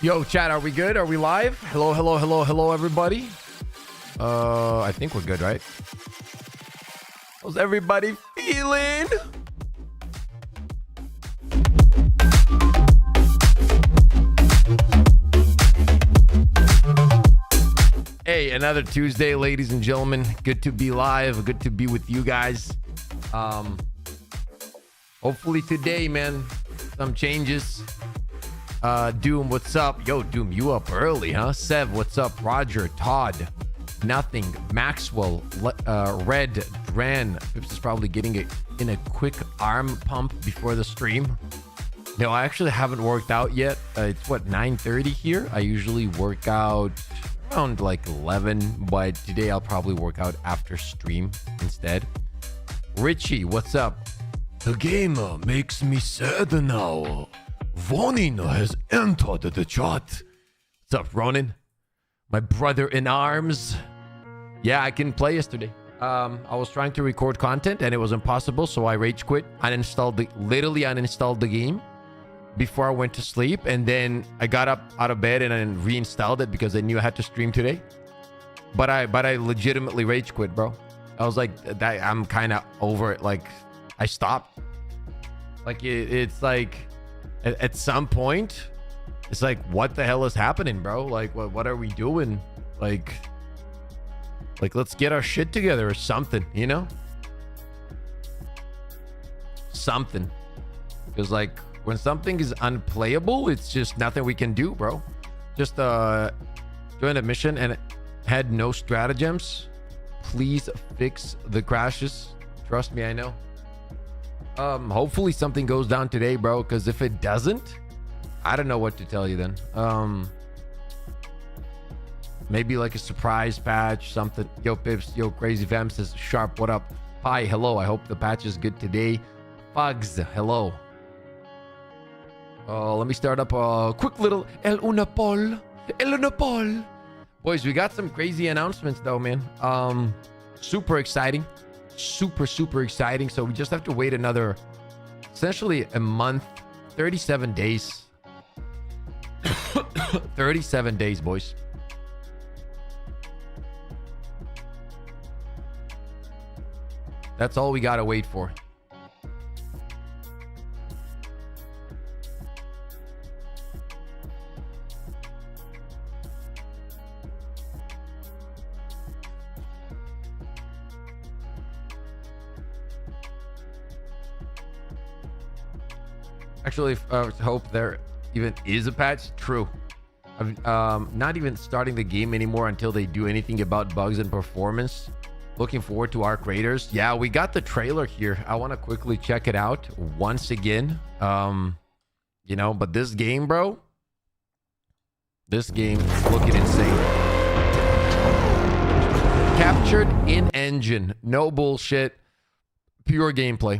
Yo, chat, are we good? Are we live? Hello, hello, hello, hello, everybody. I think we're good, right? How's everybody feeling? Hey, another Tuesday, ladies and gentlemen. Good to be live. Good to be with you guys. Hopefully today, man, some changes. Doom, what's up? Yo, Doom, you up early, huh? Sev, what's up? Roger, Todd, Nothing, Maxwell, Red, Dran. Pips is probably getting it in a quick arm pump before the stream. No, I actually haven't worked out yet. It's what, 9:30 here? I usually work out around like 11, but today I'll probably work out after stream instead. Richie, what's up? The game makes me sad now. Ronin has entered the chat. What's up, Ronin? My brother in arms. Yeah, I couldn't play yesterday. I was trying to record content and it was impossible, so I rage quit. Literally uninstalled the game before I went to sleep, and then I got up out of bed and then reinstalled it because I knew I had to stream today. But I legitimately rage quit, bro. I was like, I'm kind of over it. Like, I stopped. Like it's like. At some point, it's like, what the hell is happening, bro? Like, what are we doing? Like, let's get our shit together or something, you know? Something. Because, like, when something is unplayable, it's just nothing we can do, bro. Just joined a mission and had no stratagems. Please fix the crashes. Trust me, I know. Hopefully something goes down today, bro, because if it doesn't, I don't know what to tell you then. Maybe like a surprise patch, something. Yo, Pips, yo, Crazy Fam says, Sharp, what up? Hi, hello, I hope the patch is good today. Bugs, hello. Let me start up a quick little El Unapol. Boys, we got some crazy announcements though, man. Super exciting. Super exciting. So we just have to wait another, essentially a month, 37 days. 37 days, boys. That's all we gotta wait for. Actually, hope there even is a patch. True. I'm not even starting the game anymore until they do anything about bugs and performance. Looking forward to Arc Raiders. Yeah, we got the trailer here. I want to quickly check it out once again. You know, but this game, bro, this game is looking insane. Captured in engine. No bullshit. Pure gameplay.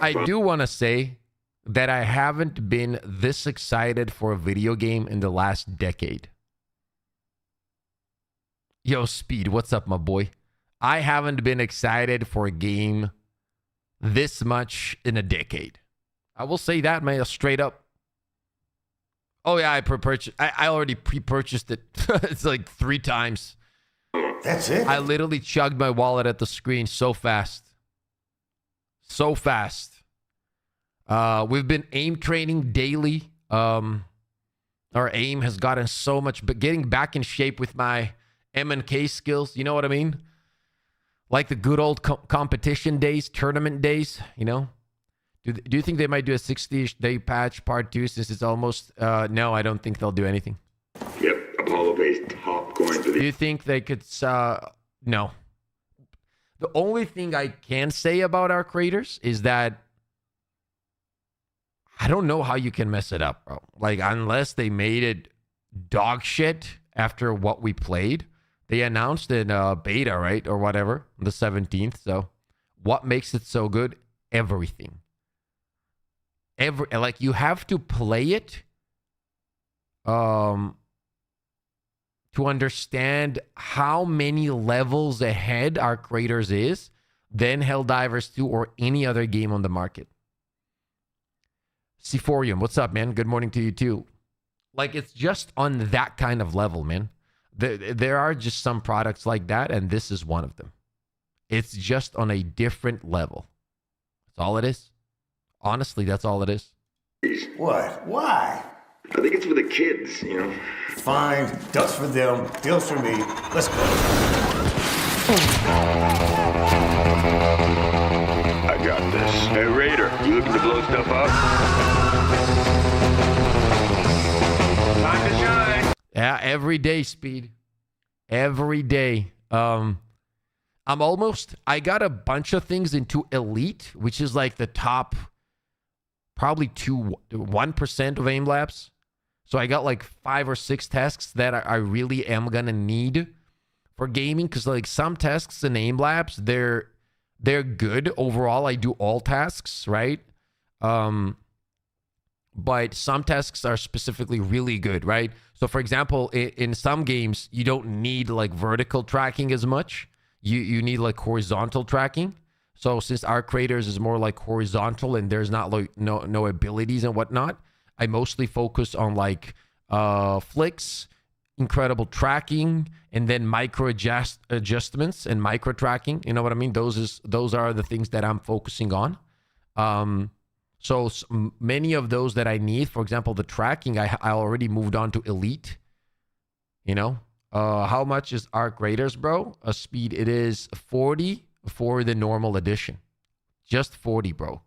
I do want to say that I haven't been this excited for a video game in the last decade. Yo, Speed, what's up, my boy? I haven't been excited for a game this much in a decade. I will say that, man, straight up. Oh, yeah, I already pre-purchased it. It's like 3 times. That's it? I literally chugged my wallet at the screen so fast. So fast. We've been aim training daily. Our aim has gotten so much, but getting back in shape with my M&K skills, you know what I mean? Like the good old competition days, tournament days, you know? Do you think they might do a 60-day patch part 2 since it's almost... no, I don't think they'll do anything. Yep, Apollo-based top going for the... Do you think they could... no. The only thing I can say about our creators is that I don't know how you can mess it up, bro. Like, unless they made it dog shit after what we played. They announced in beta, right? Or whatever, the 17th. So what makes it so good? Everything. Like, you have to play it to to understand how many levels ahead our creators is than Helldivers 2 or any other game on the market. Sephorium, what's up, man? Good morning to you too. Like, it's just on that kind of level, man. There are just some products like that, and this is one of them. It's just on a different level. That's all it is. Honestly, that's all it is. What? Why? I think it's for the kids, you know. Fine. Dust for them, deals for me. Let's go. I got this. Hey, Raider, you looking to blow stuff up? Time to shine. Yeah, every day, Speed. Every day. I got a bunch of things into Elite, which is like the top, probably 1% of aim labs. So I got like 5 or 6 tasks that I really am gonna need for gaming, because like some tasks in aim labs, they're good overall. I do all tasks, right? But some tasks are specifically really good, right? So for example, in some games, you don't need like vertical tracking as much. You need like horizontal tracking. So since our creators is more like horizontal and there's not like no abilities and whatnot, I mostly focus on like flicks, incredible tracking, and then micro adjustments and micro tracking. You know what I mean? Those are the things that I'm focusing on. So many of those that I need, for example, the tracking, I already moved on to Elite. You know, how much is Arc Raiders, bro? A speed, it is 40 for the normal edition. Just 40, bro.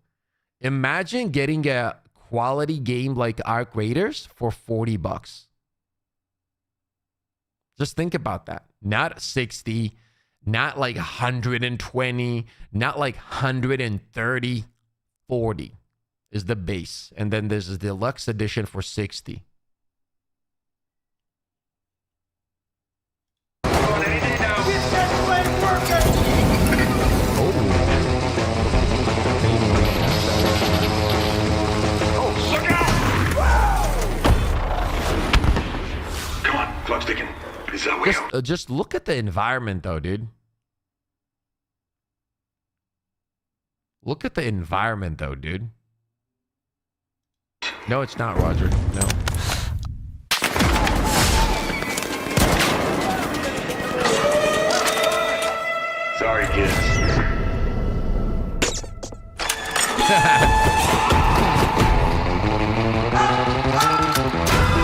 Imagine getting a quality game like Arc Raiders for $40. Just think about that. Not 60, not like 120, not like 130, 40 is the base. And then there's the deluxe edition for 60. Clock's ticking. Is that way out? Just look at the environment, though, dude. Look at the environment, though, dude. No, it's not, Roger. No. Sorry, kids.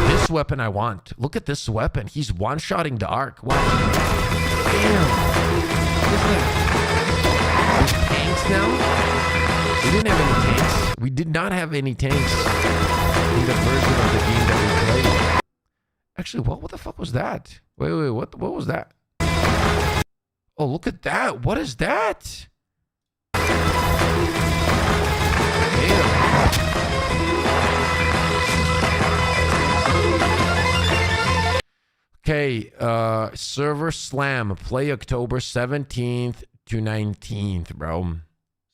This weapon I want. Look at this weapon. He's one-shotting the arc. Wow. Damn. What is that? Tanks now? We didn't have any tanks. We did not have any tanks in the version of the game that we played. Actually, what the fuck was that? Wait, what was that? Oh, look at that. What is that? Damn. Okay, server slam, play October 17th to 19th, bro.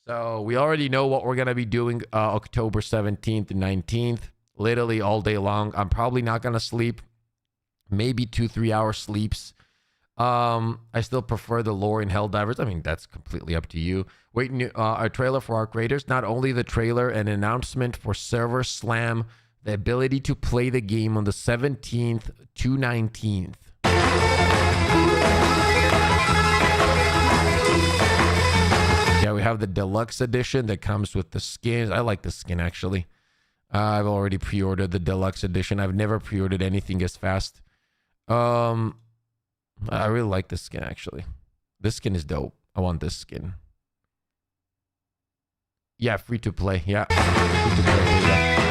So we already know what we're going to be doing October 17th and 19th, literally all day long. I'm probably not going to sleep, maybe 2-3 hour sleeps. I still prefer the lore in Helldivers. I mean, that's completely up to you. Wait, a trailer for our creators. Not only the trailer, an announcement for server slam, the ability to play the game on the 17th to 19th. Yeah, we have the deluxe edition that comes with the skins. I like the skin, actually. I've already pre-ordered the deluxe edition. I've never pre-ordered anything as fast. I really like this skin, actually. This skin is dope. I want this skin. Yeah, free to play. Yeah, free to play. Yeah.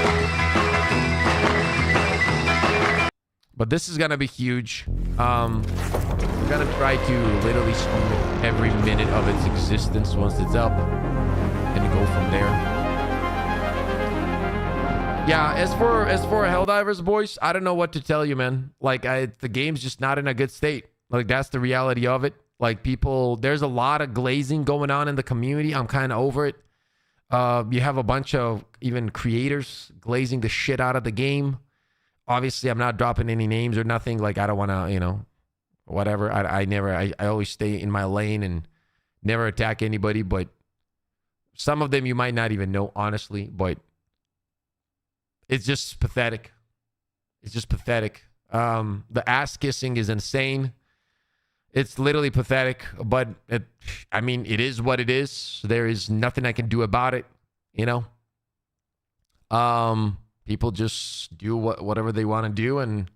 But this is gonna be huge. We're gonna try to literally stream it every minute of its existence once it's up, and go from there. Yeah, as for Helldivers, boys, I don't know what to tell you, man. Like, the game's just not in a good state. Like, that's the reality of it. Like, people, there's a lot of glazing going on in the community. I'm kind of over it. You have a bunch of even creators glazing the shit out of the game. Obviously, I'm not dropping any names or nothing. Like, I don't want to, whatever. I always stay in my lane and never attack anybody. But some of them you might not even know, honestly. But it's just pathetic. It's just pathetic. The ass kissing is insane. It's literally pathetic, but I mean, it is what it is. There is nothing I can do about it, you know? People just do whatever they want to do, and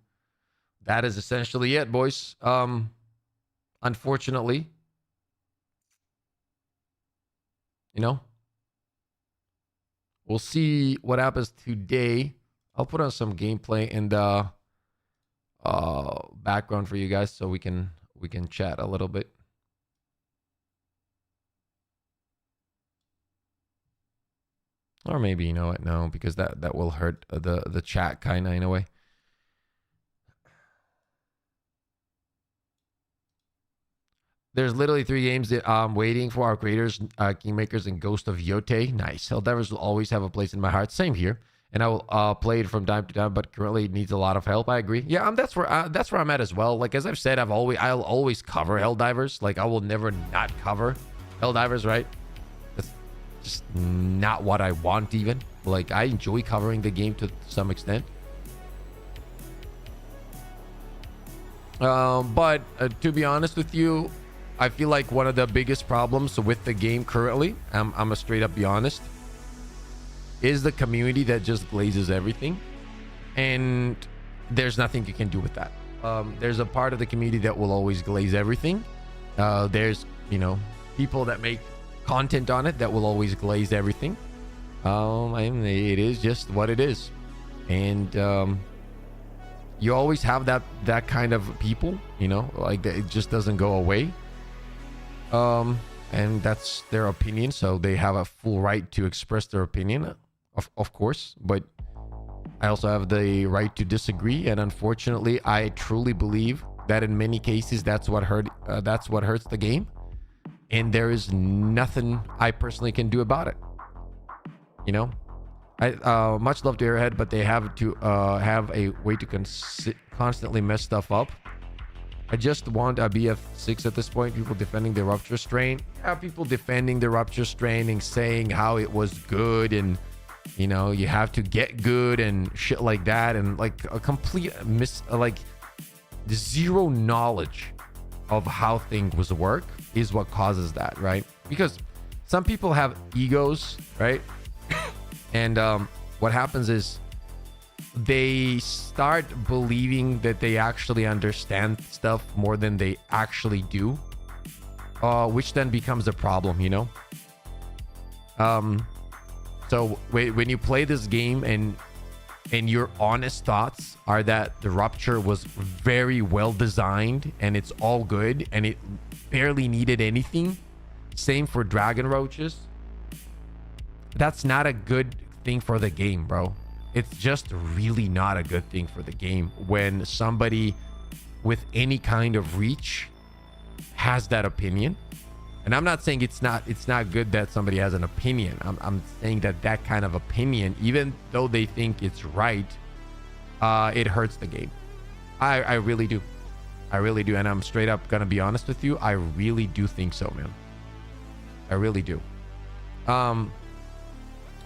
that is essentially it, boys. Unfortunately, you know, we'll see what happens today. I'll put on some gameplay and background for you guys so we can chat a little bit. Or maybe, you know what? No, because that will hurt the chat kind of in a way. There's literally 3 games that I'm waiting for. Our creators, Kingmakers, and Ghost of Yote. Nice. Helldivers will always have a place in my heart. Same here. And I will play it from time to time, but currently it needs a lot of help. I agree. Yeah, that's where I'm at as well. Like, as I've said, I'll always cover Helldivers. Like, I will never not cover Helldivers, right? That's just not what I want even. Like, I enjoy covering the game to some extent. But to be honest with you, I feel like one of the biggest problems with the game currently, I'm gonna straight up be honest, is the community that just glazes everything, and there's nothing you can do with that. There's a part of the community that will always glaze everything. There's, you know, people that make content on it that will always glaze everything. I mean, it is just what it is, and you always have that kind of people, you know, like that. It just doesn't go away. And that's their opinion, so they have a full right to express their opinion, of course, but I also have the right to disagree. And unfortunately, I truly believe that in many cases that's what hurts the game, and there is nothing I personally can do about it, you know. I much love to Airhead, but they have to have a way to constantly mess stuff up. I just want a BF6 at this point. People defending the Rupture Strain. Yeah, people defending the Rupture Strain and saying how it was good, and, you know, you have to get good and shit like that, and like a complete like zero knowledge of how things work is what causes that, right? Because some people have egos, right? And what happens is they start believing that they actually understand stuff more than they actually do, which then becomes a problem, you know. So when you play this game and your honest thoughts are that the Rupture was very well designed and it's all good and it barely needed anything, same for Dragon Roaches, that's not a good thing for the game, bro. It's just really not a good thing for the game when somebody with any kind of reach has that opinion. And I'm not saying it's not good that somebody has an opinion. I'm saying that kind of opinion, even though they think it's right, it hurts the game. I really do. I really do. And I'm straight up gonna be honest with you. I really do think so, man. I really do.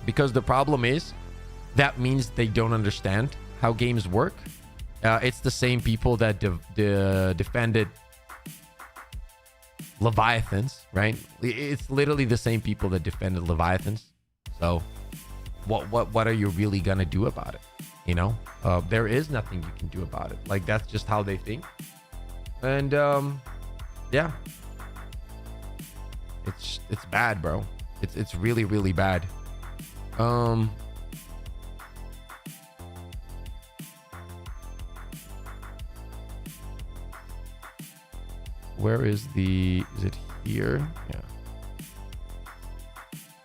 Because the problem is, that means they don't understand how games work. It's the same people that defended Leviathans, right? It's literally the same people that defended Leviathans. So what are you really gonna do about it? You know, there is nothing you can do about it. Like, that's just how they think. And yeah, it's bad, bro. It's really, really bad. Where is it here? Yeah.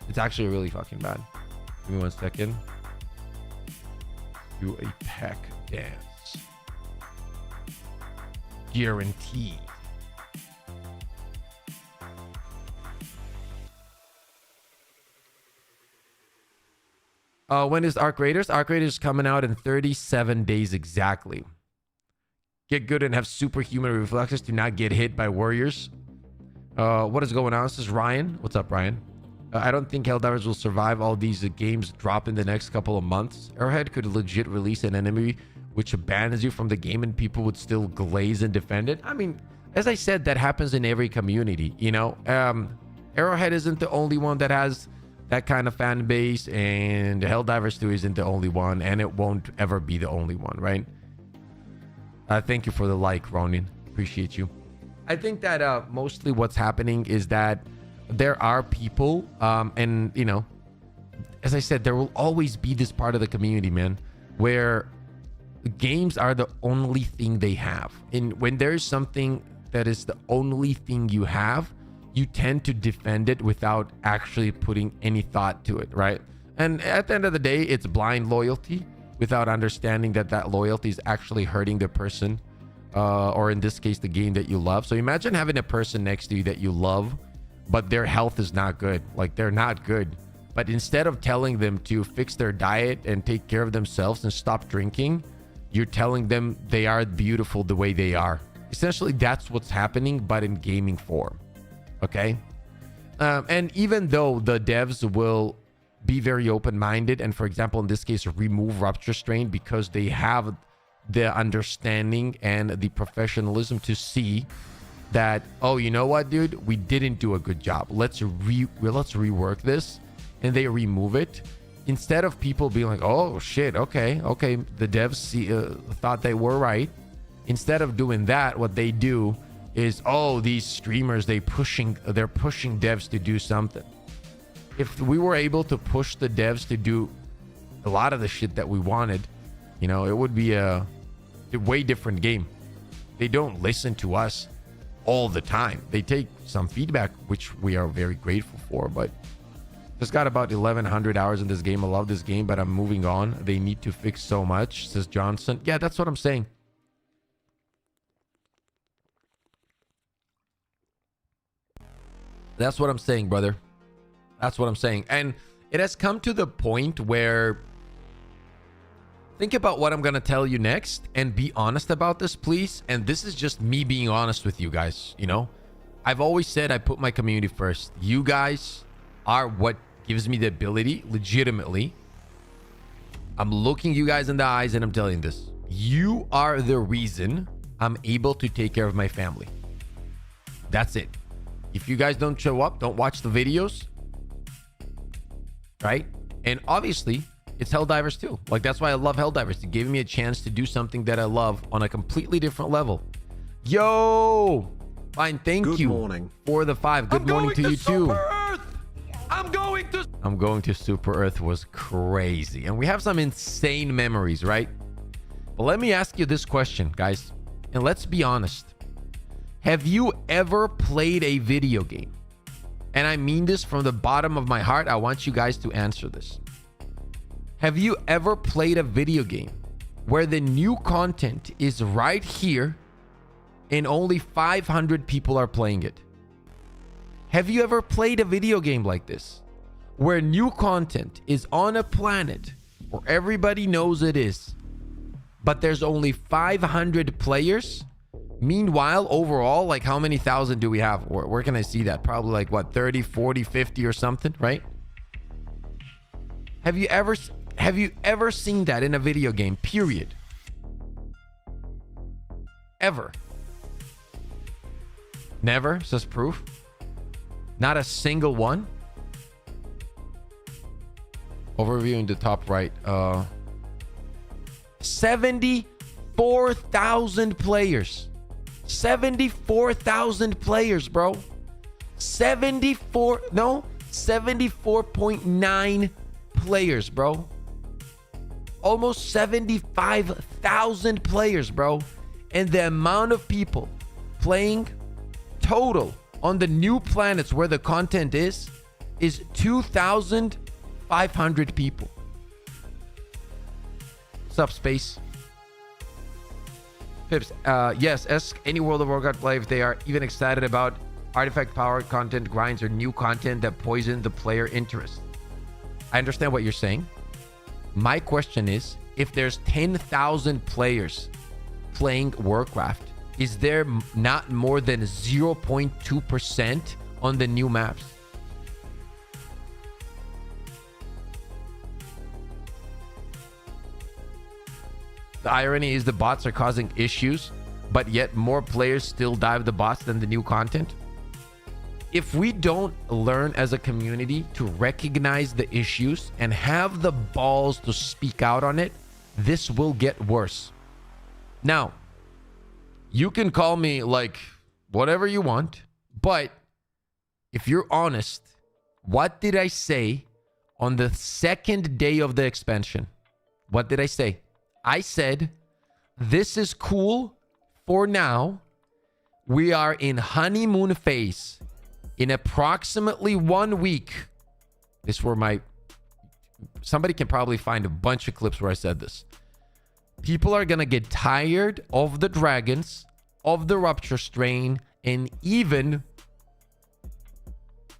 It's actually really fucking bad. Give me 1 second. Do a pack dance. Guaranteed. When is Arc Raiders? Arc Raiders coming out in 37 days exactly. get good and have superhuman reflexes to not get hit by warriors. What is going on? This is Ryan. What's up, Ryan? I don't think Helldivers will survive all these games drop in the next couple of months. Arrowhead could legit release an enemy which abandons you from the game and people would still glaze and defend it. I mean, as I said, that happens in every community, you know. Arrowhead isn't the only one that has that kind of fan base, and Helldivers 2 isn't the only one, and it won't ever be the only one, right? Thank you for the like, Ronin. Appreciate you. I think that mostly what's happening is that there are people, and, you know, as I said, there will always be this part of the community, man, where games are the only thing they have. And when there's something that is the only thing you have, you tend to defend it without actually putting any thought to it, right? And at the end of the day, it's blind loyalty without understanding that that loyalty is actually hurting the person, or in this case, the game that you love. So imagine having a person next to you that you love, but their health is not good. Like, they're not good. But instead of telling them to fix their diet and take care of themselves and stop drinking, you're telling them they are beautiful the way they are. Essentially, that's what's happening, but in gaming form. Okay? And even though the devs will be very open-minded and, for example, in this case, remove Rupture Strain because they have the understanding and the professionalism to see that, oh, you know what, dude? We didn't do a good job. Let's rework this. And they remove it. Instead of people being like, oh, shit, okay, the devs thought they were right. Instead of doing that, what they do is, oh, these streamers, they're pushing devs to do something. If we were able to push the devs to do a lot of the shit that we wanted, you know, it would be a way different game. They don't listen to us all the time. They take some feedback, which we are very grateful for, but just got about 1,100 hours in this game. I love this game, but I'm moving on. They need to fix so much, says Johnson. Yeah, that's what I'm saying. That's what I'm saying, brother. That's what I'm saying. And it has come to the point where, think about what I'm going to tell you next and be honest about this, please. And this is just me being honest with you guys. You know, I've always said I put my community first. You guys are what gives me the ability, legitimately. I'm looking you guys in the eyes and I'm telling this. You are the reason I'm able to take care of my family. That's it. If you guys don't show up, don't watch the videos, right? And obviously, it's Helldivers too. Like, that's why I love Helldivers. It gave me a chance to do something that I love on a completely different level. Yo! Fine, thank you. Good morning. For the 5. Good morning to you too. I'm going to Super Earth was crazy. And we have some insane memories, right? But let me ask you this question, guys. And let's be honest. Have you ever played a video game? And I mean this from the bottom of my heart. I want you guys to answer this. Have you ever played a video game where the new content is right here and only 500 people are playing it? Have you ever played a video game like this, where new content is on a planet where everybody knows it is, but there's only 500 players? Meanwhile, overall, like, how many thousand do we have? Where can I see that? Probably like, what, 30, 40, 50 or something, right? Have you ever seen that in a video game, period? Ever? Never, says Proof. Not a single one. Overview in the top right. 74,000 players. 74,000 players, bro. 74.9 players, bro. Almost 75,000 players, bro. And the amount of people playing total on the new planets where the content is 2,500 people. What's up, Space? Pips, yes, ask any World of Warcraft player if they are even excited about artifact powered content, grinds, or new content that poison the player interest. I understand what you're saying. My question is, if there's 10,000 players playing Warcraft? Is there not more than 0.2% on the new maps? The irony is the bots are causing issues, but yet more players still dive the bots than the new content. If we don't learn as a community to recognize the issues and have the balls to speak out on it, this will get worse. Now, you can call me like whatever you want, but if you're honest, what did I say on the second day of the expansion? What did I say? I said, this is cool for now. We are in honeymoon phase. In approximately 1 week, this were my... Somebody can probably find a bunch of clips where I said this. People are going to get tired of the dragons, of the Rupture Strain, and even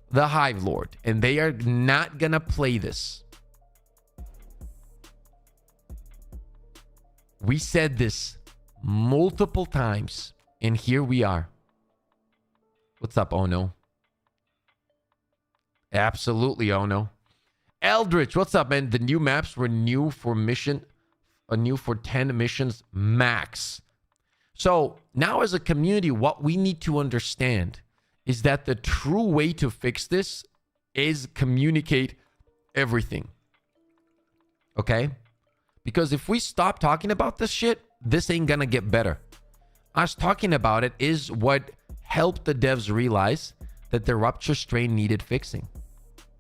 the Hive Lord. And they are not going to play this. We said this multiple times, and here we are. What's up, oh no? Absolutely, oh no. Eldritch, what's up, man? The new maps were new for 10 missions max. So now as a community, what we need to understand is that the true way to fix this is communicate everything. Okay? Because if we stop talking about this shit, this ain't gonna get better. Us talking about it is what helped the devs realize that the Rupture Strain needed fixing.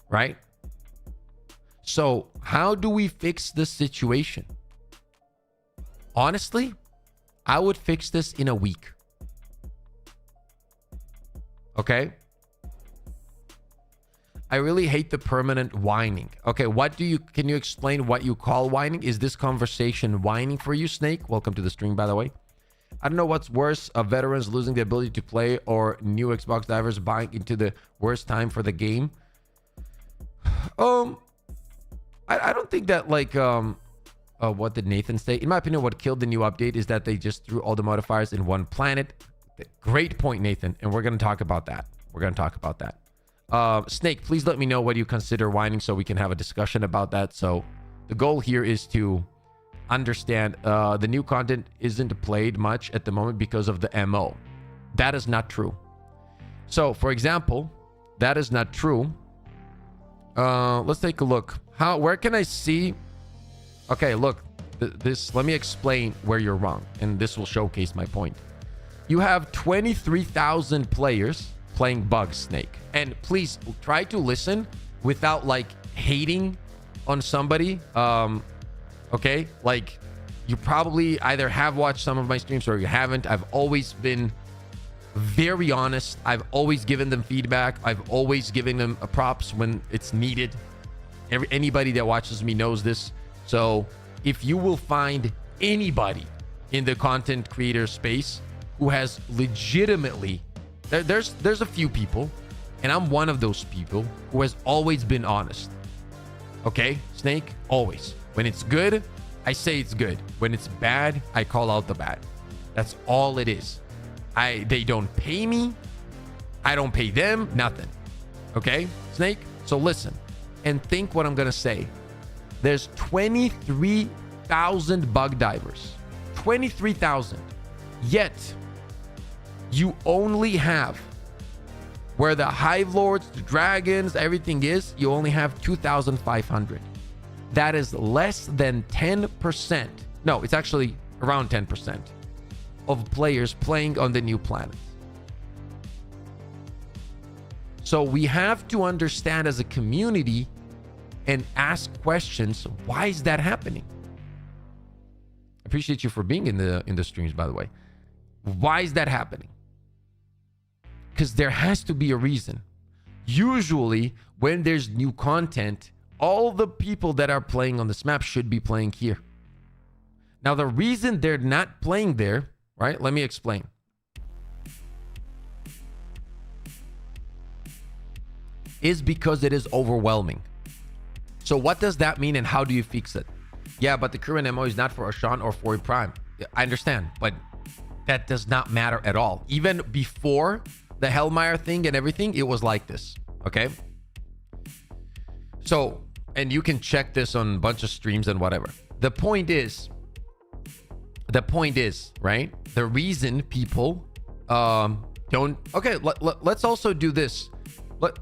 Right? So how do we fix this situation? Honestly, I would fix this in a week. Okay? I really hate the permanent whining. Okay, can you explain what you call whining? Is this conversation whining for you, Snake? Welcome to the stream, by the way. I don't know what's worse, veterans losing the ability to play or new Xbox divers buying into the worst time for the game. I don't think that like what did Nathan say? In my opinion, what killed the new update is that they just threw all the modifiers in one planet. Great point, Nathan, and we're going to talk about that. Snake, please let me know what you consider whining so we can have a discussion about that. So the goal here is to understand the new content isn't played much at the moment because of the MO. That is not true. So for example, that is not true. Let's take a look. Where can I see? Okay, look, let me explain where you're wrong, and this will showcase my point. You have 23,000 players playing Bug Snake, and please try to listen without like hating on somebody. Okay, like you probably either have watched some of my streams or you haven't. I've always been very honest. I've always given them feedback. I've always given them props when it's needed. Anybody that watches me knows this. So if you will find anybody in the content creator space who has legitimately, there's a few people, and I'm one of those people who has always been honest. Okay, Snake, always. When it's good, I say it's good. When it's bad, I call out the bad. That's all it is. They don't pay me. I don't pay them. Nothing. Okay, Snake? So listen and think what I'm going to say. There's 23,000 bug divers. 23,000. Yet, you only have, where the Hive Lords, the dragons, everything is, you only have 2,500. That is less than 10%. No, it's actually around 10% of players playing on the new planets. So we have to understand as a community and ask questions. Why is that happening? Appreciate you for being in the streams, by the way. Why is that happening? Because there has to be a reason. Usually, when there's new content, all the people that are playing on this map should be playing here. Now, the reason they're not playing there, right? Let me explain. Is because it is overwhelming. So what does that mean and how do you fix it? Yeah, but the current MO is not for Ashan or for a Prime. I understand, but that does not matter at all. Even before the Hellmeyer thing and everything, it was like this. Okay. So, and you can check this on a bunch of streams and whatever. The point is, right? The reason people don't. Okay, let's also do this.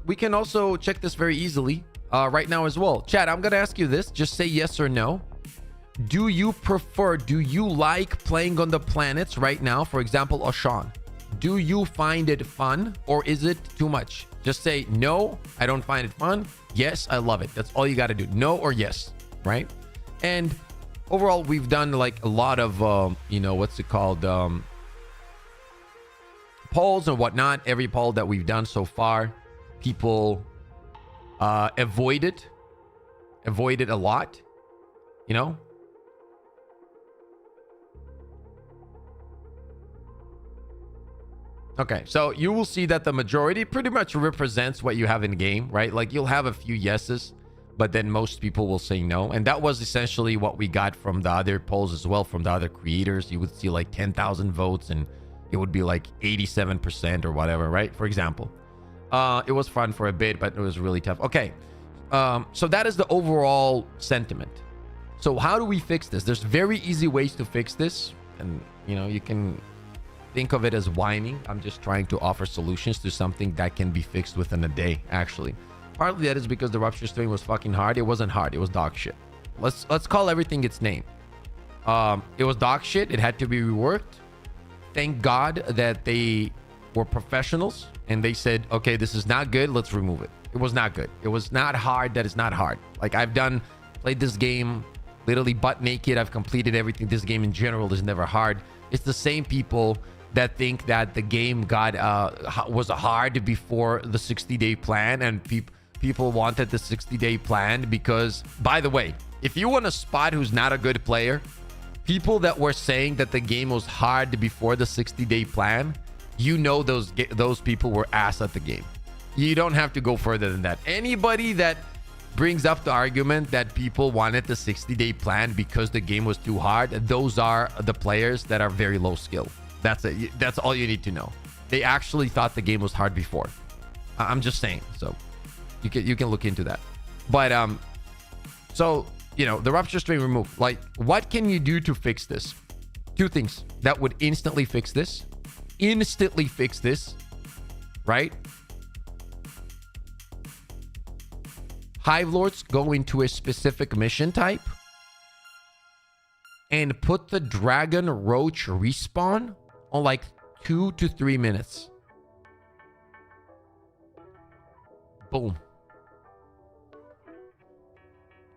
We can also check this very easily right now as well. Chat, I'm gonna ask you this. Just say yes or no. Do you like playing on the planets right now? For example, Oshan. Do you find it fun or is it too much? Just say no, I don't find it fun. Yes, I love it. That's all you got to do. No or yes, right? And overall, we've done like a lot of, you know, what's it called? Polls and whatnot. Every poll that we've done so far, people avoid it a lot, you know? Okay, so you will see that the majority pretty much represents what you have in game, right? Like you'll have a few yeses, but then most people will say no. And that was essentially what we got from the other polls as well, from the other creators. You would see like 10,000 votes and it would be like 87% or whatever, right? For example, it was fun for a bit, but it was really tough. Okay, so that is the overall sentiment. So how do we fix this? There's very easy ways to fix this. And, you know, you can think of it as whining. I'm just trying to offer solutions to something that can be fixed within a day, actually. Partly that is because the rupture stream was fucking hard. It wasn't hard. It was dog shit. Let's call everything its name. It was dog shit. It had to be reworked. Thank God that they were professionals and they said, okay, this is not good. Let's remove it. It was not good. It was not hard. That is not hard. Like I've played this game literally butt naked. I've completed everything. This game in general is never hard. It's the same people that think that the game was hard before the 60-day plan, and people wanted the 60-day plan because, by the way, if you want to spot who's not a good player, people that were saying that the game was hard before the 60-day plan, you know those people were ass at the game. You don't have to go further than that. Anybody that brings up the argument that people wanted the 60-day plan because the game was too hard, those are the players that are very low skill. That's it. That's all you need to know. They actually thought the game was hard before. I'm just saying. So you can look into that. But so you know, the rupture stream removed. Like, what can you do to fix this? Two things that would instantly fix this. Right? Hive Lords go into a specific mission type and put the Dragon Roach respawn on like 2 to 3 minutes. Boom.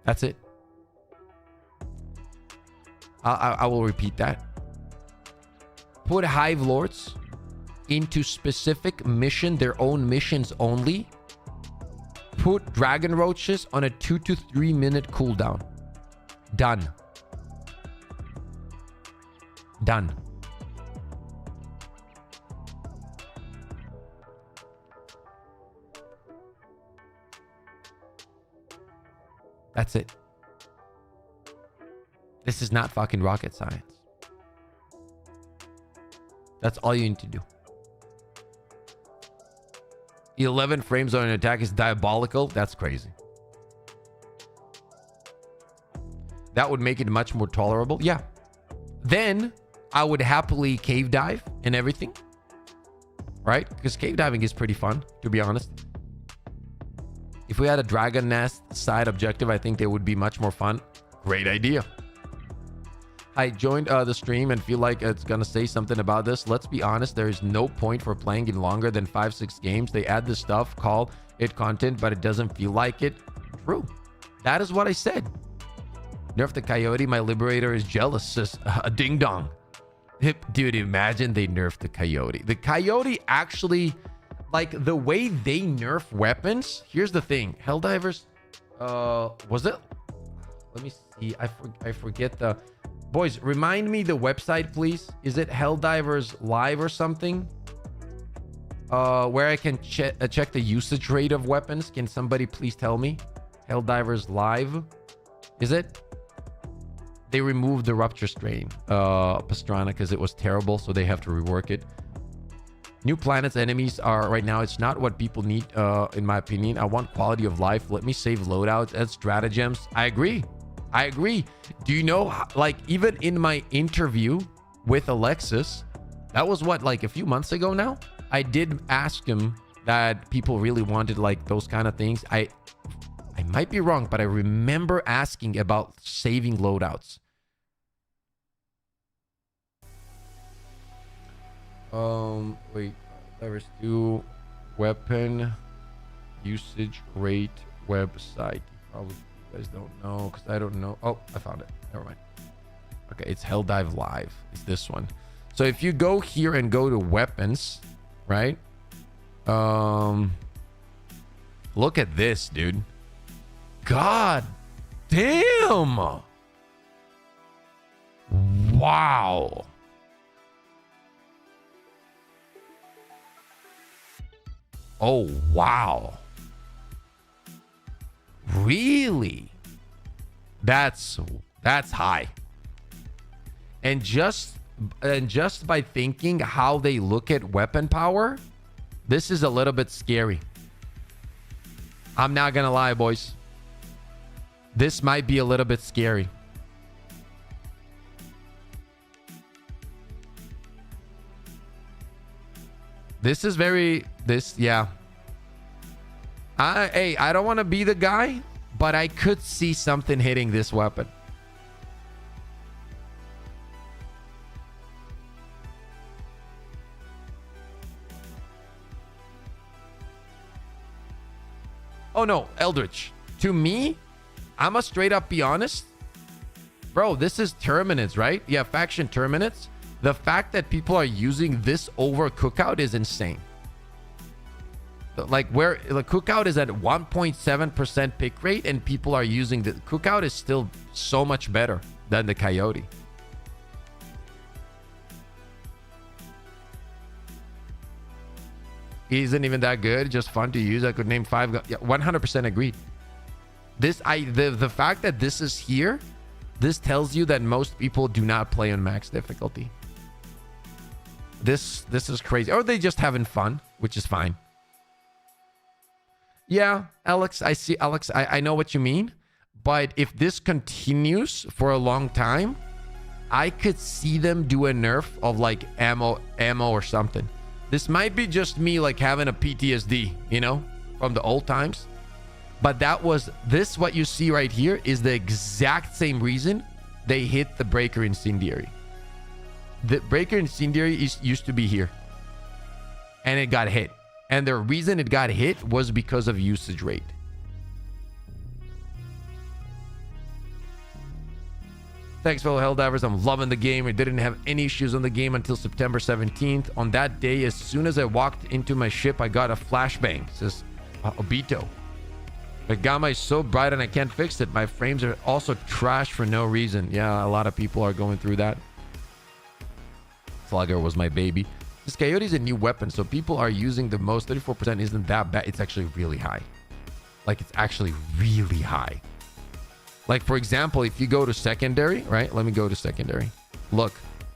That's it. I will repeat that. Put Hive Lords into specific mission, their own missions only. Put Dragon Roaches on a 2 to 3 minute cooldown. Done. Done. That's it. This is not fucking rocket science. That's all you need to do. 11 frames on an attack is diabolical. That's crazy. That would make it much more tolerable. Yeah. Then I would happily cave dive and everything. Right? Because cave diving is pretty fun, to be honest. If we had a Dragon Nest side objective, I think they would be much more fun. Great idea. I joined the stream and feel like it's gonna say something about this. Let's be honest, there is no point for playing in longer than 5-6 games. They add this stuff, call it content, but it doesn't feel like it. True. That is what I said. Nerf the Coyote, my liberator is jealous, says a ding dong. Dude, imagine they nerf the Coyote. The Coyote actually, like the way they nerf weapons. Here's the thing. Helldivers, was it? Let me see. I forget the... Boys, remind me the website, please. Is it Helldivers Live or something? Where I can check the usage rate of weapons. Can somebody please tell me? Helldivers Live. Is it? they removed the rupture strain Pastrana because it was terrible, so they have to rework it. New planets enemies are right now, it's not what people need, in my opinion. I want quality of life. Let me save loadouts and stratagems. I agree. Do you know, like, even in my interview with Alexis, that was what, like a few months ago now, I did ask him that people really wanted like those kind of things. I might be wrong, but I remember asking about saving loadouts. Wait, Helldivers 2 weapon usage rate website. Probably you guys don't know because I don't know. Oh, I found it. Never mind. Okay, it's Helldive Live. It's this one. So if you go here and go to weapons, right? Look at this, dude. God damn. Wow. Oh, wow. Really? That's high. And just by thinking how they look at weapon power, this is a little bit scary. I'm not gonna lie, boys. This might be a little bit scary. This is very, yeah. I don't want to be the guy, but I could see something hitting this weapon. Oh no, Eldritch. To me, I'm a straight up be honest. Bro, this is Terminus, right? Yeah, faction Terminus. The fact that people are using this over Cookout is insane. Like where the Cookout is at 1.7% pick rate and people are using the Cookout is still so much better than the Coyote. Isn't even that good, just fun to use. I could name 5 yeah, 100% agreed. The fact that this is here, this tells you that most people do not play on max difficulty. This is crazy. Or they just having fun, which is fine. Yeah, Alex, I see. Alex, I know what you mean. But if this continues for a long time, I could see them do a nerf of like ammo or something. This might be just me like having a PTSD, you know, from the old times. But what you see right here is the exact same reason they hit the Breaker Incendiary. The Breaker Incendiary used to be here. And it got hit. And the reason it got hit was because of usage rate. Thanks, fellow Helldivers. I'm loving the game. I didn't have any issues on the game until September 17th. On that day, as soon as I walked into my ship, I got a flashbang. It says Obito. The gamma is so bright and I can't fix it. My frames are also trash for no reason. Yeah, a lot of people are going through that. Slugger was my baby. This Coyote is a new weapon, so people are using the most. 34% isn't that bad. It's actually really high. Like, it's actually really high. Like, for example, if you go to secondary, right? Let me go to secondary. Look,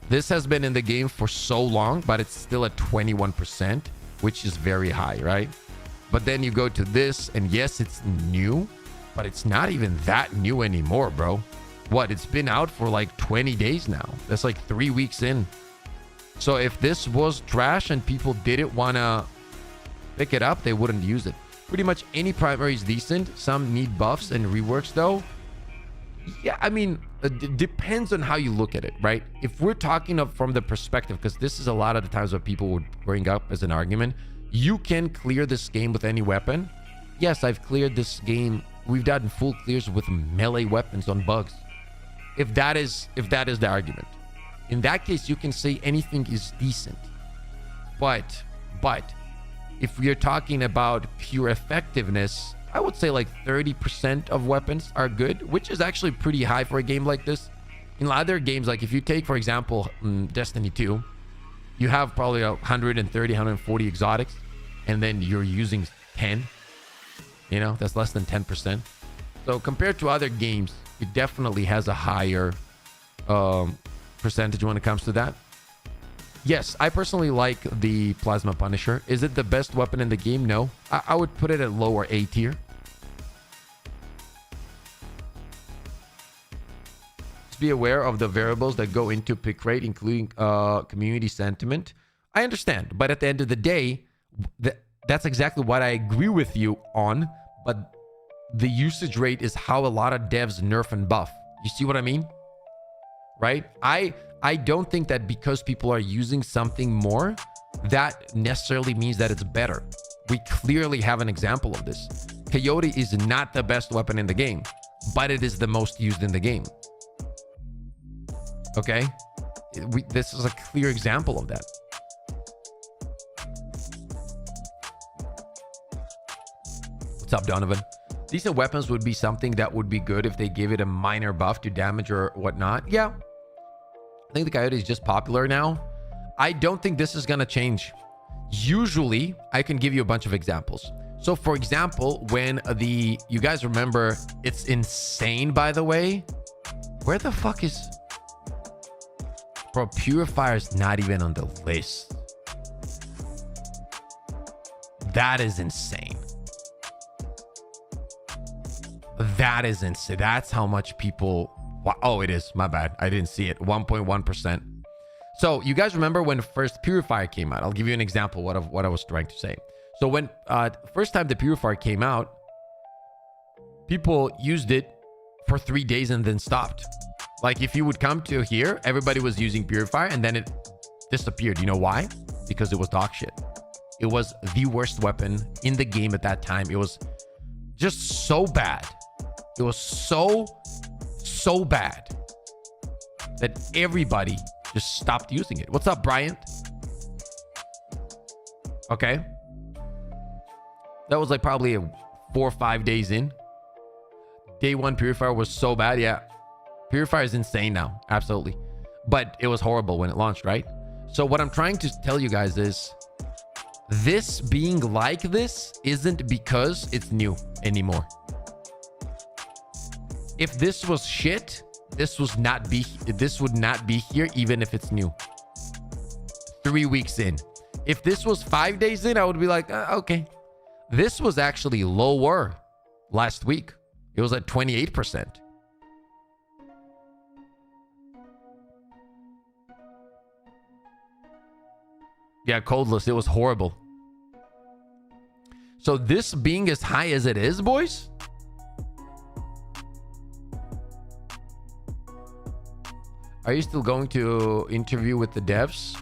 this has been in the game for so long, but it's still at 21%, which is very high, right? But then you go to this, and yes, it's new, but it's not even that new anymore, bro. What? It's been out for like 20 days now. That's like 3 weeks in. So if this was trash and people didn't want to pick it up, they wouldn't use it. Pretty much any primary is decent. Some need buffs and reworks, though. Yeah, I mean, it depends on how you look at it, right? If we're talking from the perspective, because this is a lot of the times what people would bring up as an argument, you can clear this game with any weapon. Yes, I've cleared this game. We've done full clears with melee weapons on bugs. If that is the argument, in that case, you can say anything is decent. But if we're talking about pure effectiveness, I would say like 30% of weapons are good, which is actually pretty high for a game like this. In other games, like if you take, for example, Destiny 2, you have probably 130, 140 exotics, and then you're using 10. You know, that's less than 10%. So compared to other games, it definitely has a higher percentage when it comes to that. Yes, I personally like the Plasma Punisher. Is it the best weapon in the game? No. I would put it at lower A tier. Just be aware of the variables that go into pick rate, including community sentiment. I understand, but at the end of the day, that's exactly what I agree with you on, but the usage rate is how a lot of devs nerf and buff. You see what I mean? Right? I don't think that because people are using something more, that necessarily means that it's better. We clearly have an example of this. Coyote is not the best weapon in the game, but it is the most used in the game. Okay? This is a clear example of that. What's up, Donovan? Decent weapons would be something that would be good if they gave it a minor buff to damage or whatnot. Yeah. I think the Coyote is just popular now. I don't think this is going to change. Usually, I can give you a bunch of examples. So, for example, when you guys remember, it's insane, by the way. Where the fuck is... Bro, Purifier's not even on the list. That is insane. That is insane. That's how much people... Wow. Oh, it is. My bad. I didn't see it. 1.1%. So you guys remember when first Purifier came out? I'll give you an example of what I was trying to say. So when first time the Purifier came out, people used it for 3 days and then stopped. Like if you would come to here, everybody was using Purifier and then it disappeared. You know why? Because it was dog shit. It was the worst weapon in the game at that time. It was just so bad. It was so bad that everybody just stopped using it. What's up, Bryant? Okay. That was like probably 4 or 5 days in. Day one Purifier was so bad. Yeah. Purifier is insane now. Absolutely. But it was horrible when it launched, right? So what I'm trying to tell you guys is this being like this isn't because it's new anymore. If this was shit, this would not be here even if it's new. 3 weeks in. If this was 5 days in, I would be like, okay. This was actually lower last week. It was at 28%. Yeah, codeless. It was horrible. So this being as high as it is, boys, are you still going to interview with the devs?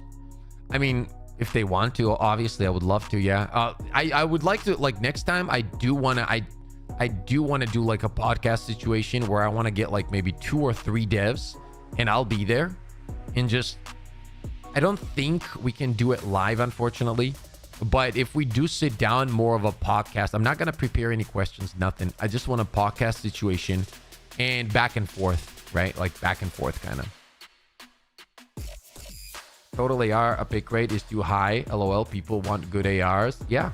I mean, if they want to, obviously I would love to. Yeah. I would like to, like, next time I do want to do like a podcast situation where I want to get like maybe 2 or 3 devs and I'll be there and just, I don't think we can do it live, unfortunately, but if we do sit down, more of a podcast, I'm not going to prepare any questions, nothing. I just want a podcast situation and back and forth, right? Like back and forth kind of. Total AR, a pick rate is too high. LOL, people want good ARs. Yeah.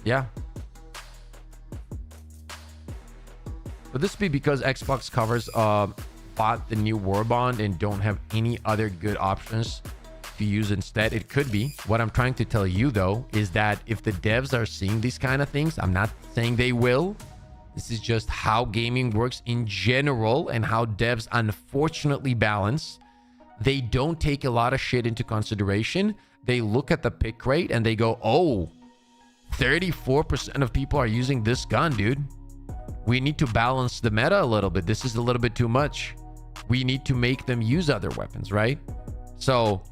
Yeah. Would this be because Xbox covers bought the new War Bond and don't have any other good options to use instead? It could be. What I'm trying to tell you though is that if the devs are seeing these kind of things, I'm not saying they will. This is just how gaming works in general and how devs unfortunately balance. They don't take a lot of shit into consideration. They look at the pick rate and they go, oh, 34% of people are using this gun, dude. We need to balance the meta a little bit. This is a little bit too much. We need to make them use other weapons, right? So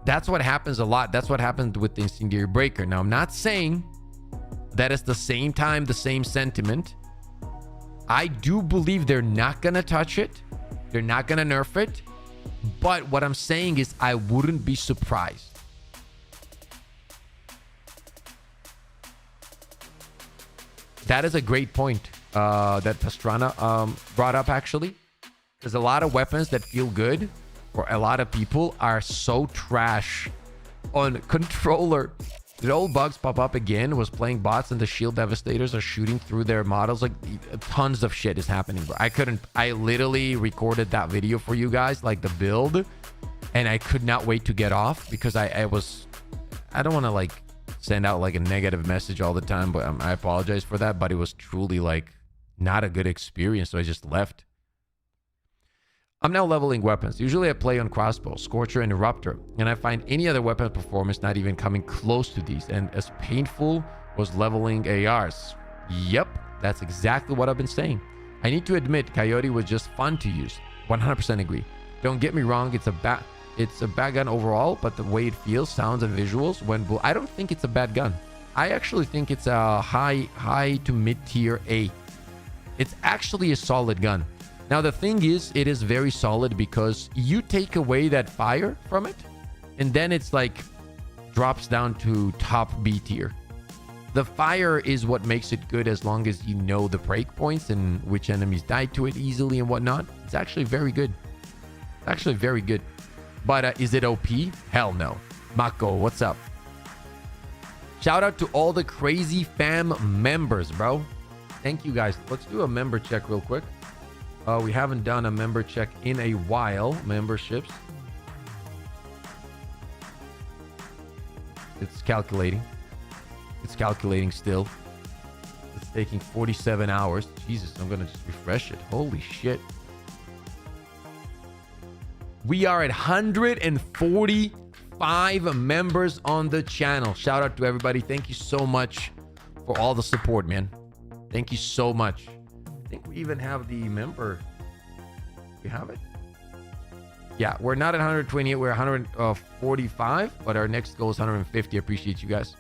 that's what happens a lot. That's what happened with the Incendiary Breaker. Now, I'm not saying that it's the same time, the same sentiment. I do believe they're not going to touch it. They're not going to nerf it. But what I'm saying is I wouldn't be surprised. That is a great point that Pastrana brought up, actually. Because a lot of weapons that feel good for a lot of people are so trash on controller Did old bugs pop up again? Was playing bots and the shield devastators are shooting through their models? Like, tons of shit is happening, bro. I literally recorded that video for you guys, like the build, and I could not wait to get off because I don't want to like send out like a negative message all the time, but I apologize for that, but it was truly like not a good experience, so I just left. I'm now leveling weapons. Usually I play on crossbow, scorcher, and eruptor, and I find any other weapon performance not even coming close to these, and as painful was leveling ARs. Yep, that's exactly what I've been saying. I need to admit, Coyote was just fun to use. 100% agree. Don't get me wrong, it's a bad gun overall, but the way it feels, sounds, and visuals I don't think it's a bad gun. I actually think it's a high to mid tier A. It's actually a solid gun. Now the thing is, it is very solid because you take away that fire from it, and then it's like drops down to top B tier. The fire is what makes it good as long as you know the break points and which enemies die to it easily and whatnot. It's actually very good. Actually very good. But is it OP? Hell no. Mako, what's up? Shout out to all the crazy fam members, bro. Thank you guys. Let's do a member check real quick. We haven't done a member check in a while. Memberships. It's calculating. It's calculating still. It's taking 47 hours. Jesus, I'm gonna just refresh it. Holy shit. We are at 145 members on the channel. Shout out to everybody. Thank you so much for all the support, man. Thank you so much. I think we even have the member. We have it? Yeah, we're not at 128. We're 145, but our next goal is 150. Appreciate you guys.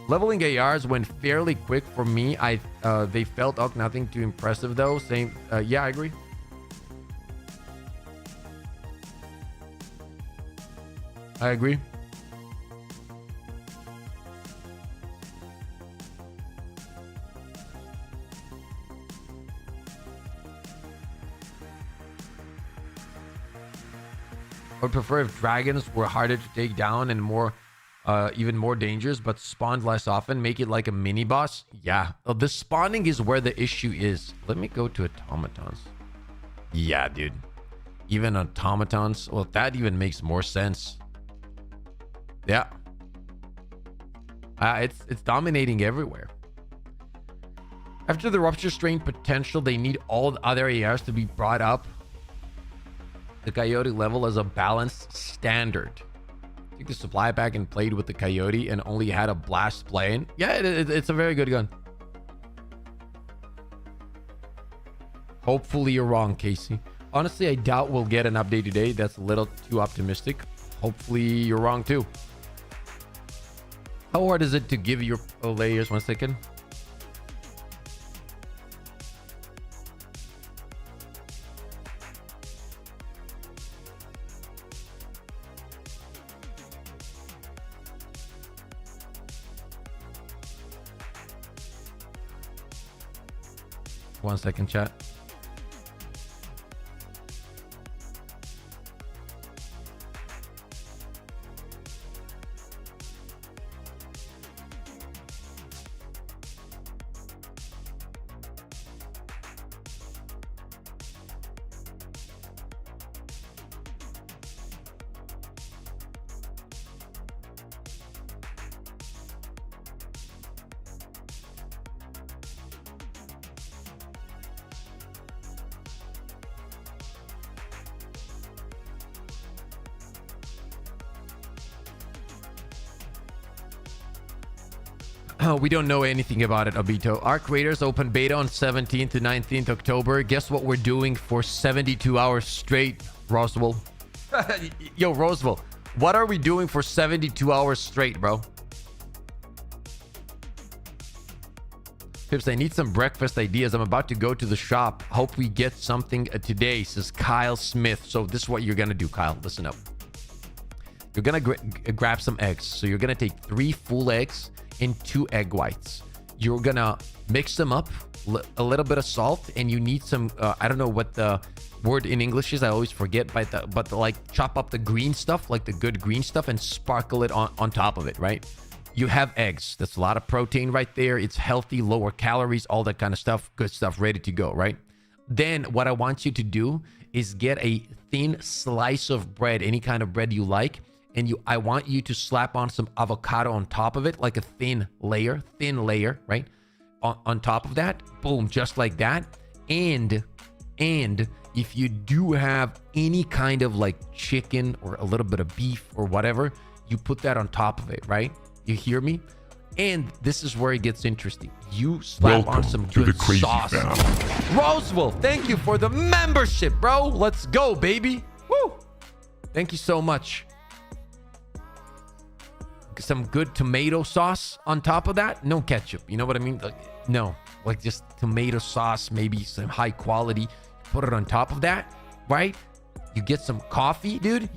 Leveling ARs went fairly quick for me. They felt nothing too impressive though. Same. Yeah, I agree. I agree. I would prefer if dragons were harder to take down and more, even more dangerous, but spawned less often. Make it like a mini boss. Yeah, the spawning is where the issue is. Let me go to automatons. Yeah, dude. Even automatons. Well, that even makes more sense. Yeah. It's dominating everywhere. After the rupture strain potential, they need all the other ARs to be brought up. The Coyote level as a balanced standard. Took the supply pack and played with the Coyote and only had a blast playing. Yeah, it's a very good gun. Hopefully you're wrong, Casey. Honestly, I doubt we'll get an update today. That's a little too optimistic. Hopefully you're wrong too. How hard is it to give your layers? 1 second. One second, chat. We don't know anything about it, Obito. Our creators open beta on 17th to 19th October. Guess what we're doing for 72 hours straight, Roswell? Yo, Roswell, what are we doing for 72 hours straight, bro? Pips, I need some breakfast ideas. I'm about to go to the shop. Hope we get something today, says Kyle Smith. So this is what you're going to do, Kyle. Listen up. You're going to grab some eggs. So you're going to take 3 full eggs and 2 egg whites. You're gonna mix them up, a little bit of salt, and you need some I don't know what the word in English is. I always forget, but like chop up the green stuff, like the good green stuff, and sparkle it on top of it, right? You have eggs. That's a lot of protein right there. It's healthy, lower calories, all that kind of stuff. Good stuff, ready to go, right? Then what I want you to do is get a thin slice of bread, any kind of bread you like, and I want you to slap on some avocado on top of it, like a thin layer, right? On top of that, boom, just like that. And if you do have any kind of like chicken or a little bit of beef or whatever, you put that on top of it, right? You hear me? And this is where it gets interesting. You slap on some good sauce. Rosewell, thank you for the membership, bro. Let's go, baby. Woo! Thank you so much. Some good tomato sauce on top of that. No ketchup. You know what I mean? Like, no, like just tomato sauce, maybe some high quality. Put it on top of that, right? You get some coffee, dude.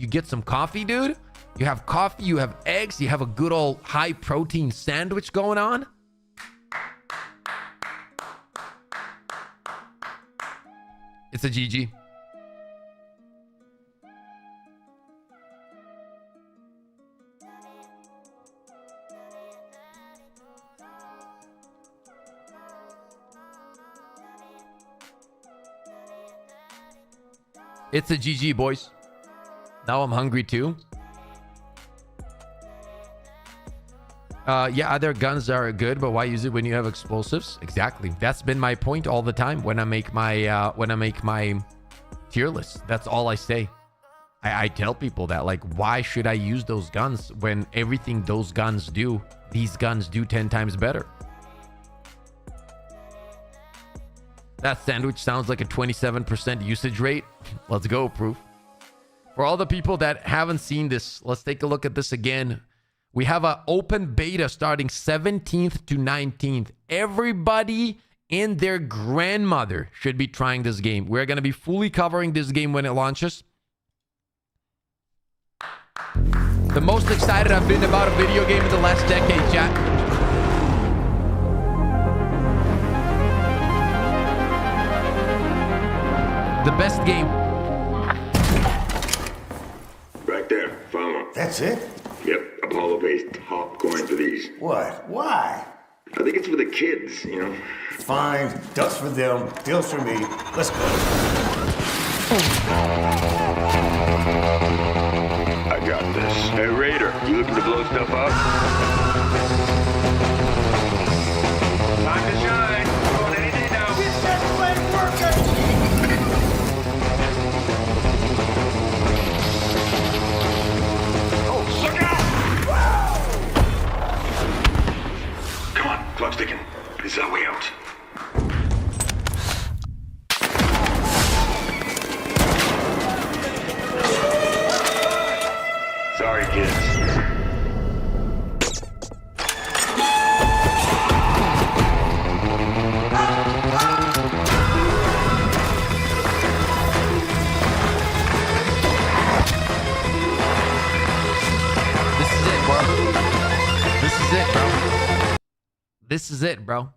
You have coffee, you have eggs, you have a good old high protein sandwich going on. It's a GG. It's a GG, boys. Now I'm hungry too. Yeah, other guns are good, but why use it when you have explosives? Exactly. That's been my point all the time when I make my tier list. That's all I say. I tell people that, like, why should I use those guns when everything those guns do, these guns do 10 times better? That sandwich sounds like a 27% usage rate. Let's go, proof. For all the people that haven't seen this, let's take a look at this again. We have an open beta starting 17th to 19th. Everybody and their grandmother should be trying this game. We're going to be fully covering this game when it launches. The most excited I've been about a video game in the last decade, chat. The best game. Right there, follow. That's it? Yep, Apollo pays top coin for these. What? Why? I think it's for the kids, you know? Fine. Ducks for them, deals for me. Let's go. I got this. Hey, Raider, you looking to blow stuff up? Time to shine. Going anything now. Get that flame working! Clock's ticking. This is our way out. Sorry, kids. This is it, bro. This is it, bro. This is it, bro.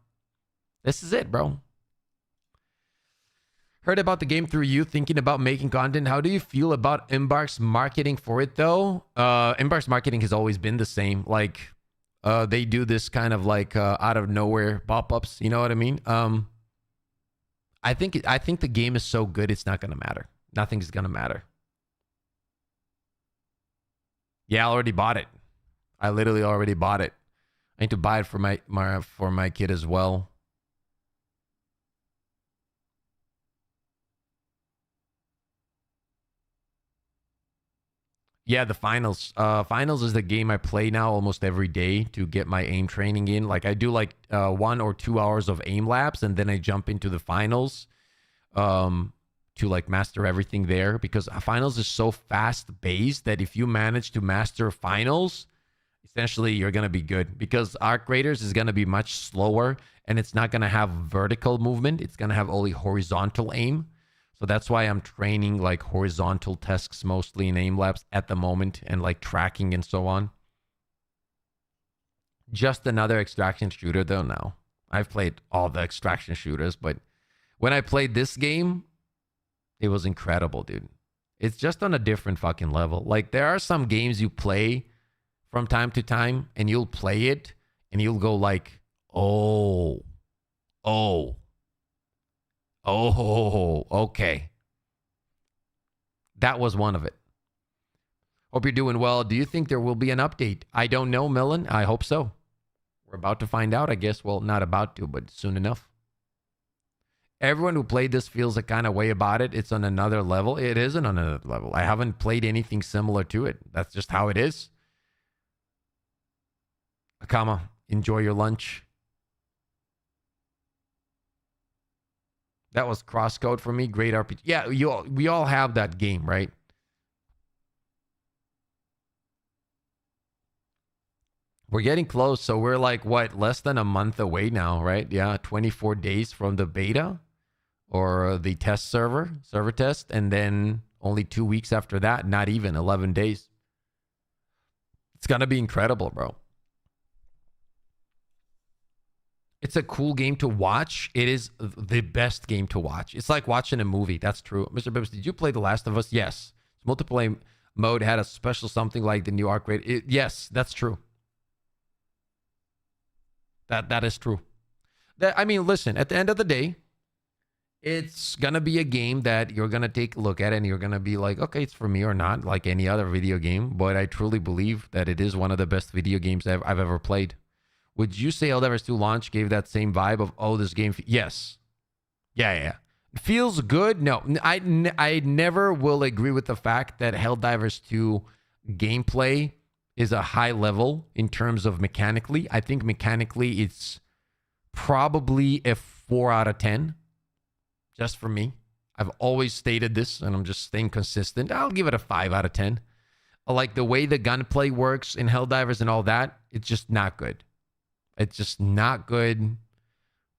This is it, bro. Heard about the game through you, thinking about making content. How do you feel about Embark's marketing for it, though? Embark's marketing has always been the same. Like, they do this kind of like out of nowhere pop-ups. You know what I mean? I think the game is so good, it's not gonna matter. Nothing's gonna matter. Yeah, I already bought it. I literally already bought it. I need to buy it for my kid as well. Yeah, the finals. Finals is the game I play now almost every day to get my aim training in. Like I do like 1 or 2 hours of aim labs, and then I jump into the finals to like master everything there, because finals is so fast paced that if you manage to master finals, essentially you're going to be good, because Arc Raiders is going to be much slower and it's not going to have vertical movement. It's going to have only horizontal aim. So that's why I'm training like horizontal tasks mostly in aim labs at the moment, and like tracking and so on. Just another extraction shooter though now. I've played all the extraction shooters, but when I played this game, It was incredible, dude. It's just on a different fucking level. Like, there are some games you play from time to time, and you'll play it, and you'll go like, oh, okay. That was one of it. Hope you're doing well. Do you think there will be an update? I don't know, Millen. I hope so. We're about to find out, I guess. Well, not about to, but soon enough. Everyone who played this feels a kind of way about it. It's on another level. It isn't on another level. I haven't played anything similar to it. That's just how it is. Akama, enjoy your lunch. That was crosscode for me. Great RPG. Yeah, we all have that game, right? We're getting close. So we're like, what, less than a month away now, right? Yeah, 24 days from the beta or the test server test. And then only 2 weeks after that, not even 11 days. It's going to be incredible, bro. It's a cool game to watch. It is the best game to watch. It's like watching a movie. That's true. Mr. Bibbs, did you play The Last of Us? Yes. Multiplayer mode had a special something like the new arc rate. Yes, that's true. That is true. I mean, listen, at the end of the day, it's going to be a game that you're going to take a look at and you're going to be like, okay, it's for me or not, like any other video game. But I truly believe that it is one of the best video games I've ever played. Would you say Helldivers 2 launch gave that same vibe of, oh, this game? Yes. Yeah. Feels good? No. I never will agree with the fact that Helldivers 2 gameplay is a high level in terms of mechanically. I think mechanically it's probably a 4 out of 10. Just for me. I've always stated this, and I'm just staying consistent. I'll give it a 5 out of 10. Like the way the gunplay works in Helldivers and all that, it's just not good. It's just not good.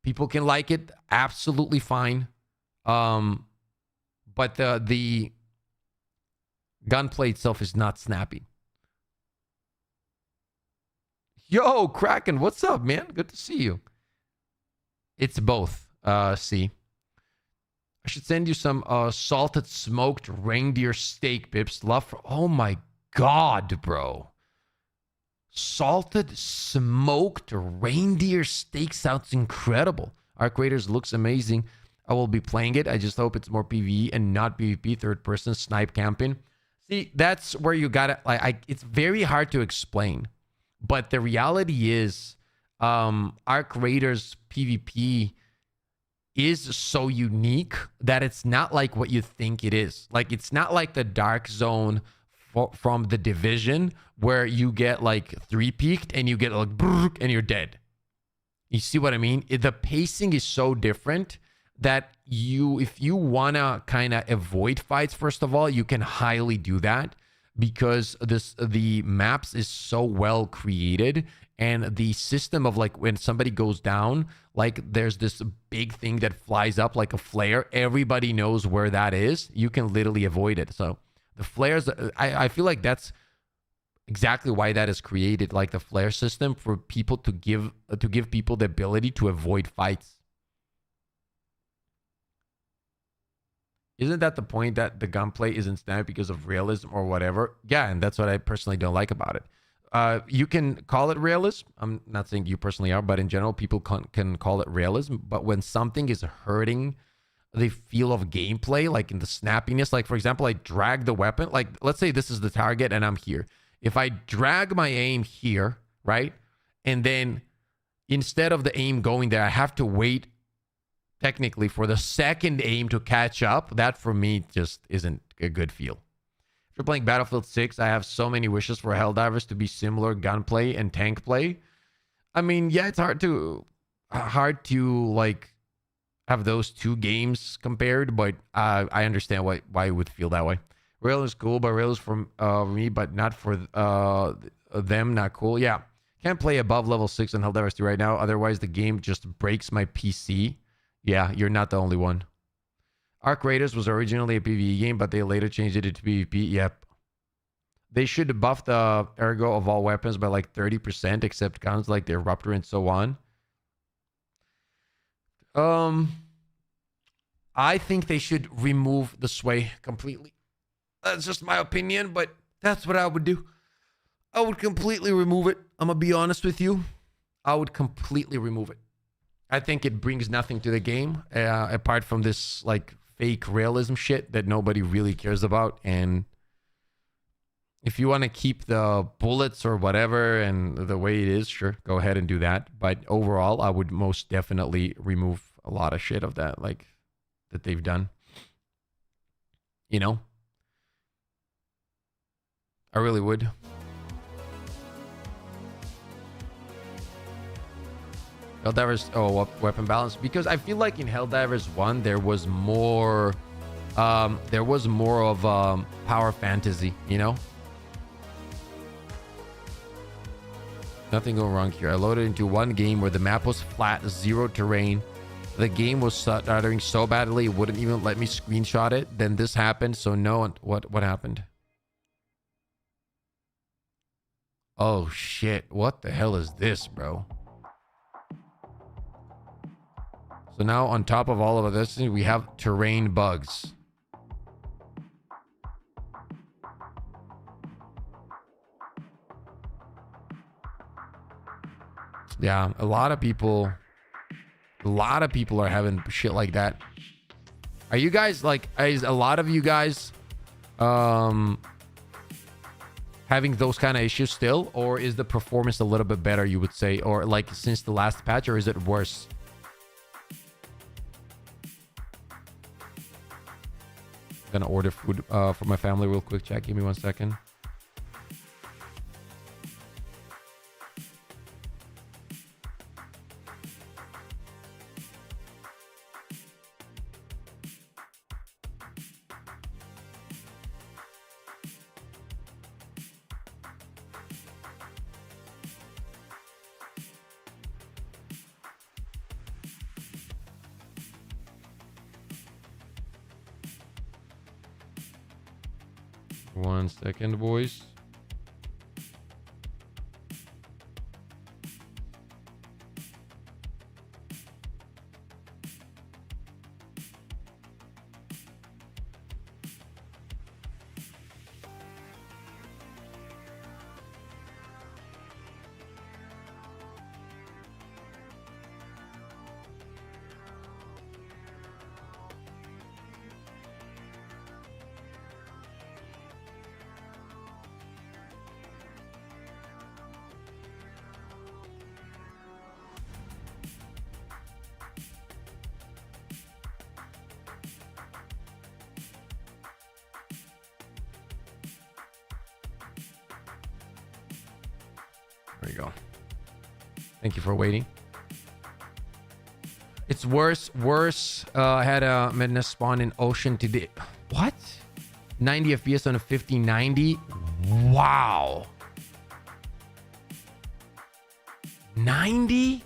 People can like it. Absolutely fine. But the gunplay itself is not snappy. Yo, Kraken, what's up, man? Good to see you. It's both. See. I should send you some salted smoked reindeer steak, Pips. Love for... Oh, my God, bro. Salted smoked reindeer steak sounds incredible. Arc Raiders looks amazing. I will be playing it. I just hope it's more PvE and not PvP, third person snipe camping. See, that's where you gotta it's very hard to explain. But the reality is, Arc Raiders PvP is so unique that it's not like what you think it is. Like, it's not like the Dark Zone from the Division where you get like 3-peaked and you get like and you're dead. You see what I mean? The pacing is so different that if you want to kind of avoid fights, first of all, you can highly do that because the maps is so well created, and the system of like when somebody goes down, like there's this big thing that flies up like a flare. Everybody knows where that is. You can literally avoid it. So the flares, I feel like that's exactly why that is created, like the flare system for people to give people the ability to avoid fights. Isn't that the point, that the gunplay isn't snappy because of realism or whatever? Yeah, and that's what I personally don't like about it. You can call it realism. I'm not saying you personally are, but in general, people can call it realism. But when something is hurting the feel of gameplay, like in the snappiness, like for example, I drag the weapon, like let's say this is the target and I'm here. If I drag my aim here, right? And then instead of the aim going there, I have to wait technically for the second aim to catch up. That for me just isn't a good feel. If you're playing Battlefield 6, I have so many wishes for Helldivers to be similar gunplay and tank play. I mean, yeah, it's hard to like have those two games compared, but I understand why you would feel that way. Rail is cool, but Rail is for me, but not for them. Not cool. Yeah, can't play above level 6 on Helldivers 2 right now. Otherwise, the game just breaks my PC. Yeah, you're not the only one. Arc Raiders was originally a PvE game, but they later changed it to PvP. Yep. They should buff the ergo of all weapons by like 30%, except guns like the Eruptor and so on. I think they should remove the sway completely. That's just my opinion, but that's what I would do. I would completely remove it. I'm going to be honest with you. I would completely remove it. I think it brings nothing to the game apart from this like fake realism shit that nobody really cares about. And if you want to keep the bullets or whatever and the way it is, sure, go ahead and do that. But overall, I would most definitely remove a lot of shit of that, like that they've done. You know? I really would. Helldivers, weapon balance, because I feel like in Helldivers 1 there was more of power fantasy, you know? Nothing going wrong here. I loaded into one game where the map was flat, zero terrain. The game was stuttering so badly it wouldn't even let me screenshot it. Then this happened, so no. What happened? Oh shit! What the hell is this, bro? So now on top of all of this, we have terrain bugs. Yeah, a lot of people are having shit like that. Are you guys like, is a lot of you guys having those kind of issues still, or is the performance a little bit better, you would say, or like since the last patch, or is it worse? I'm gonna order food for my family real quick. Chat, give me 1 second. One second, boys. There you go. Thank you for waiting. It's worse. I had a madness spawn in ocean today. What? 90 FPS on a 5090? Wow. 90?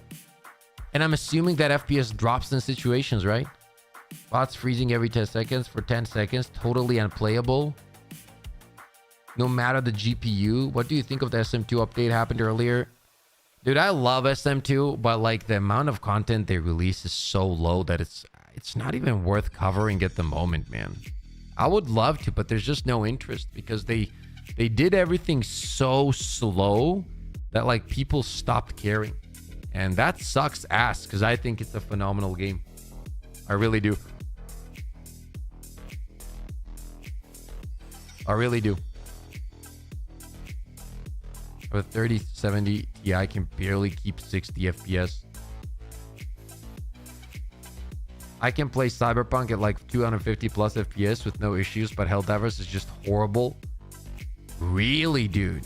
And I'm assuming that FPS drops in situations, right? Bots freezing every 10 seconds for 10 seconds. Totally unplayable. No matter the GPU. What do you think of the SM2 update happened earlier? Dude, I love SM2, but like the amount of content they release is so low that it's not even worth covering at the moment, man. I would love to, but there's just no interest because they did everything so slow that like people stopped caring. And that sucks ass because I think it's a phenomenal game. I really do. I really do. With 3070 Ti, I can barely keep 60 FPS. I can play Cyberpunk at like 250 plus FPS with no issues, but Helldivers is just horrible. Really, dude?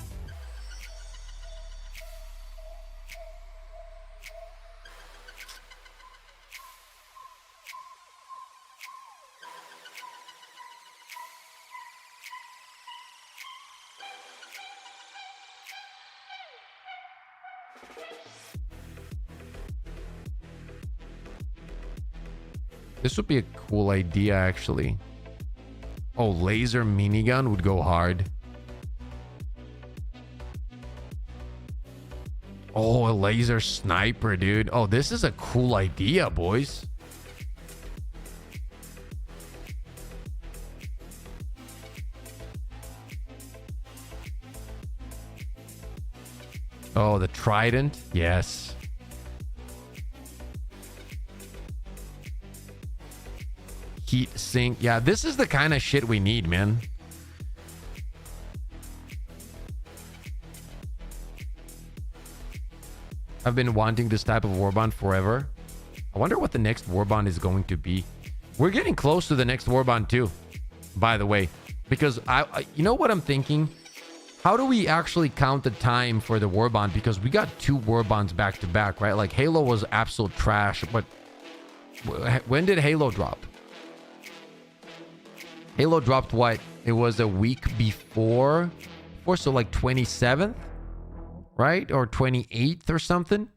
This would be a cool idea, actually. Oh, laser minigun would go hard. Oh, a laser sniper, dude. Oh, this is a cool idea, boys. Oh, the trident. Yes. Heat sink. Yeah, this is the kind of shit we need, man. I've been wanting this type of warband forever. I wonder what the next warband is going to be. We're getting close to the next warband too, by the way, because I you know what I'm thinking? How do we actually count the time for the warband? Because we got 2 warbands back to back, right? Like Halo was absolute trash, but when did Halo drop? Halo dropped what? It was a week before, so like 27th, right? Or 28th or something.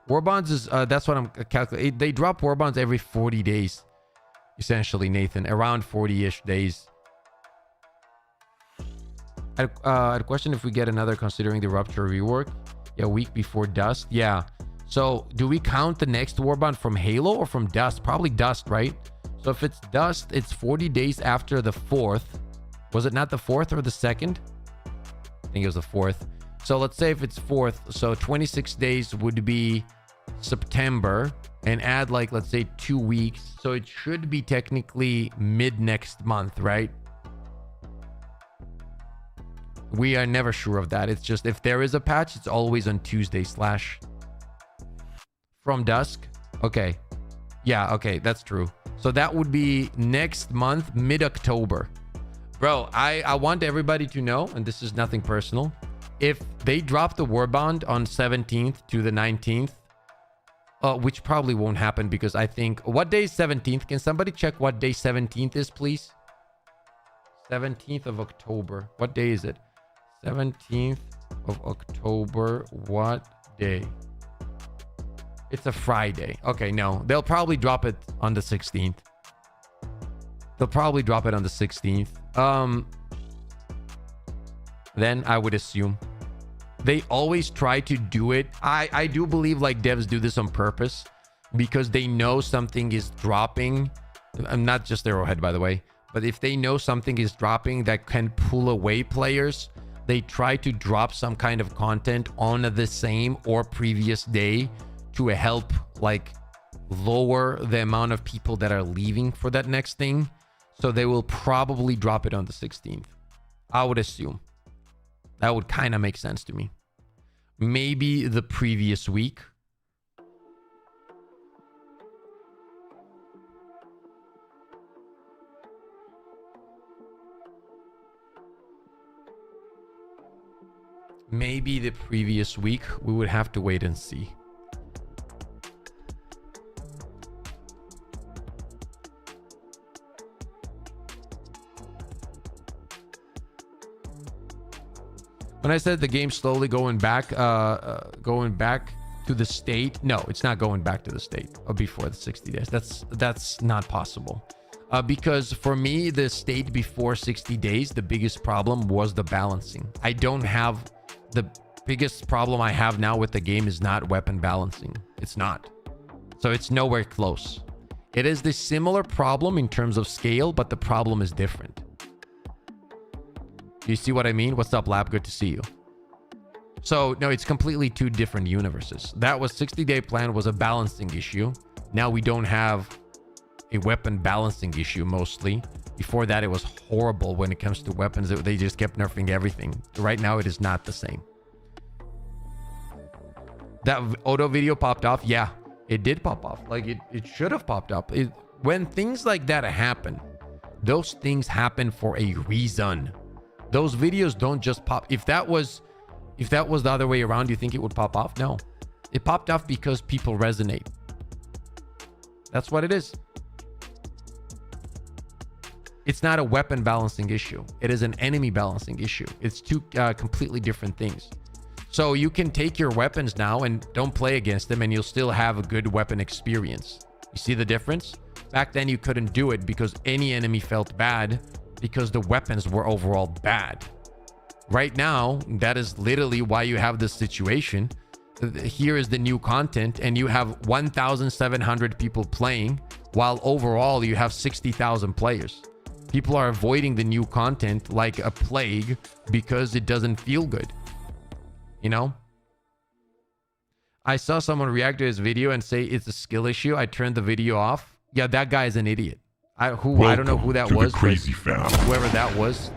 Warbonds is, that's what I'm calculating. They drop warbonds every 40 days, essentially, Nathan. Around 40-ish days. I had a question if we get another considering the Rupture rework. Yeah, a week before Dust. Yeah. So do we count the next warband from Halo or from Dust? Probably Dust, right? So if it's Dust, it's 40 days after the 4th. Was it not the 4th or the 2nd? I think it was the 4th. So let's say if it's 4th, so 26 days would be September, and add like, let's say 2 weeks. So it should be technically mid next month, right? We are never sure of that. It's just if there is a patch, it's always on Tuesday / from dusk. Okay. Yeah, okay, that's true. So that would be next month, mid-October. Bro, I want everybody to know, and this is nothing personal, if they drop the warband on 17th to the 19th, which probably won't happen because I think... What day is 17th? Can somebody check what day 17th is, please? 17th of October. What day is it? 17th of October. What day? It's a Friday. Okay, no. They'll probably drop it on the 16th. They'll probably drop it on the 16th. Then I would assume. They always try to do it. I do believe like devs do this on purpose because they know something is dropping. I'm not just Arrowhead, by the way. But if they know something is dropping that can pull away players, they try to drop some kind of content on the same or previous day to help like lower the amount of people that are leaving for that next thing. So they will probably drop it on the 16th. I would assume. That would kind of make sense to me. Maybe the previous week. Maybe the previous week. We would have to wait and see. When I said the game's slowly going back to the state, no, it's not going back to the state of before the 60 days. That's not possible. Because for me, the state before 60 days, the biggest problem was the balancing. I don't have... The biggest problem I have now with the game is not weapon balancing. It's not. So it's nowhere close. It is the similar problem in terms of scale, but the problem is different. You see what I mean? What's up, Lab? Good to see you. So, no, it's completely 2 different universes. That was 60-day plan was a balancing issue. Now we don't have a weapon balancing issue mostly. Before that, it was horrible when it comes to weapons. They just kept nerfing everything. Right now, it is not the same. That auto video popped off. Yeah, it did pop off. Like, it should have popped up. When things like that happen, those things happen for a reason. Those videos don't just pop. If that was the other way around, do you think it would pop off? No. It popped off because people resonate. That's what it is. It's not a weapon balancing issue. It is an enemy balancing issue. It's 2 completely different things. So you can take your weapons now and don't play against them and you'll still have a good weapon experience. You see the difference? Back then you couldn't do it because any enemy felt bad because the weapons were overall bad. Right now, that is literally why you have this situation. Here is the new content and you have 1,700 people playing while overall you have 60,000 players. People are avoiding the new content like a plague because it doesn't feel good. You know? I saw someone react to his video and say it's a skill issue. I turned the video off. Yeah, that guy is an idiot. I don't know who that was. Crazy fam. Whoever that was,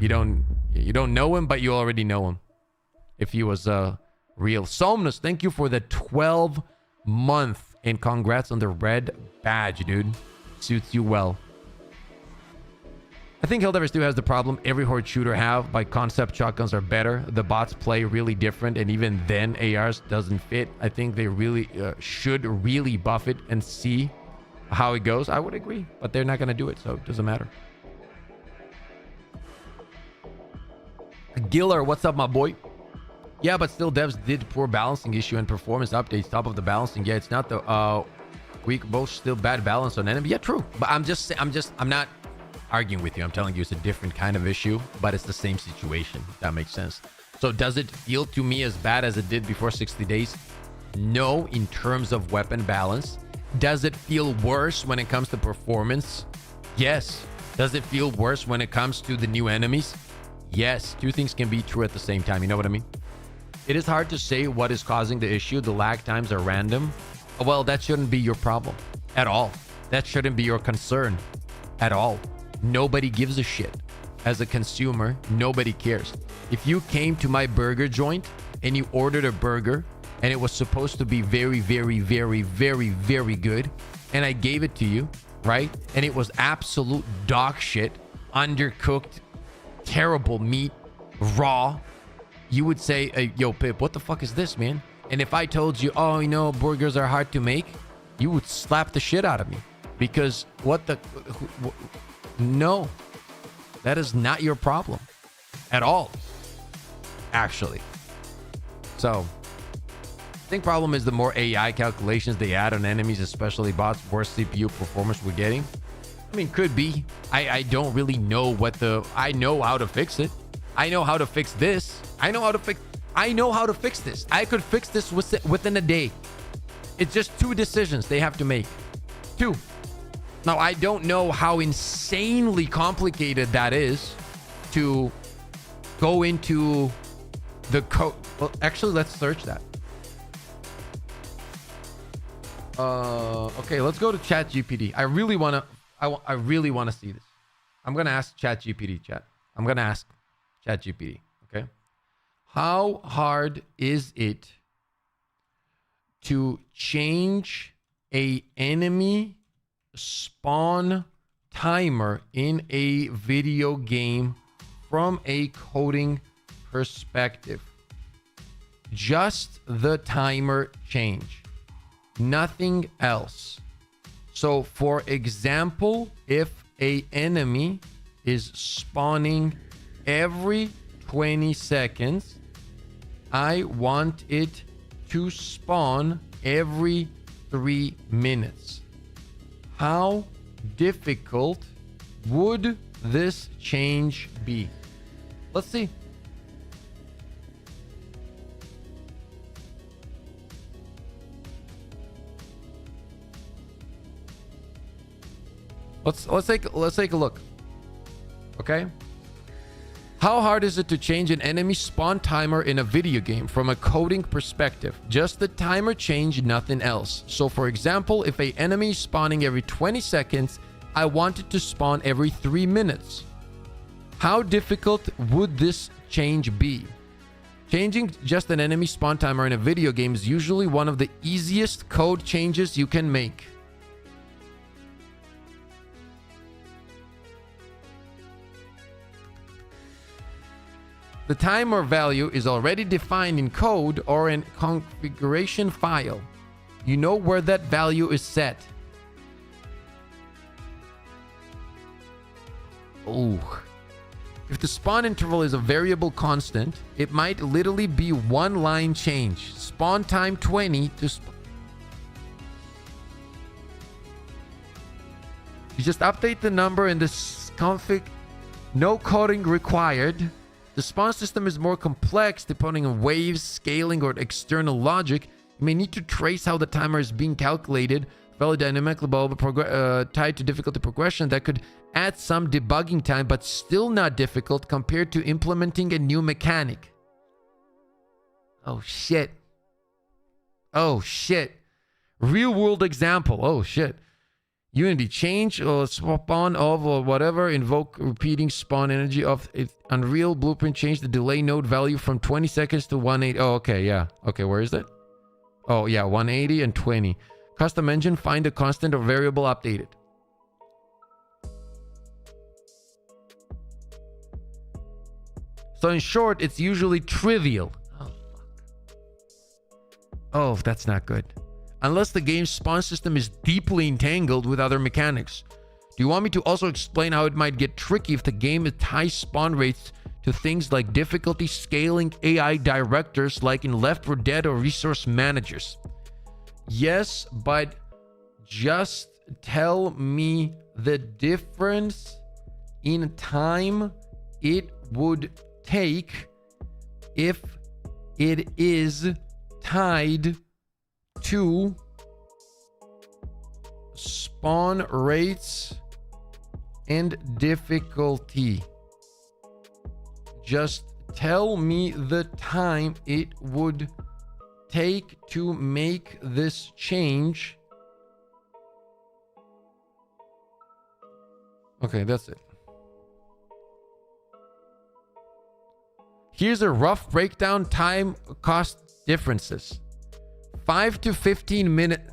you don't know him, but you already know him. If he was real. Somnus, thank you for the 12-month and congrats on the red badge, dude. Suits you well. I think Helldivers 2 has the problem every horde shooter have. By concept, shotguns are better. The bots play really different, and even then, ARs doesn't fit. I think they really should really buff it and see how it goes. I would agree, but they're not going to do it, so it doesn't matter. Giller, what's up, my boy? Yeah, but still, devs did poor balancing issue and performance updates. Top of the balancing, yeah, it's not the weak. Both still bad balance on enemy. Yeah, true. But I'm not arguing with you. I'm telling you it's a different kind of issue, but it's the same situation. If that makes sense. So does it feel to me as bad as it did before 60 days? No, in terms of weapon balance. Does it feel worse when it comes to performance? Yes. Does it feel worse when it comes to the new enemies? Yes. Two things can be true at the same time. You know what I mean? It is hard to say what is causing the issue. The lag times are random. Well, that shouldn't be your problem at all. That shouldn't be your concern at all. Nobody gives a shit. As a consumer, nobody cares. If you came to my burger joint and you ordered a burger and it was supposed to be very, very, very, very, very good, and I gave it to you, right? And it was absolute dog shit, undercooked, terrible meat, raw, you would say, hey, yo, Pip, what the fuck is this, man? And if I told you, oh, you know, burgers are hard to make, you would slap the shit out of me. Because no, that is not your problem at all, actually. So I think problem is the more AI calculations they add on enemies, especially bots, worse CPU performance we're getting. I mean, could be. I don't really know I know how to fix it. I know how to fix this. I know how to fix this. I could fix this within a day. It's just 2 decisions they have to make. 2. Now, I don't know how insanely complicated that is to go into the code. Well, actually, let's search that. Okay, let's go to ChatGPT. I really want to see this. I'm going to ask ChatGPT, chat. I'm going to ask ChatGPT, okay? How hard is it to change a enemy spawn timer in a video game from a coding perspective? Just the timer change, nothing else. So for example, if a enemy is spawning every 20 seconds, I want it to spawn every 3 minutes. How difficult would this change be? Let's see. Let's take a look. Okay? How hard is it to change an enemy spawn timer in a video game from a coding perspective? Just the timer change, nothing else. So for example, if an enemy is spawning every 20 seconds, I want it to spawn every 3 minutes. How difficult would this change be? Changing just an enemy spawn timer in a video game is usually one of the easiest code changes you can make. The timer value is already defined in code or in configuration file. You know where that value is set. Oh. If the spawn interval is a variable constant, it might literally be one line change. Spawn time 20 to... You just update the number in this config. No coding required. The spawn system is more complex depending on waves, scaling, or external logic. You may need to trace how the timer is being calculated, valid dynamically, tied to difficulty progression that could adds some debugging time, but still not difficult compared to implementing a new mechanic. Oh shit. Oh shit. Real world example. Oh shit. Unity change or spawn of or whatever. Invoke repeating spawn energy of it. Unreal blueprint change the delay node value from 20 seconds to 180. Oh, okay. Yeah. Okay. Where is that? Oh, yeah. 180 and 20. Custom engine. Find a constant or variable updated. So in short, it's usually trivial. Oh, fuck. Oh, that's not good. Unless the game's spawn system is deeply entangled with other mechanics. Do you want me to also explain how it might get tricky if the game ties spawn rates to things like difficulty scaling AI directors like in Left 4 Dead or resource managers? Yes, but just tell me the difference in time it would take if it is tied to spawn rates and difficulty. Just tell me the time it would take to make this change. Okay, that's it. Here's a rough breakdown time cost differences. 5 to 15 minutes.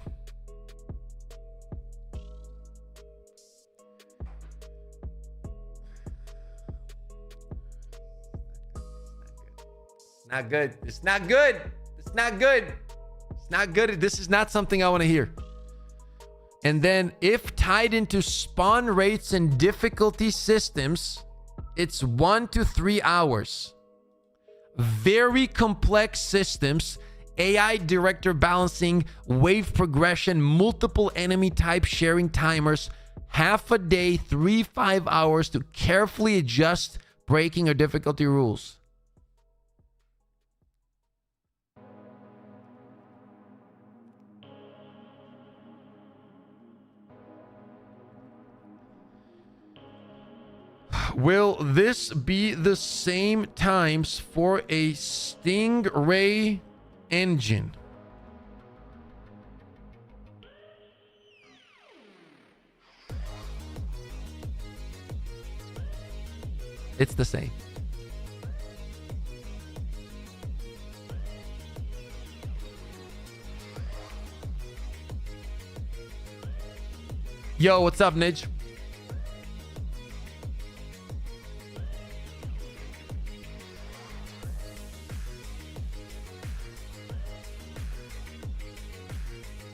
Not good. It's not good. It's not good. It's not good. This is not something I want to hear. And then if tied into spawn rates and difficulty systems, it's 1 to 3 hours. Very complex systems, AI director balancing, wave progression, multiple enemy type sharing timers, half a day, 3-5 hours to carefully adjust breaking or difficulty rules. Will this be the same times for a Stingray engine? It's the same. Yo, what's up, Nidge?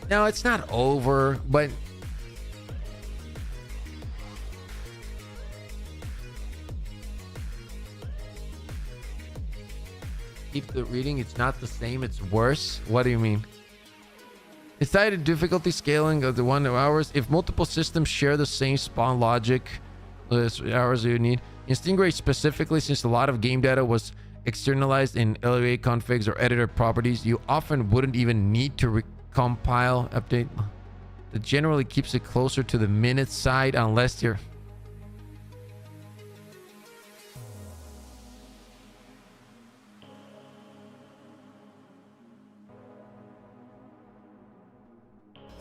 No, it's not over, but keep the reading. It's not the same. It's worse. What do you mean? It's tied to difficulty scaling of the 1 hours. If multiple systems share the same spawn logic, the hours you need. In Stingray specifically, since a lot of game data was externalized in LOA configs or editor properties, you often wouldn't even need to compile update. That generally keeps it closer to the minute side unless you're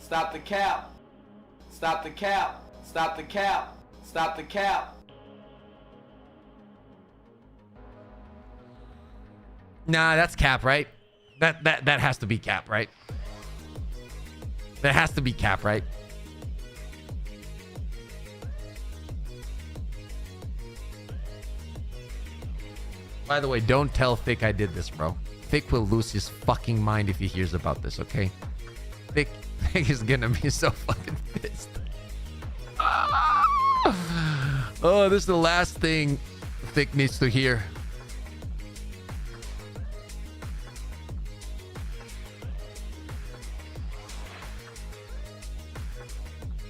stop the cap, stop the cap, stop the cap, stop the cap. Nah, that's cap, right? That has to be cap, right? That has to be cap, right? By the way, don't tell Thick I did this, bro. Thick will lose his fucking mind if he hears about this, okay? Thick is gonna be so fucking pissed. Oh, this is the last thing Thick needs to hear.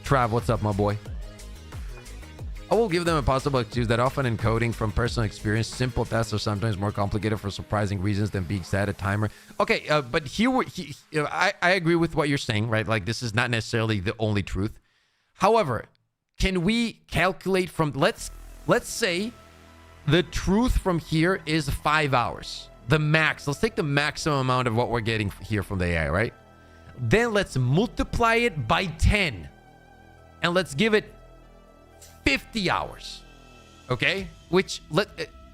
Trav, what's up, my boy? I will give them a possible excuse that often in coding from personal experience, simple tests are sometimes more complicated for surprising reasons than being set a timer. Okay, but I agree with what you're saying, right? Like, this is not necessarily the only truth. However, can we calculate from, let's say the truth from here is 5 hours. The max. Let's take the maximum amount of what we're getting here from the AI, right? Then let's multiply it by 10. And let's give it 50 hours. Okay? Which,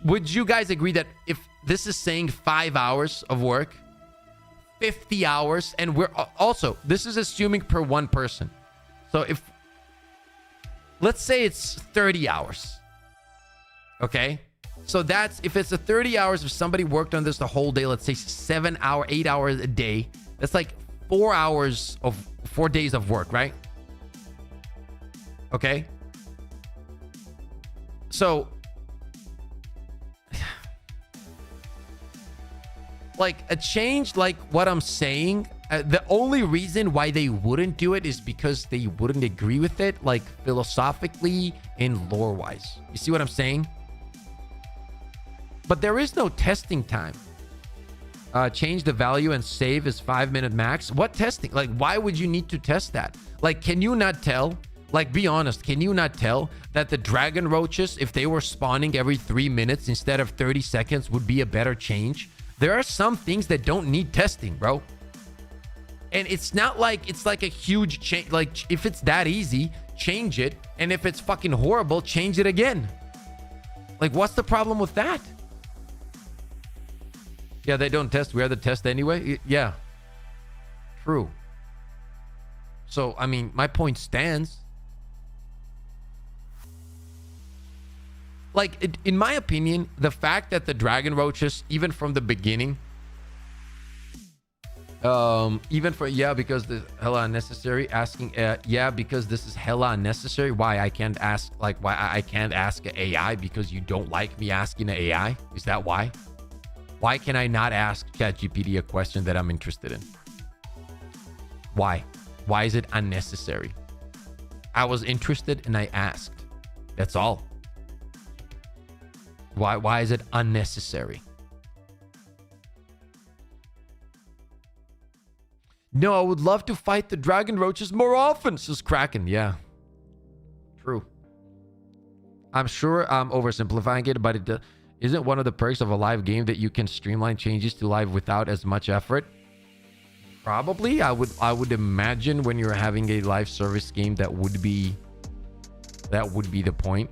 would you guys agree that if this is saying 5 hours of work, 50 hours, and we're also, this is assuming per one person. So if, let's say it's 30 hours. Okay? So that's, if it's a 30 hours, if somebody worked on this the whole day, let's say 8 hours a day, that's like 4 days of work, right? Okay. So like a change like what I'm saying, the only reason why they wouldn't do it is because they wouldn't agree with it, like philosophically and lore wise. You see what I'm saying? But there is no testing time. Change the value and save is 5-minute max. What testing? Like, why would you need to test that? Like, can you not tell? Like, be honest. Can you not tell that the dragon roaches, if they were spawning every 3 minutes instead of 30 seconds, would be a better change? There are some things that don't need testing, bro. And it's not like it's like a huge change. Like, if it's that easy, change it. And if it's fucking horrible, change it again. Like, what's the problem with that? Yeah, they don't test. We are the test anyway. Yeah. True. So, I mean, my point stands. Like, in my opinion, the fact that the dragon roaches, even from the beginning, even for, yeah, because this hella unnecessary, asking, yeah, because this is hella unnecessary. Why I can't ask, like, why I can't ask an AI because you don't like me asking an AI? Is that why? Why can I not ask ChatGPT a question that I'm interested in? Why? Why is it unnecessary? I was interested and I asked. That's all. Why is it unnecessary? No, I would love to fight the dragon roaches more often, says Kraken. Yeah. True. I'm sure I'm oversimplifying it, but it isn't one of the perks of a live game that you can streamline changes to live without as much effort? Probably. I would imagine when you're having a live service game that would be the point.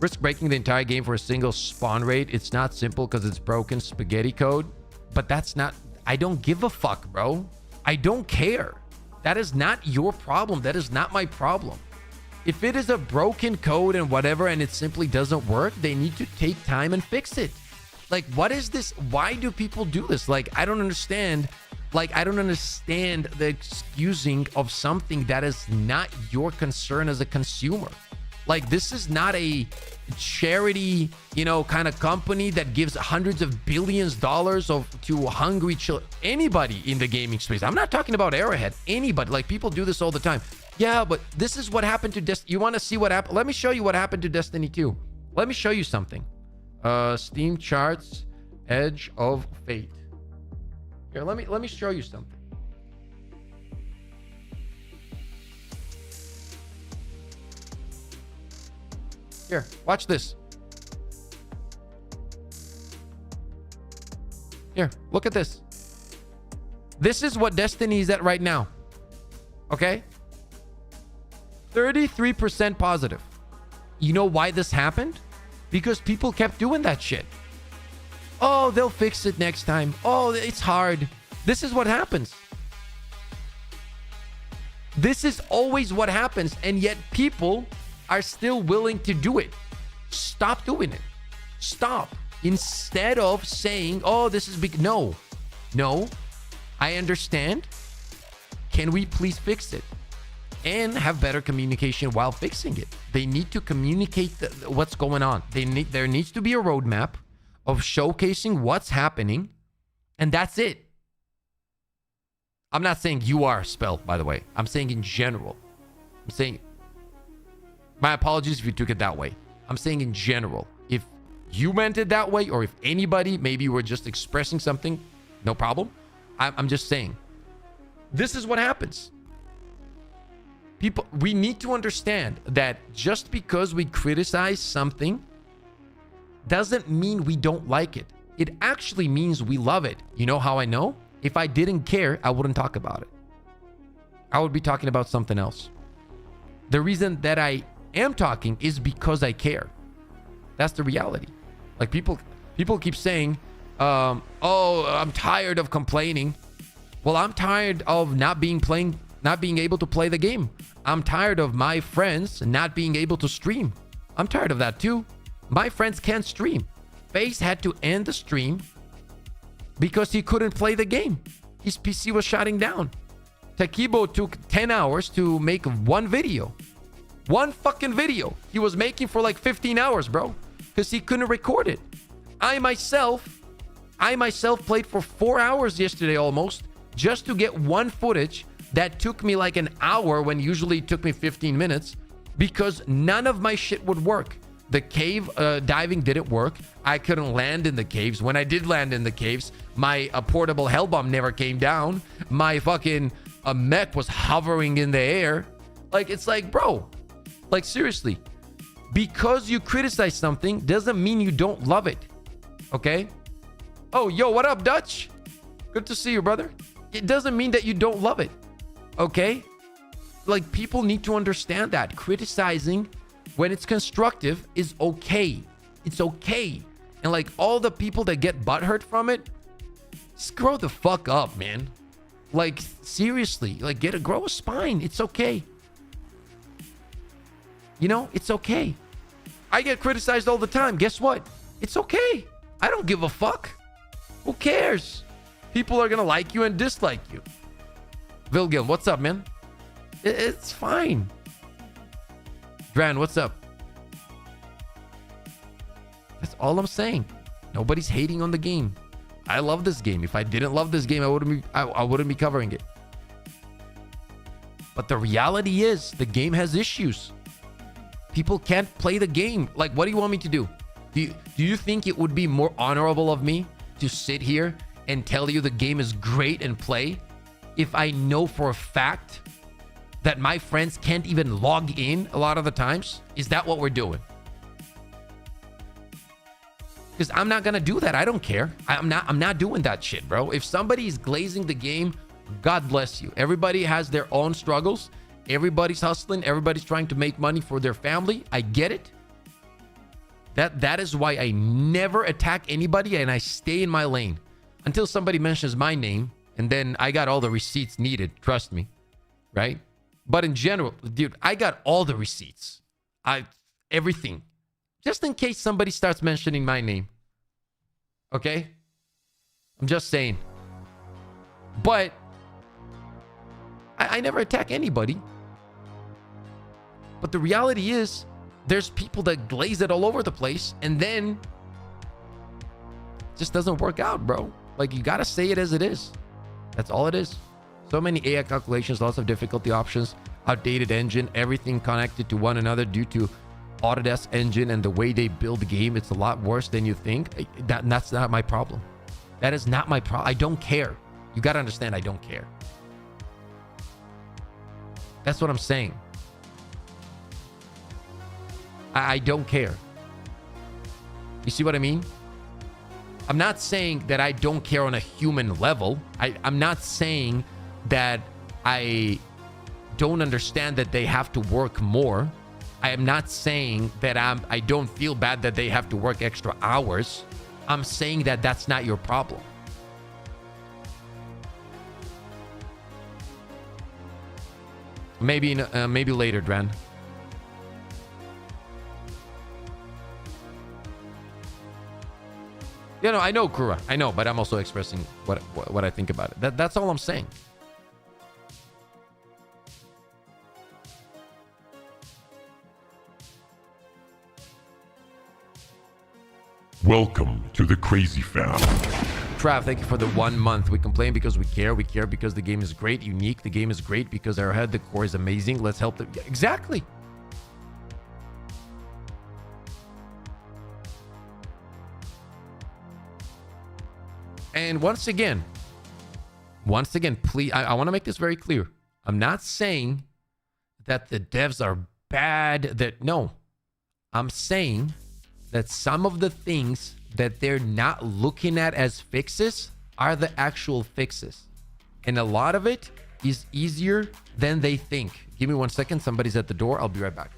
Risk breaking the entire game for a single spawn rate. It's not simple because it's broken spaghetti code, but that's not, I don't give a fuck, bro. I don't care. That is not your problem. That is not my problem. If it is a broken code and whatever, and it simply doesn't work, they need to take time and fix it. Like, what is this? Why do people do this? Like, I don't understand. Like, I don't understand the excusing of something that is not your concern as a consumer. Like, this is not a charity, you know, kind of company that gives hundreds of billions of dollars to hungry children. Anybody in the gaming space. I'm not talking about Arrowhead. Anybody. Like, people do this all the time. Yeah, but this is what happened to Destiny. You want to see what happened? Let me show you what happened to Destiny 2. Let me show you something. Steam charts, Edge of Fate. Here, let me show you something. Here, watch this. Here, look at this. This is what Destiny is at right now. Okay? 33% positive. You know why this happened? Because people kept doing that shit. Oh, they'll fix it next time. Oh, it's hard. This is what happens. This is always what happens, and yet people are still willing to do it. Stop doing it. Stop. Instead of saying, oh, this is big. No. No. I understand. Can we please fix it? And have better communication while fixing it. They need to communicate what's going on. There needs to be a roadmap of showcasing what's happening, and that's it. I'm not saying you are spelled, by the way. I'm saying in general. I'm saying, my apologies if you took it that way. I'm saying in general. If you meant it that way, or if anybody, maybe you were just expressing something, no problem. I'm just saying. This is what happens. People, we need to understand that just because we criticize something doesn't mean we don't like it. It actually means we love it. You know how I know? If I didn't care, I wouldn't talk about it. I would be talking about something else. The reason that I am talking is because I care. That's the reality. Like people keep saying, oh, I'm tired of complaining. Well, I'm tired of not being able to play the game. I'm tired of my friends not being able to stream. I'm tired of that too. My friends can't stream. FaZe had to end the stream because he couldn't play the game. His PC was shutting down. Takibo took 10 hours to make one video. One fucking video. He was making for like 15 hours, bro. Because he couldn't record it. I myself played for 4 hours yesterday almost just to get one footage that took me like an hour when usually it took me 15 minutes because none of my shit would work. The cave diving didn't work. I couldn't land in the caves. When I did land in the caves, my portable hell bomb never came down. My fucking mech was hovering in the air. Like, it's like, bro, like seriously, because you criticize something doesn't mean you don't love it. Okay? Oh, yo, what up, Dutch? Good to see you, brother. It doesn't mean that you don't love it. Okay? Like, people need to understand that criticizing when it's constructive is okay. It's okay. And like all the people that get butthurt from it, screw the fuck up, man. Like seriously, like grow a spine. It's okay. You know, it's okay. I get criticized all the time. Guess what? It's okay. I don't give a fuck. Who cares? People are gonna like you and dislike you. Vilgil, what's up, man? It's fine. Dran, what's up? That's all I'm saying. Nobody's hating on the game. I love this game. If I didn't love this game, I wouldn't be covering it. But the reality is the game has issues. People can't play the game. Like, what do you want me to do? Do you think it would be more honorable of me to sit here and tell you the game is great and play if I know for a fact that my friends can't even log in a lot of the times? Is that what we're doing? Because I'm not gonna do that. I don't care. I'm not doing that shit, bro. If somebody is glazing the game, God bless you. Everybody has their own struggles. Everybody's hustling. Everybody's trying to make money for their family. I get it. That is why I never attack anybody and I stay in my lane until somebody mentions my name, and then I got all the receipts needed. Trust me, right? But in general, dude, I got all the receipts. Everything. Just in case somebody starts mentioning my name. Okay? I'm just saying. But I never attack anybody. But the reality is, there's people that glaze it all over the place, and then it just doesn't work out, bro. Like, you gotta say it as it is. That's all it is. So many AI calculations, lots of difficulty options, outdated engine, everything connected to one another due to Autodesk engine and the way they build the game. It's a lot worse than you think. That's not my problem. That is not my problem. I don't care. You got to understand, I don't care. That's what I'm saying. I don't care. You see what I mean? I'm not saying that I don't care on a human level. I'm not saying that I don't understand that they have to work more. I am not saying that I don't feel bad that they have to work extra hours. I'm saying that that's not your problem. Maybe later, Dran. You know, I know, Kura. I know, but I'm also expressing what I think about it. That's all I'm saying. Welcome to the Crazy Fam. Trav, thank you for the 1 month. We complain because we care. We care because the game is great, unique. The game is great because our head decor is amazing. Let's help them. Exactly. And once again, please, I want to make this very clear. I'm not saying that the devs are bad. That no, I'm saying that some of the things that they're not looking at as fixes are the actual fixes. And a lot of it is easier than they think. Give me 1 second. Somebody's at the door. I'll be right back.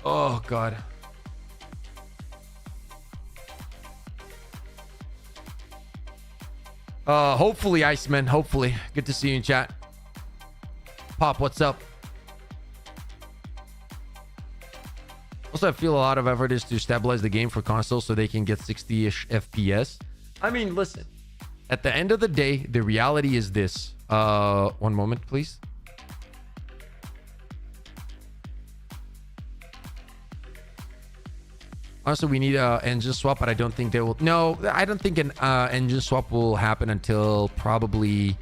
Oh, God. Hopefully, Iceman. Hopefully. Good to see you in chat. Pop, what's up? Also, I feel a lot of effort is to stabilize the game for consoles so they can get 60-ish FPS. I mean, listen. At the end of the day, the reality is this. One moment, please. Also, we need an engine swap, but I don't think they will. No, I don't think an engine swap will happen until probably,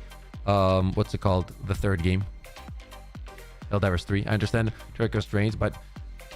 what's it called? The third game. Helldivers 3. I understand track constraints, but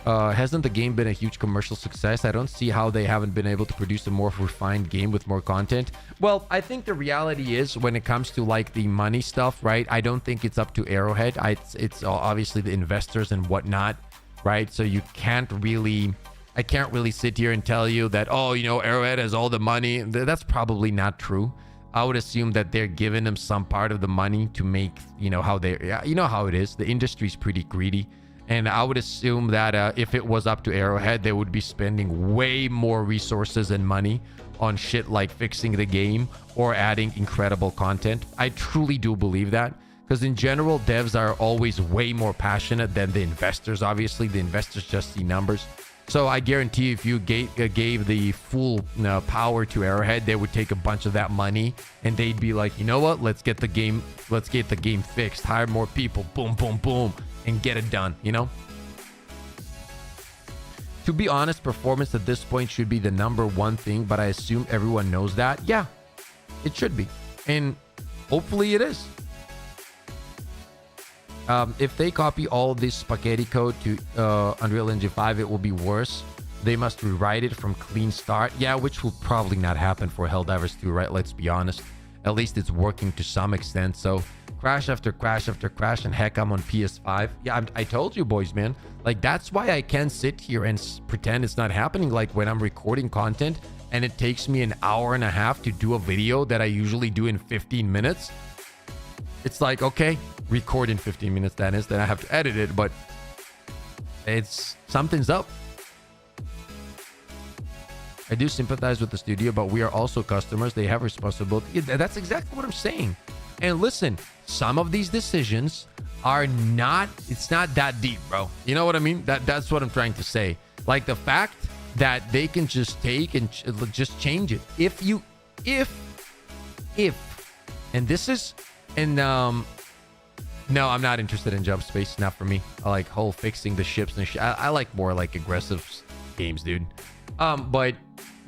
hasn't the game been a huge commercial success? I don't see how they haven't been able to produce a more refined game with more content. Well, I think the reality is when it comes to like the money stuff, right? I don't think it's up to Arrowhead. It's obviously the investors and whatnot, right? So you can't really... I can't really sit here and tell you that, oh, you know, Arrowhead has all the money. That's probably not true. I would assume that they're giving them some part of the money to make, you know, how they, you know how it is. The industry's pretty greedy. And I would assume that if it was up to Arrowhead, they would be spending way more resources and money on shit like fixing the game or adding incredible content. I truly do believe that. Because in general, devs are always way more passionate than the investors. Obviously, the investors just see numbers. So I guarantee if you gave the full power to Arrowhead, they would take a bunch of that money and they'd be like, you know what? Let's get the game fixed. Hire more people. Boom, boom, boom, and get it done. You know. To be honest, performance at this point should be the #1 thing, but I assume everyone knows that. Yeah, it should be, and hopefully it is. If they copy all this spaghetti code to Unreal Engine 5, it will be worse. They must rewrite it from clean start. Yeah, which will probably not happen for Helldivers 2, right? Let's be honest. At least it's working to some extent. So crash after crash after crash, and heck, I'm on PS5. Yeah, I told you boys, man. Like, that's why I can't sit here and pretend it's not happening. Like when I'm recording content and it takes me an hour and a half to do a video that I usually do in 15 minutes. It's like, okay, record in 15 minutes, that is. Then I have to edit it, but it's something's up. I do sympathize with the studio, but we are also customers. They have responsibility. Yeah, that's exactly what I'm saying. And listen, some of these decisions are not, it's not that deep, bro. You know what I mean? That's what I'm trying to say. Like the fact that they can just take and just change it. And this is, and no, I'm not interested in jump space. Not for me. I like whole fixing the ships and I like more like aggressive games, dude. But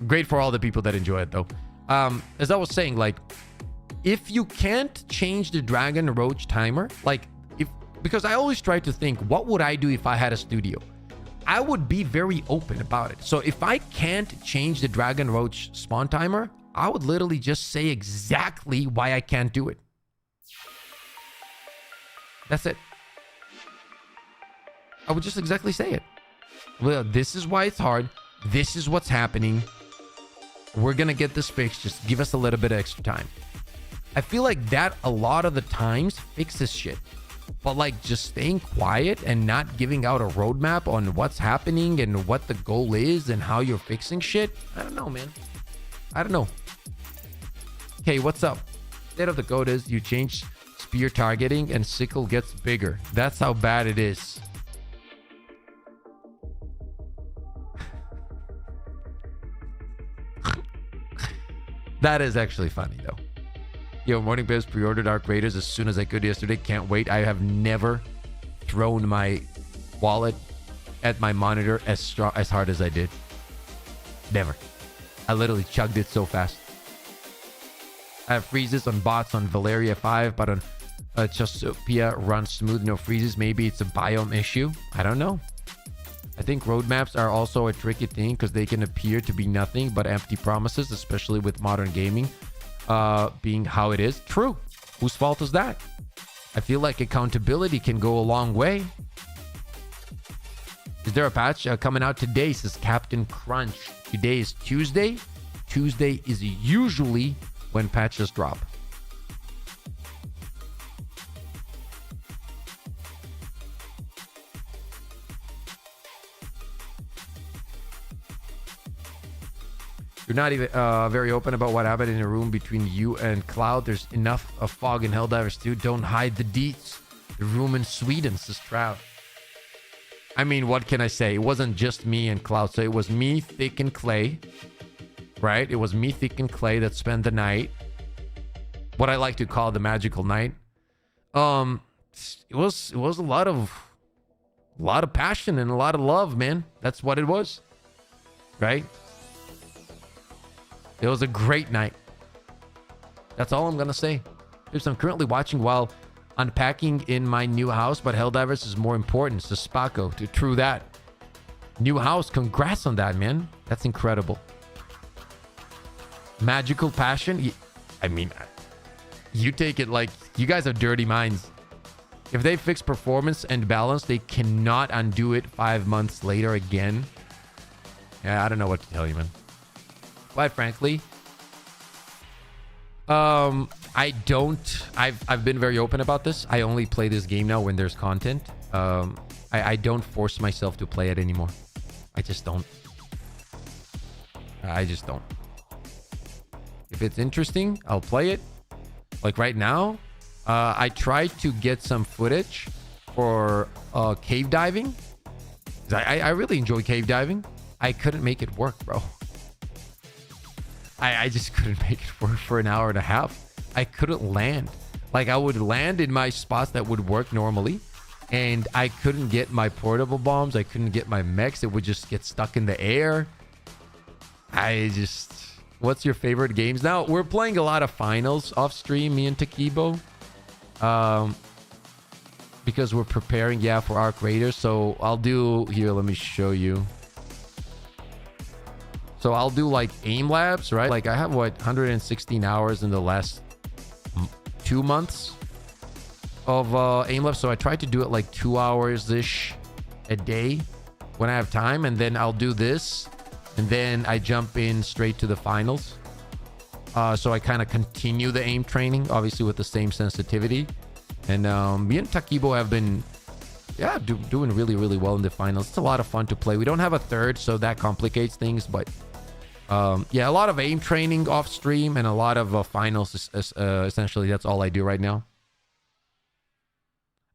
great for all the people that enjoy it though. As I was saying, like if you can't change the Dragon Roach timer, like because I always try to think, what would I do if I had a studio? I would be very open about it. So if I can't change the Dragon Roach spawn timer, I would literally just say exactly why I can't do it. That's it. I would just exactly say it. Well, this is why it's hard. This is what's happening. We're going to get this fixed. Just give us a little bit of extra time. I feel like that a lot of the times fixes shit. But like just staying quiet and not giving out a roadmap on what's happening and what the goal is and how you're fixing shit. I don't know, man. I don't know. Okay, what's up? State of the code is you change spear targeting and sickle gets bigger. That's how bad it is. That is actually funny though. Yo, Morning Bears pre-ordered Arc Raiders as soon as I could yesterday. Can't wait. I have never thrown my wallet at my monitor as hard as I did. Never. I literally chugged it so fast. I have freezes on bots on Valeria 5, but on Chosopia runs smooth, no freezes. Maybe it's a biome issue. I don't know. I think roadmaps are also a tricky thing because they can appear to be nothing but empty promises, especially with modern gaming being how it is. True. Whose fault is that? I feel like accountability can go a long way. Is there a patch coming out today? Says Captain Crunch. Today is Tuesday. Tuesday is usually when patches drop. You're not even very open about what happened in the room between you and Cloud. There's enough of fog in Helldivers too. Don't hide the deets. The room in Sweden, says Trav. I mean, what can I say? It wasn't just me and Cloud. So it was me, Thick, and Clay. Right? It was me, Thick, and Clay that spent the night. What I like to call the magical night. It was a lot of passion and a lot of love, man. That's what it was. Right? It was a great night. That's all I'm gonna say. I'm currently watching while unpacking in my new house, but Helldivers is more important. So Spaco, to true that. New house, congrats on that, man. That's incredible. Magical passion. I mean, you take it like you guys have dirty minds. If they fix performance and balance, they cannot undo it 5 months later again. Yeah, I don't know what to tell you, man. Quite frankly, I've been very open about this. I only play this game now when there's content. I don't force myself to play it anymore. I just don't. If it's interesting, I'll play it. Like right now, I tried to get some footage for cave diving. I really enjoy cave diving. I couldn't make it work, bro. I just couldn't make it work for an hour and a half. I couldn't land. Like I would land in my spots that would work normally, and I couldn't get my portable bombs. I couldn't get my mechs. It would just get stuck in the air. What's your favorite games? Now we're playing a lot of finals off stream, me and Takibo, because we're preparing, for Arc Raiders. So I'll do here. Let me show you. So I'll do like aim labs, right? Like I have 116 hours in the last 2 months of aim labs. So I try to do it like 2 hours ish a day when I have time, and then I'll do this, and then I jump in straight to the finals. So I kind of continue the aim training, obviously with the same sensitivity. And me and Takibo have been doing really, really well in the finals. It's a lot of fun to play. We don't have a third, so that complicates things, but a lot of aim training off stream and a lot of finals. Essentially, that's all I do right now.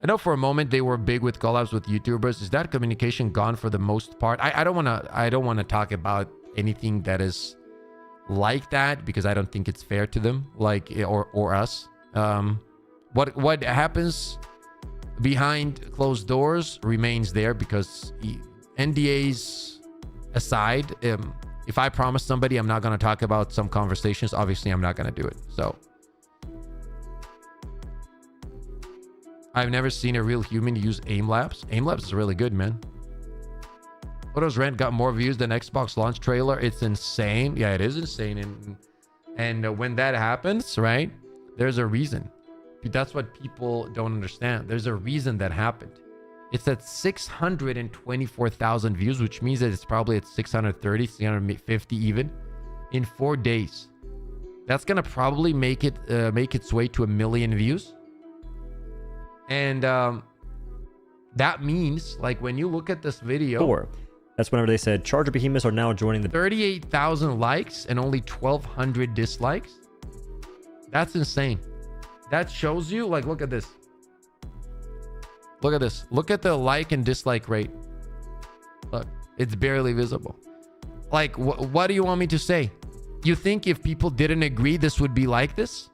I know for a moment they were big with collabs with YouTubers. Is that communication gone for the most part? I don't want to talk about anything that is like that because I don't think it's fair to them, like or us. What happens behind closed doors remains there, because NDAs aside, if I promise somebody I'm not going to talk about some conversations, obviously I'm not going to do it. So I've never seen a real human use aim labs. Aim labs is really good, man. Photos Rent got more views than Xbox launch trailer. It's insane. Yeah, it is insane. And when that happens, right, there's a reason. That's what people don't understand. There's a reason that happened. It's at 624,000 views, which means that it's probably at 630, 650 even in 4 days. That's gonna probably make its way to 1 million views. And that means, like, when you look at this video, 4. That's whenever they said Charger Behemoths are now joining the 38,000 likes and only 1,200 dislikes. That's insane. That shows you, like, look at this. Look at this. Look at the like and dislike rate. Look, it's barely visible. Like, what do you want me to say? You think if people didn't agree, this would be like this?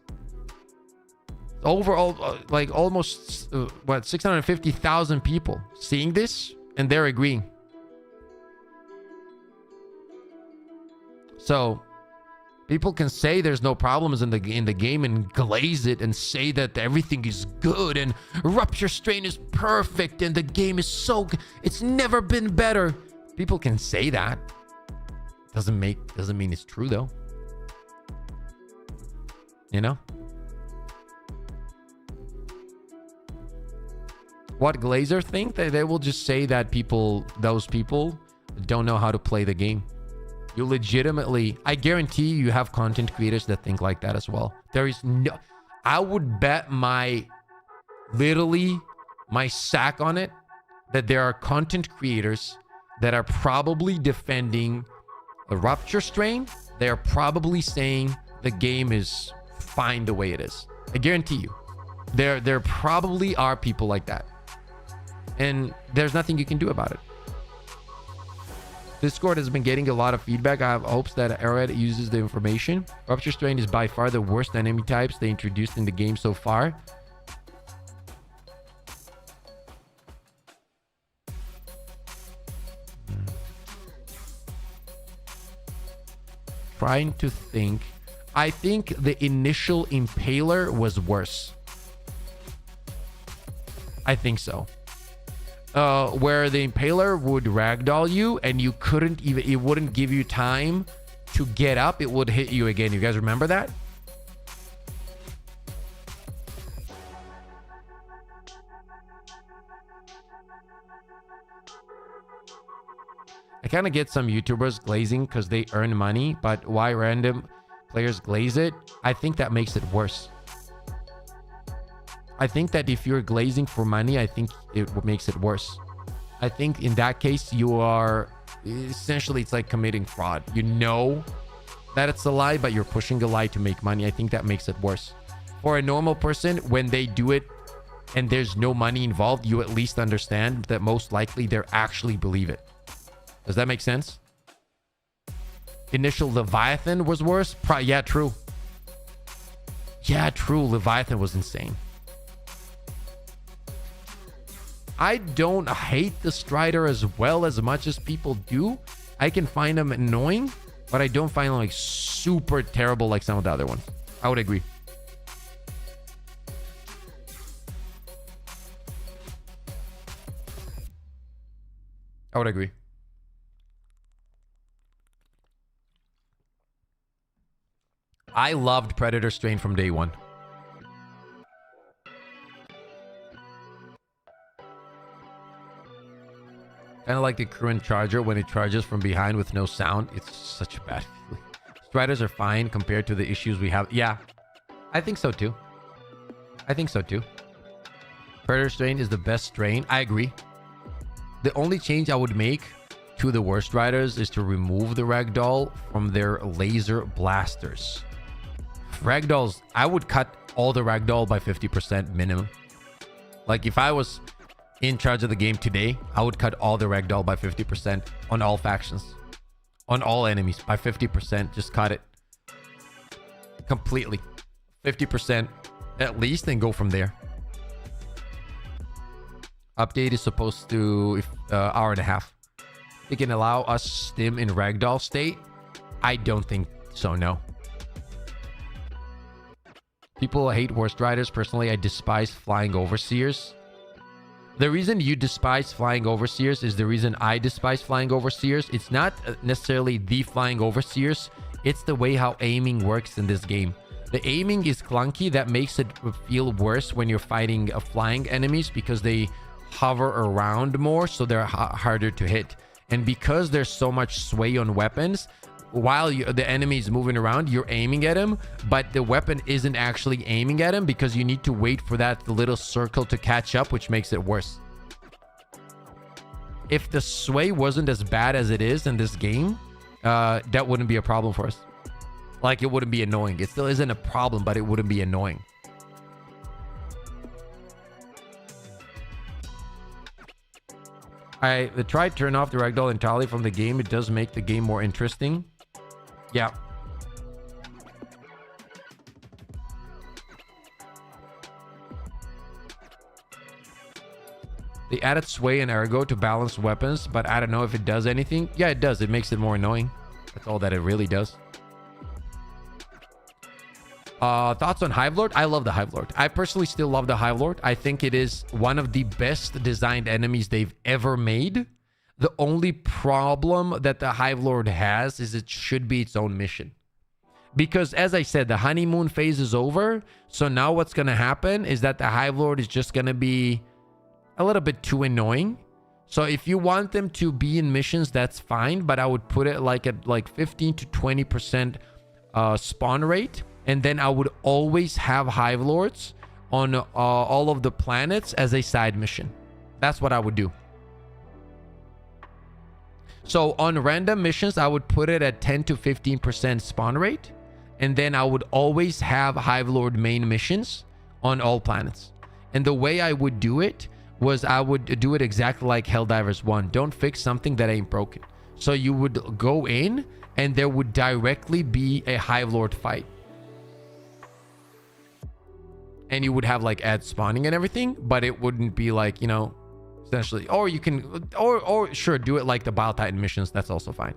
Overall, like almost, 650,000 people seeing this and they're agreeing. So people can say there's no problems in the game and glaze it and say that everything is good and Rupture Strain is perfect and the game is so good. It's never been better. People can say that. Doesn't mean it's true though. You know? What Glazer think? They will just say that those people don't know how to play the game. You legitimately, I guarantee you have content creators that think like that as well. There is no, I would bet literally my sack on it that there are content creators that are probably defending a Rupture Strain. They're probably saying the game is fine the way it is. I guarantee you. There probably are people like that. And there's nothing you can do about it. Discord has been getting a lot of feedback. I have hopes that Arrowhead uses the information. Rupture Strain is by far the worst enemy types they introduced in the game so far. Trying to think. I think the initial Impaler was worse. I think so. Where the Impaler would ragdoll you and you couldn't even, it wouldn't give you time to get up. It would hit you again. You guys remember that? I kind of get some YouTubers glazing because they earn money, but why random players glaze it? I think that makes it worse. I think that if you're glazing for money, I think it makes it worse. I think in that case, you are essentially, it's like committing fraud. You know that it's a lie, but you're pushing a lie to make money. I think that makes it worse. For a normal person, when they do it and there's no money involved, you at least understand that most likely they actually believe it. Does that make sense? Initial Leviathan was worse? Yeah, true. Yeah, true. Leviathan was insane. I don't hate the Strider as well as much as people do. I can find them annoying, but I don't find them like super terrible like some of the other ones. I would agree. I would agree. I loved Predator Strain from day one. Kind of like the current Charger when it charges from behind with no sound. It's such a bad feeling. Striders are fine compared to the issues we have. Yeah, I think so too. I think so too. Predator Strain is the best strain. I agree. The only change I would make to the worst riders is to remove the ragdoll from their laser blasters. Ragdolls, I would cut all the ragdoll by 50% minimum. Like if I was in charge of the game today, I would cut all the ragdoll by 50% on all factions, on all enemies by 50%. Just cut it completely, 50% at least, and go from there. Update is supposed to hour and a half. It can allow us stim in ragdoll state. I don't think so. No. People hate Worst Riders. Personally, I despise Flying Overseers. The reason you despise Flying Overseers is the reason I despise Flying Overseers. It's not necessarily the Flying Overseers. It's the way how aiming works in this game. The aiming is clunky. That makes it feel worse when you're fighting flying enemies because they hover around more, so they're harder to hit. And because there's so much sway on weapons, while the enemy is moving around, you're aiming at him, but the weapon isn't actually aiming at him because you need to wait for that little circle to catch up, which makes it worse. If the sway wasn't as bad as it is in this game, that wouldn't be a problem for us. Like, it wouldn't be annoying. It still isn't a problem, but it wouldn't be annoying. I tried to turn off the ragdoll entirely from the game. It does make the game more interesting. Yeah. They added sway and ergo to balance weapons, but I don't know if it does anything. Yeah, it does. It makes it more annoying. That's all that it really does. Thoughts on Hive Lord? I love the Hive Lord. I personally still love the Hive Lord. I think it is one of the best designed enemies they've ever made. The only problem that the Hive Lord has is it should be its own mission. Because as I said, the honeymoon phase is over. So now what's going to happen is that the Hive Lord is just going to be a little bit too annoying. So if you want them to be in missions, that's fine. But I would put it like at like 15 to 20% spawn rate. And then I would always have Hive Lords on all of the planets as a side mission. That's what I would do. So on random missions, I would put it at 10 to 15% spawn rate. And then I would always have Hive Lord main missions on all planets. And the way I would do it was I would do it exactly like Helldivers 1. Don't fix something that ain't broken. So you would go in and there would directly be a Hive Lord fight. And you would have like ad spawning and everything, but it wouldn't be like, you know, essentially, or you can, or sure, do it like the Bile Titan missions. That's also fine.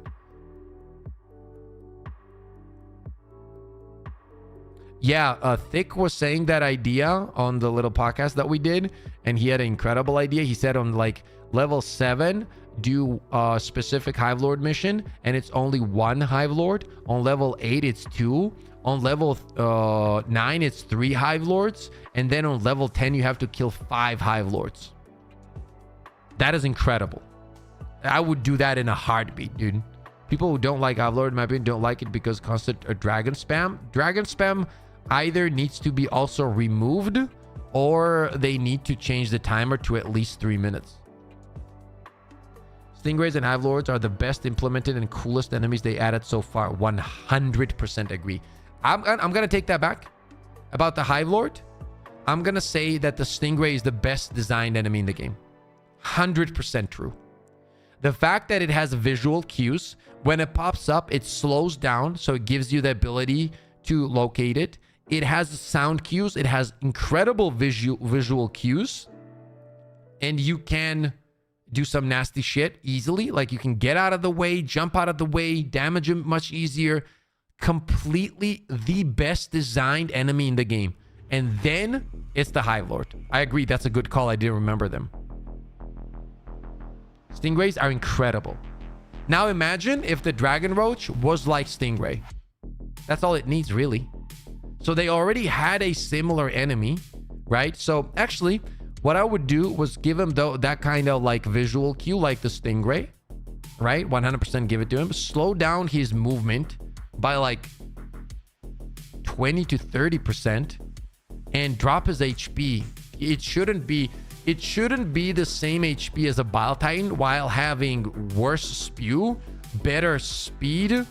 Yeah, Thick was saying that idea on the little podcast that we did, and he had an incredible idea. He said on like level 7, do a specific Hive Lord mission, and it's only one Hive Lord. On level 8, it's 2. On level 9, it's 3 Hive Lords. And then on level 10, you have to kill 5 Hive Lords. That is incredible. I would do that in a heartbeat, dude. People who don't like Hive Lord, in my opinion, don't like it because constant dragon spam. Dragon spam either needs to be also removed or they need to change the timer to at least 3 minutes. Stingrays and Hive Lords are the best implemented and coolest enemies they added so far. 100% agree. I'm going to take that back. About the Hive Lord, I'm going to say that the Stingray is the best designed enemy in the game. 100% true. The fact that it has visual cues, when it pops up, it slows down, so it gives you the ability to locate it. It has sound cues. It has incredible visual cues. And you can do some nasty shit easily. Like you can get out of the way, jump out of the way, damage him much easier. Completely the best designed enemy in the game. And then it's the Hive Lord. I agree. That's a good call. I didn't remember them. Stingrays are incredible. Now imagine if the Dragon Roach was like Stingray. That's all it needs, really. So they already had a similar enemy, right? So actually, what I would do was give him that kind of like visual cue like the Stingray, right? 100% give it to him. Slow down his movement by like 20 to 30% and drop his HP. It shouldn't be the same HP as a Bile Titan while having worse spew, better speed,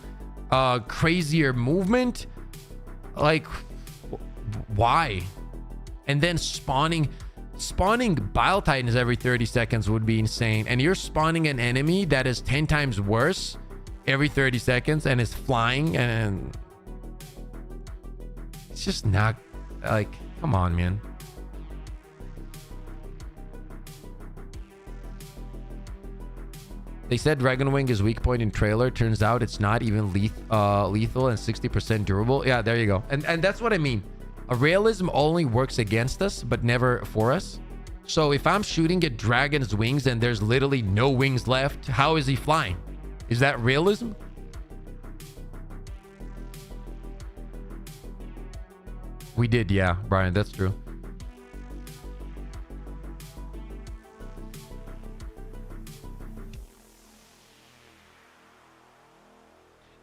crazier movement. Like, why? And then spawning Bile Titans every 30 seconds would be insane. And you're spawning an enemy that is 10 times worse every 30 seconds and is flying, and it's just not like, come on, man. They said Dragon Wing is weak point in trailer. Turns out it's not even lethal and 60% durable. Yeah, there you go. And that's what I mean. A realism only works against us, but never for us. So if I'm shooting at Dragon's wings and there's literally no wings left, how is he flying? Is that realism? We did, yeah, Brian, that's true.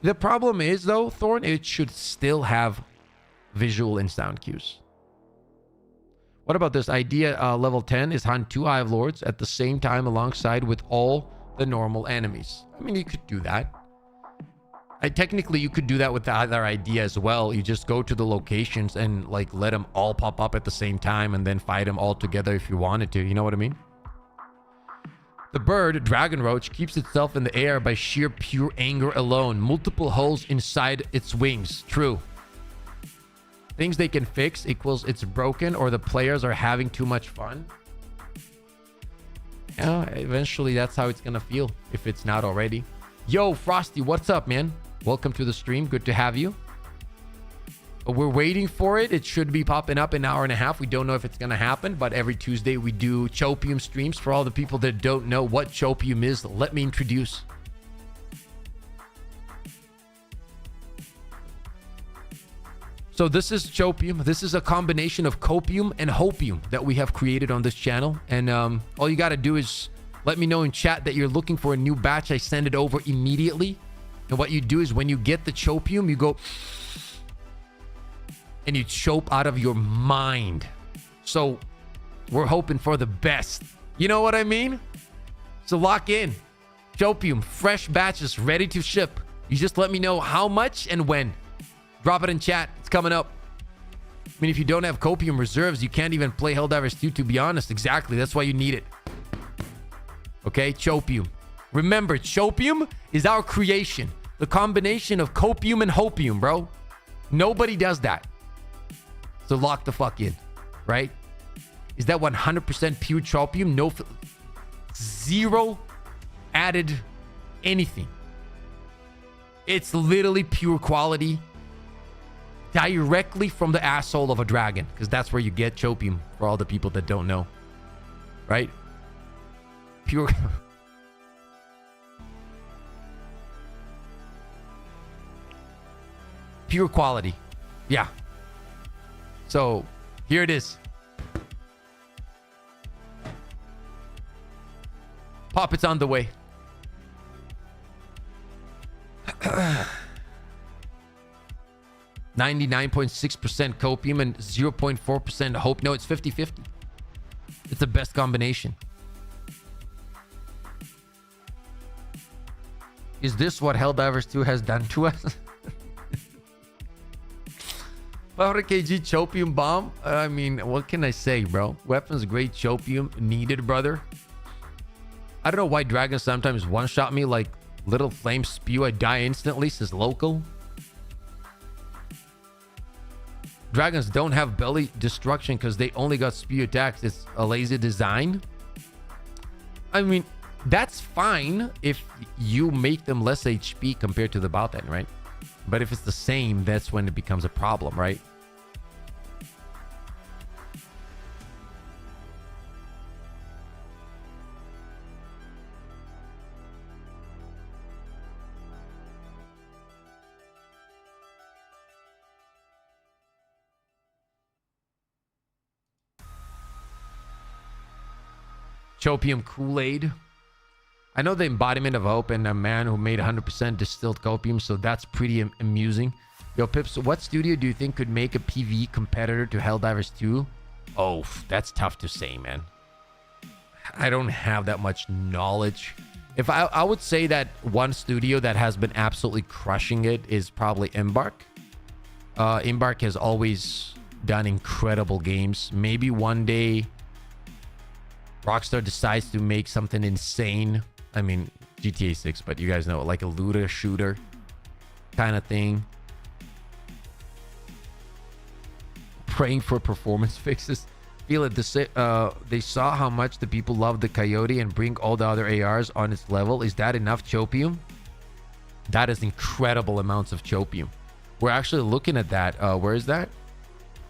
The problem is, though, Thorn, it should still have visual and sound cues. What about this idea? Level 10 is hunt 2 Hive Lords at the same time alongside with all the normal enemies. I mean, you could do that. Technically, you could do that with the other idea as well. You just go to the locations and like let them all pop up at the same time and then fight them all together if you wanted to. You know what I mean? The bird, Dragon Roach, keeps itself in the air by sheer pure anger alone. Multiple holes inside its wings. True. Things they can fix equals it's broken or the players are having too much fun. Yeah, eventually that's how it's gonna feel if it's not already. Yo, Frosty, what's up, man? Welcome to the stream. Good to have you. We're waiting for it. It should be popping up in an hour and a half. We don't know if it's gonna happen, but every Tuesday we do chopium streams. For all the people that don't know what chopium is, let me introduce. So this is chopium. This is a combination of copium and hopium that we have created on this channel. And all you got to do is let me know in chat that you're looking for a new batch. I send it over immediately. And what you do is when you get the chopium, you go and you chope out of your mind. So we're hoping for the best. You know what I mean? So lock in. Chopium, fresh batches, ready to ship. You just let me know how much and when. Drop it in chat. It's coming up. I mean, if you don't have copium reserves, you can't even play Helldivers 2, to be honest. Exactly. That's why you need it. Okay? Chopium. Remember, chopium is our creation. The combination of copium and hopium, bro. Nobody does that. So lock the fuck in. Right? Is that 100% pure chopium? No. Zero added anything. It's literally pure quality. Directly from the asshole of a dragon, because that's where you get chopium, for all the people that don't know. Right? Pure. Pure quality. Yeah. So here it is. Pop, it's on the way. 99.6% copium and 0.4% hope. No, it's 50-50. It's the best combination. Is this what Helldivers 2 has done to us? 500 kg chopium bomb? I mean, what can I say, bro? Weapons grade chopium needed, brother. I don't know why dragons sometimes one-shot me like little flame spew. I die instantly, says local. Dragons don't have belly destruction because they only got spew attacks. It's a lazy design. I mean, that's fine if you make them less HP compared to the Baltan, right? But if it's the same, that's when it becomes a problem, right? Chopium Kool-Aid. I know the embodiment of hope and a man who made 100% distilled copium, so that's pretty amusing. Yo, Pips, what studio do you think could make a PvE competitor to Helldivers 2? Oh, that's tough to say, man. I don't have that much knowledge. If I would say that one studio that has been absolutely crushing it is probably Embark. Embark has always done incredible games. Maybe one day Rockstar decides to make something insane. I mean, GTA 6, but you guys know, like a looter shooter kind of thing. Praying for performance fixes. Feel it. They saw how much the people love the Coyote and bring all the other ARs on its level. Is that enough chopium? That is incredible amounts of chopium. We're actually looking at that. Where is that?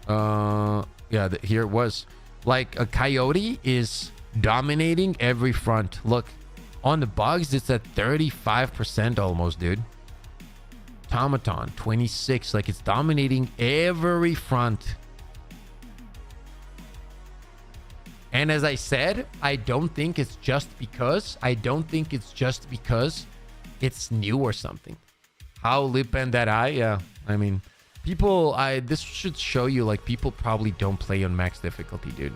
Yeah, here it was. Like a Coyote is dominating every front. Look, on the bugs, it's at 35% almost, dude. Automaton, 26. Like, it's dominating every front. And as I said, I don't think it's just because it's new or something. How lip and that eye? Yeah. I mean, people, this should show you like people probably don't play on max difficulty, dude.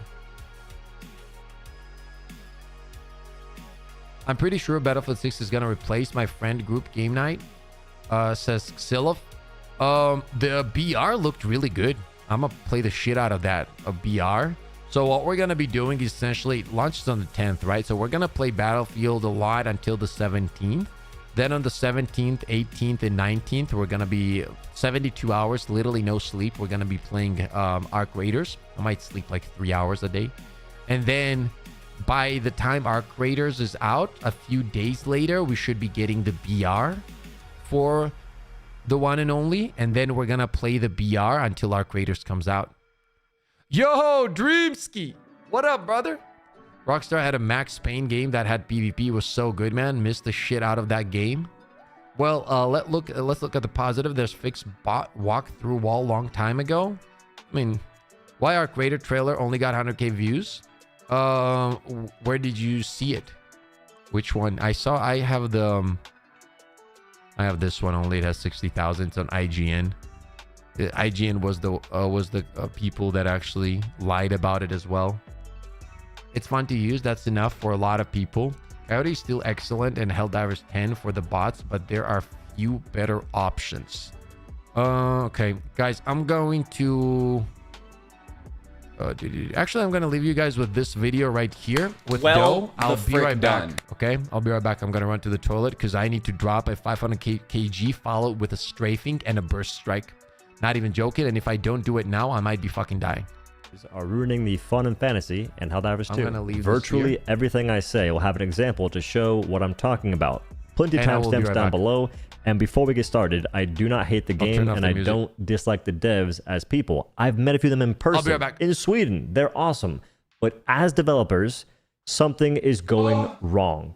I'm pretty sure Battlefield 6 is gonna replace my friend group game night, says Xilov. The BR looked really good. I'm gonna play the shit out of that BR. So what we're gonna be doing is essentially, it launches on the 10th, right? So we're gonna play Battlefield a lot until the 17th. Then on the 17th, 18th, and 19th, we're gonna be 72 hours, literally no sleep. We're gonna be playing Arc Raiders. I might sleep like 3 hours a day, and then by the time Arc Raiders is out, a few days later, we should be getting the BR for the one and only. And then we're going to play the BR until Arc Raiders comes out. Yo, Dreamski! What up, brother? Rockstar had a Max Payne game that had PvP. It was so good, man. Missed the shit out of that game. Well, let's look at the positive. There's fixed bot walkthrough wall long time ago. I mean, why Arc Raider trailer only got 100k views? Where did you see it? Which one? I have the I have this one only. It has 60,000. It's on IGN. IGN was the people that actually lied about it as well. It's fun to use. That's enough for a lot of people. Coyote is still excellent and Helldivers 10 for the bots, but there are few better options. Okay, guys, I'm going to actually, I'm gonna leave you guys with this video right here with Doe. I'll be right back. Okay, I'll be right back. I'm gonna run to the toilet because I need to drop a 500 kg followed with a strafing and a burst strike. Not even joking. And if I don't do it now, I might be fucking dying. Are ruining the fun and fantasy and Helldivers 2. I'm gonna leave Virtually everything I say will have an example to show what I'm talking about. Plenty of timestamps down below. And before we get started, I do not hate the game and I don't dislike the devs as people. I've met a few of them in person. I'll be right back. In Sweden. They're awesome. But as developers, something is going wrong.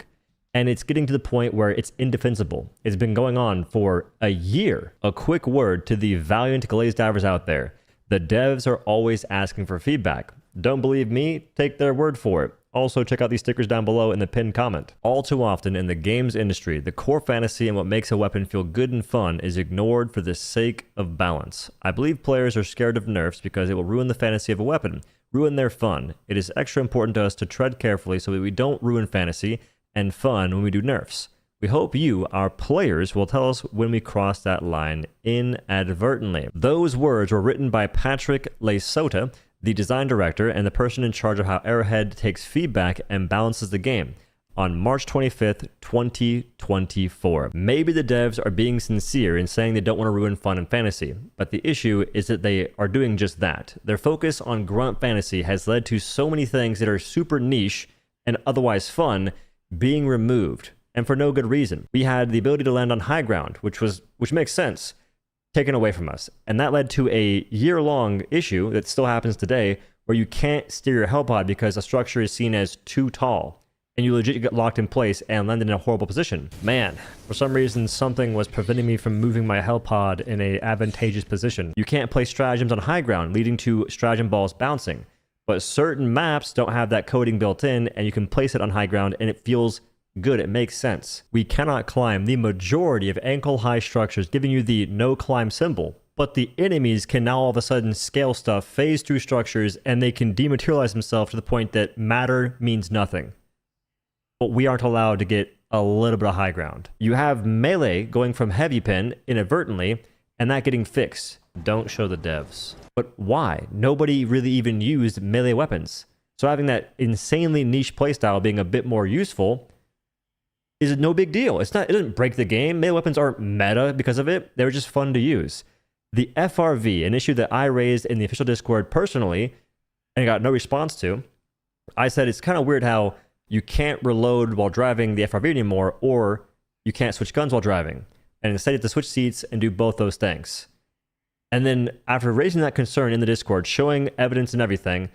And it's getting to the point where it's indefensible. It's been going on for a year. A quick word to the valiant glaze divers out there. The devs are always asking for feedback. Don't believe me? Take their word for it. Also, check out these stickers down below in the pinned comment. All too often in the games industry, the core fantasy and what makes a weapon feel good and fun is ignored for the sake of balance. I believe players are scared of nerfs because it will ruin the fantasy of a weapon, ruin their fun. It is extra important to us to tread carefully so that we don't ruin fantasy and fun when we do nerfs. We hope you, our players, will tell us when we cross that line inadvertently. Those words were written by Patrick Lesota, the design director and the person in charge of how Arrowhead takes feedback and balances the game, on March 25th, 2024. Maybe the devs are being sincere in saying they don't want to ruin fun and fantasy, but the issue is that they are doing just that. Their focus on grunt fantasy has led to so many things that are super niche and otherwise fun being removed, and for no good reason. We had the ability to land on high ground, which makes sense, taken away from us. And that led to a year-long issue that still happens today where you can't steer your hellpod because a structure is seen as too tall and you legit get locked in place and landed in a horrible position. Man, for some reason, something was preventing me from moving my hellpod in an advantageous position. You can't place stratagems on high ground, leading to stratagem balls bouncing. But certain maps don't have that coding built in and you can place it on high ground and it feels good. It makes sense. We cannot climb the majority of ankle-high structures, giving you the no climb symbol. But the enemies can now all of a sudden scale stuff, phase through structures, and they can dematerialize themselves to the point that matter means nothing. But we aren't allowed to get a little bit of high ground. You have melee going from heavy pin inadvertently, and that getting fixed. Don't show the devs. But why? Nobody really even used melee weapons. So having that insanely niche playstyle being a bit more useful is no big deal. It doesn't break the game. Melee weapons aren't meta because of it. They're just fun to use. The FRV, an issue that I raised in the official Discord personally and got no response to, I said it's kind of weird how you can't reload while driving the FRV anymore, or you can't switch guns while driving. And instead you have to switch seats and do both those things. And then after raising that concern in the Discord, showing evidence and everything,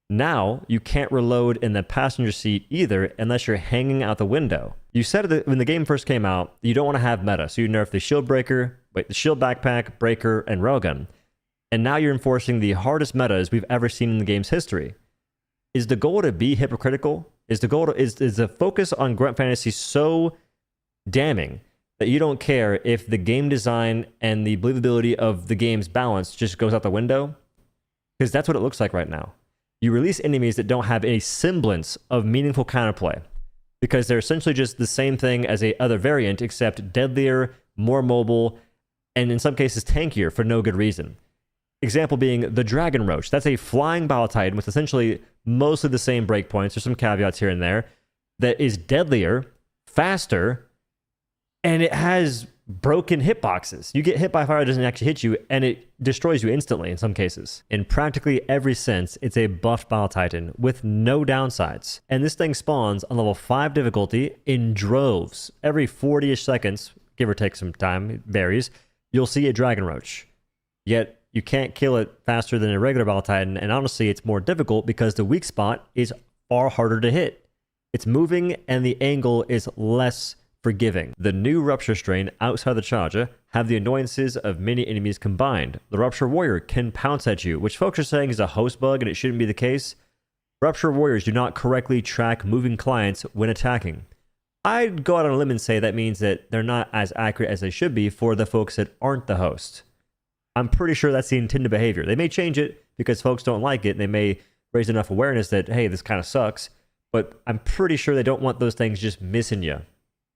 now you can't reload in the passenger seat either unless you're hanging out the window. You said that when the game first came out, you don't want to have meta, so you nerfed the shield backpack, breaker, and railgun. And now you're enforcing the hardest metas we've ever seen in the game's history. Is the goal to be hypocritical? Is the focus on grunt fantasy so damning that you don't care if the game design and the believability of the game's balance just goes out the window? Because that's what it looks like right now. You release enemies that don't have a semblance of meaningful counterplay, because they're essentially just the same thing as a other variant, except deadlier, more mobile, and in some cases tankier for no good reason. Example being the Dragon Roach. That's a flying Bile Titan with essentially mostly the same breakpoints. There's some caveats here and there. That is deadlier, faster, and it has broken hitboxes. You get hit by fire, it doesn't actually hit you, and it destroys you instantly in some cases. In practically every sense, it's a buffed Bile Titan with no downsides. And this thing spawns on level 5 difficulty in droves. Every 40-ish seconds, give or take some time, it varies, you'll see a Dragon Roach. Yet, you can't kill it faster than a regular Bile Titan, and honestly, it's more difficult because the weak spot is far harder to hit. It's moving, and the angle is less forgiving. The new Rupture strain outside the charger have the annoyances of many enemies combined. The Rupture Warrior can pounce at you, which folks are saying is a host bug and it shouldn't be the case. Rupture Warriors do not correctly track moving clients when attacking. I'd go out on a limb and say that means that they're not as accurate as they should be for the folks that aren't the host. I'm pretty sure that's the intended behavior. They may change it because folks don't like it and they may raise enough awareness that, hey, this kind of sucks, but I'm pretty sure they don't want those things just missing you.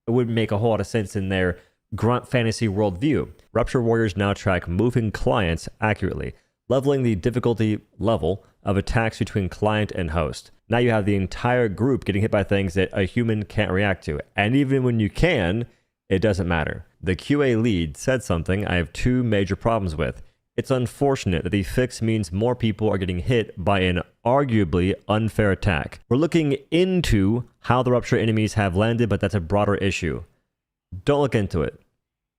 It wouldn't make a whole lot of sense in their grunt fantasy worldview. Rupture Warriors now track moving clients accurately, leveling the difficulty level of attacks between client and host. Now you have the entire group getting hit by things that a human can't react to. And even when you can, it doesn't matter. The QA lead said something I have 2 major problems with. It's unfortunate that the fix means more people are getting hit by an arguably unfair attack. We're looking into how the Rupture enemies have landed, but that's a broader issue. Don't look into it.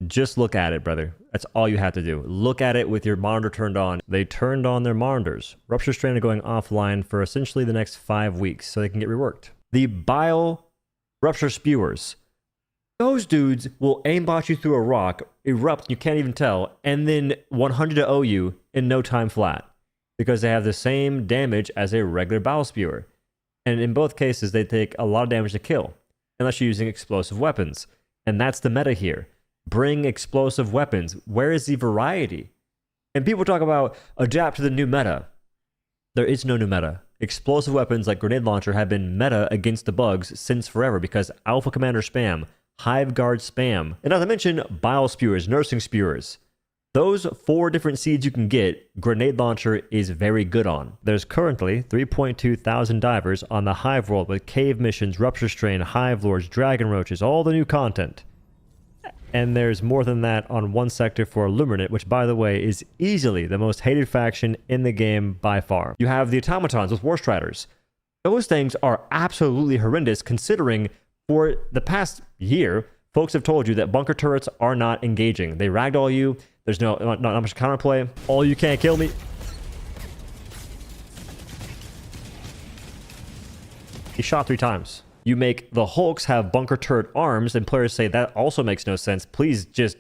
Just look at it, brother. That's all you have to do. Look at it with your monitor turned on. They turned on their monitors. Rupture strain are going offline for essentially the next 5 weeks so they can get reworked. The Bile Rupture Spewers. Those dudes will aimbot you through a rock, erupt, you can't even tell, and then 100 to OU you in no time flat. Because they have the same damage as a regular Bile Spewer. And in both cases, they take a lot of damage to kill, unless you're using explosive weapons. And that's the meta here. Bring explosive weapons. Where is the variety? And people talk about adapt to the new meta. There is no new meta. Explosive weapons like Grenade Launcher have been meta against the bugs since forever because Alpha Commander spam, Hive Guard spam, and not to mention Bile Spewers, Nursing Spewers. Those 4 different seeds you can get, Grenade Launcher is very good on. There's currently 3.2 thousand divers on the Hive world with cave missions, Rupture Strain, Hive Lords, Dragon Roaches, all the new content. And there's more than that on one sector for Illuminate, which, by the way, is easily the most hated faction in the game by far. You have the Automatons with War Striders. Those things are absolutely horrendous considering for the past year, folks have told you that bunker turrets are not engaging. They ragdoll you. There's not much counterplay. All you can't kill me. He shot 3 times. You make the Hulks have bunker turret arms, and players say that also makes no sense. Please just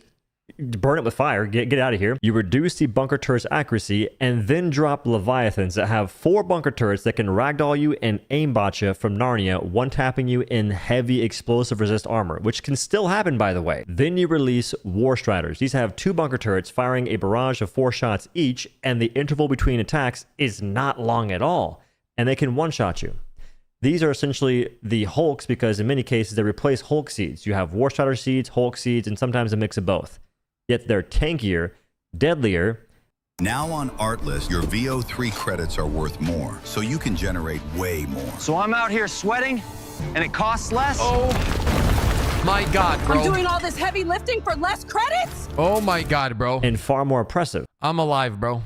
burn it with fire. Get out of here. You reduce the bunker turret's accuracy, and then drop Leviathans that have 4 bunker turrets that can ragdoll you and aimbot you from Narnia, one-tapping you in heavy explosive resist armor, which can still happen, by the way. Then you release War Striders. These have 2 bunker turrets firing a barrage of 4 shots each, and the interval between attacks is not long at all, and they can one-shot you. These are essentially the Hulks because in many cases they replace Hulk seeds. You have War Strider seeds, Hulk seeds, and sometimes a mix of both. Yet they're tankier, deadlier. Now on Artlist, your VO3 credits are worth more, so you can generate way more. So I'm out here sweating, and it costs less? Oh my God, bro. I'm doing all this heavy lifting for less credits? Oh my God, bro. And far more oppressive. I'm alive, bro.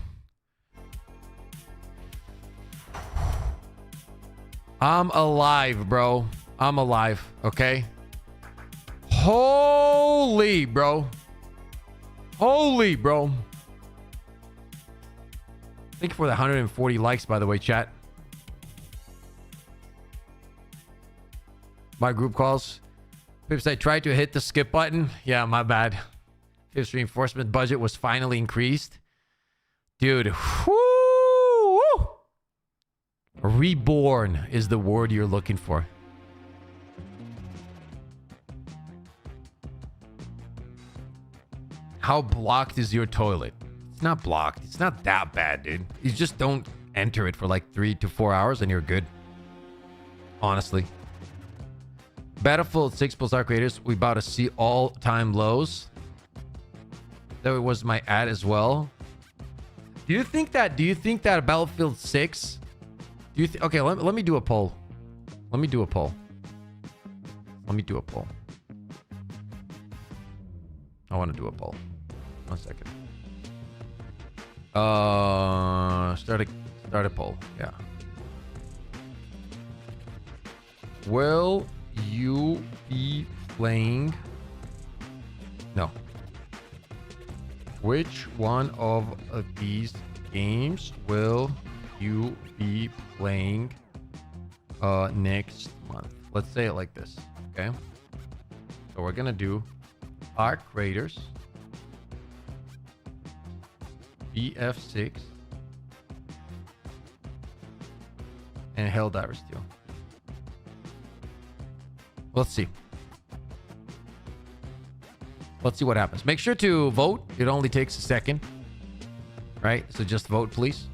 I'm alive, bro. I'm alive, okay? Holy, bro. Holy, bro. Thank you for the 140 likes, by the way, chat. My group calls. Pips, I tried to hit the skip button. Yeah, my bad. Pips reinforcement budget was finally increased. Dude, whoo! Reborn is the word you're looking for. How blocked is your toilet? It's not blocked. It's not that bad, dude. You just don't enter it for like 3 to 4 hours and you're good. Honestly. Battlefield 6 Pulsar creators, we about to see all-time lows. That was my ad as well. Do you think that Battlefield 6? Okay, let me do a poll. Let me do a poll. I want to do a poll. 1 second. Start a poll. Yeah. Will you be playing? No. Which one of these games will you be playing next month? Let's say it like this, okay? So we're gonna do Arc Raiders, BF6, and Helldivers 2. Let's see. Let's see what happens. Make sure to vote. It only takes a second. Right? So just vote, please.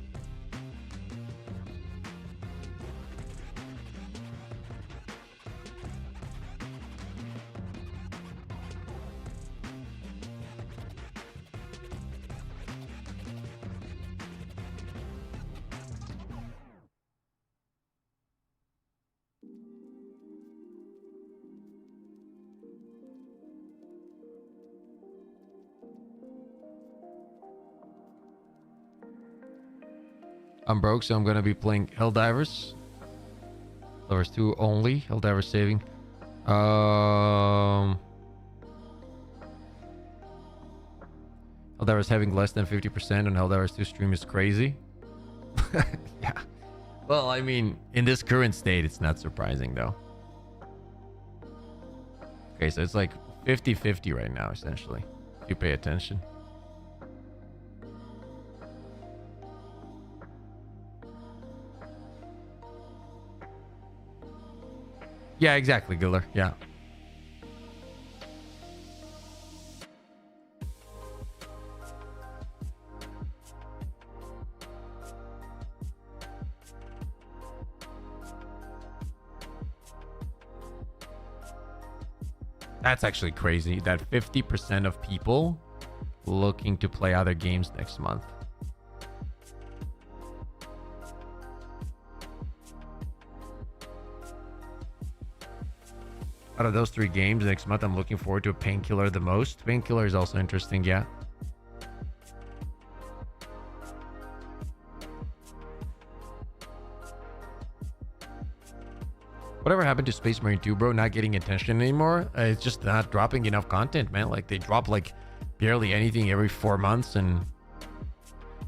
I'm broke, so I'm gonna be playing Helldivers. Helldivers 2 only. Helldivers saving. Helldivers having less than 50% on Helldivers 2 stream is crazy. Yeah. Well, I mean, in this current state, it's not surprising though. Okay, so it's like 50-50 right now, essentially. If you pay attention. Yeah, exactly, Giller. Yeah. That's actually crazy that 50% of people looking to play other games next month. Out of those 3 games next month, I'm looking forward to a Painkiller the most. Painkiller is also interesting, yeah. Whatever happened to Space Marine 2, bro? Not getting attention anymore? It's just not dropping enough content, man. Like, they drop like barely anything every 4 months, and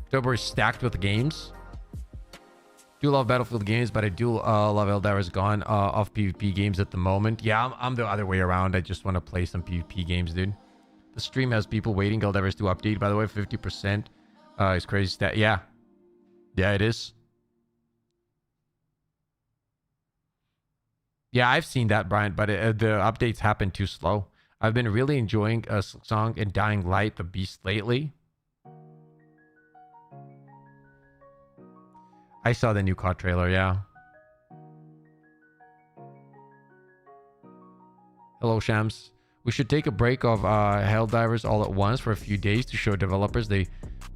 October is stacked with games. Do love Battlefield games, but I do love Helldivers gone off PvP games at the moment. Yeah, I'm the other way around. I just want to play some PvP games, dude. The stream has people waiting Helldivers to update. By the way, 50% is crazy stat. Yeah. Yeah, it is. Yeah, I've seen that, Brian, but the updates happen too slow. I've been really enjoying a song and Dying Light, the Beast lately. I saw the new COD trailer, yeah. Hello, Shams. We should take a break of Helldivers all at once for a few days to show developers they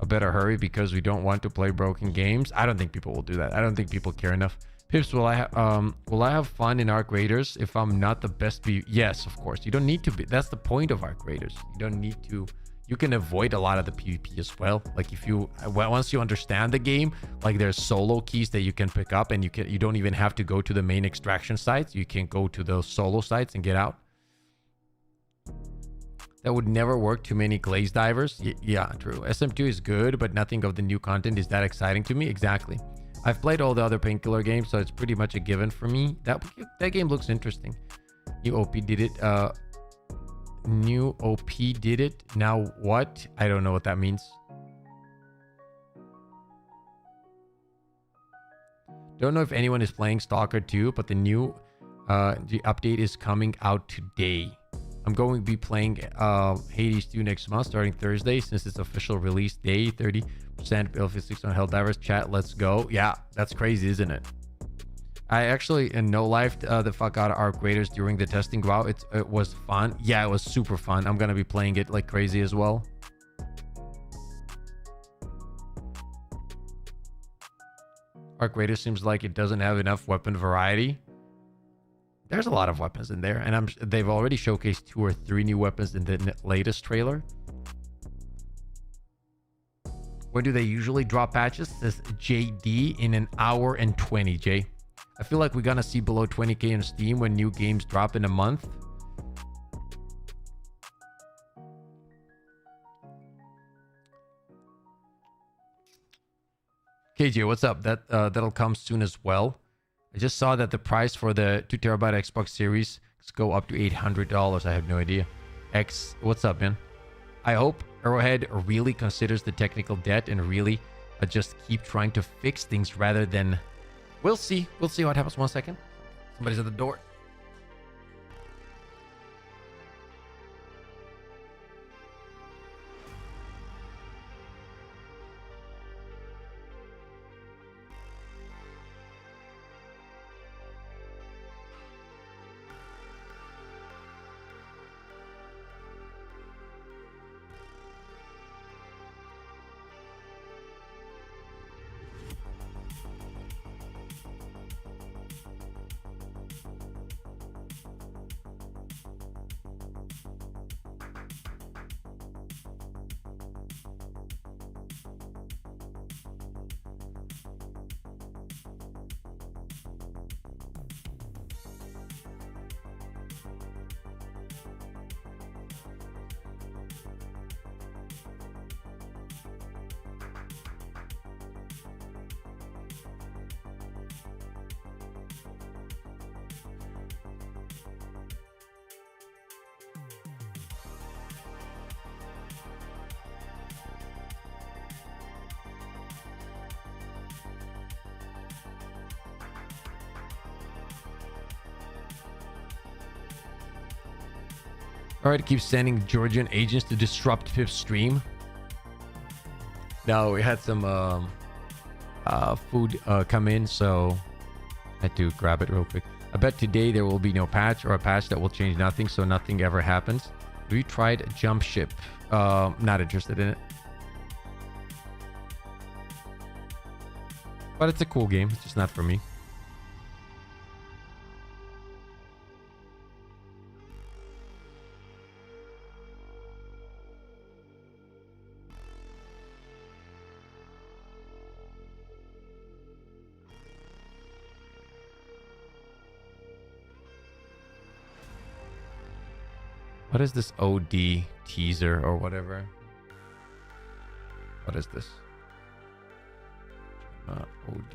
better hurry because we don't want to play broken games. I don't think people will do that. I don't think people care enough. Pips, will I have fun in Arc Raiders if I'm not the best? Yes, of course. You don't need to be. That's the point of Arc Raiders. You don't need to. You can avoid a lot of the PvP as well. Like if you once you understand the game, like there's solo keys that you can pick up, and you don't even have to go to the main extraction sites. You can go to those solo sites and get out. That would never work too many glaze divers. Yeah, true. SM2 is good, but nothing of the new content is that exciting to me. Exactly. I've played all the other Painkiller games, so it's pretty much a given for me. That game looks interesting. New OP did it. New OP did it. Now what? I don't know what that means. Don't know if anyone is playing Stalker 2, but the new the update is coming out today. I'm going to be playing Hades 2 next month, starting Thursday, since it's official release day. 30% Battlefield 6 on Helldivers. Chat, let's go. Yeah, that's crazy, isn't it? I actually, in no life, the fuck out of Arc Raiders during the testing. Wow, it was fun. Yeah, it was super fun. I'm going to be playing it like crazy as well. Arc Raiders seems like it doesn't have enough weapon variety. There's a lot of weapons in there, and they've already showcased 2 or 3 new weapons in the latest trailer. When do they usually drop patches? Says JD in an hour and 20, Jay. I feel like we're gonna see below 20k on Steam when new games drop in a month. KJ, what's up? That'll come soon as well. I just saw that the price for the 2TB Xbox Series go up to $800. I have no idea. What's up, man? I hope Arrowhead really considers the technical debt and really just keep trying to fix things rather than... We'll see. We'll see what happens. 1 second. Somebody's at the door. All right, keep sending Georgian agents to disrupt Pip's stream. Now we had some food come in, so I had to grab it real quick. I bet today there will be no patch or a patch that will change nothing, so nothing ever happens. Have you tried Jump Ship? Not interested in it. But it's a cool game. It's just not for me. What is this OD teaser or whatever? What is this? OD.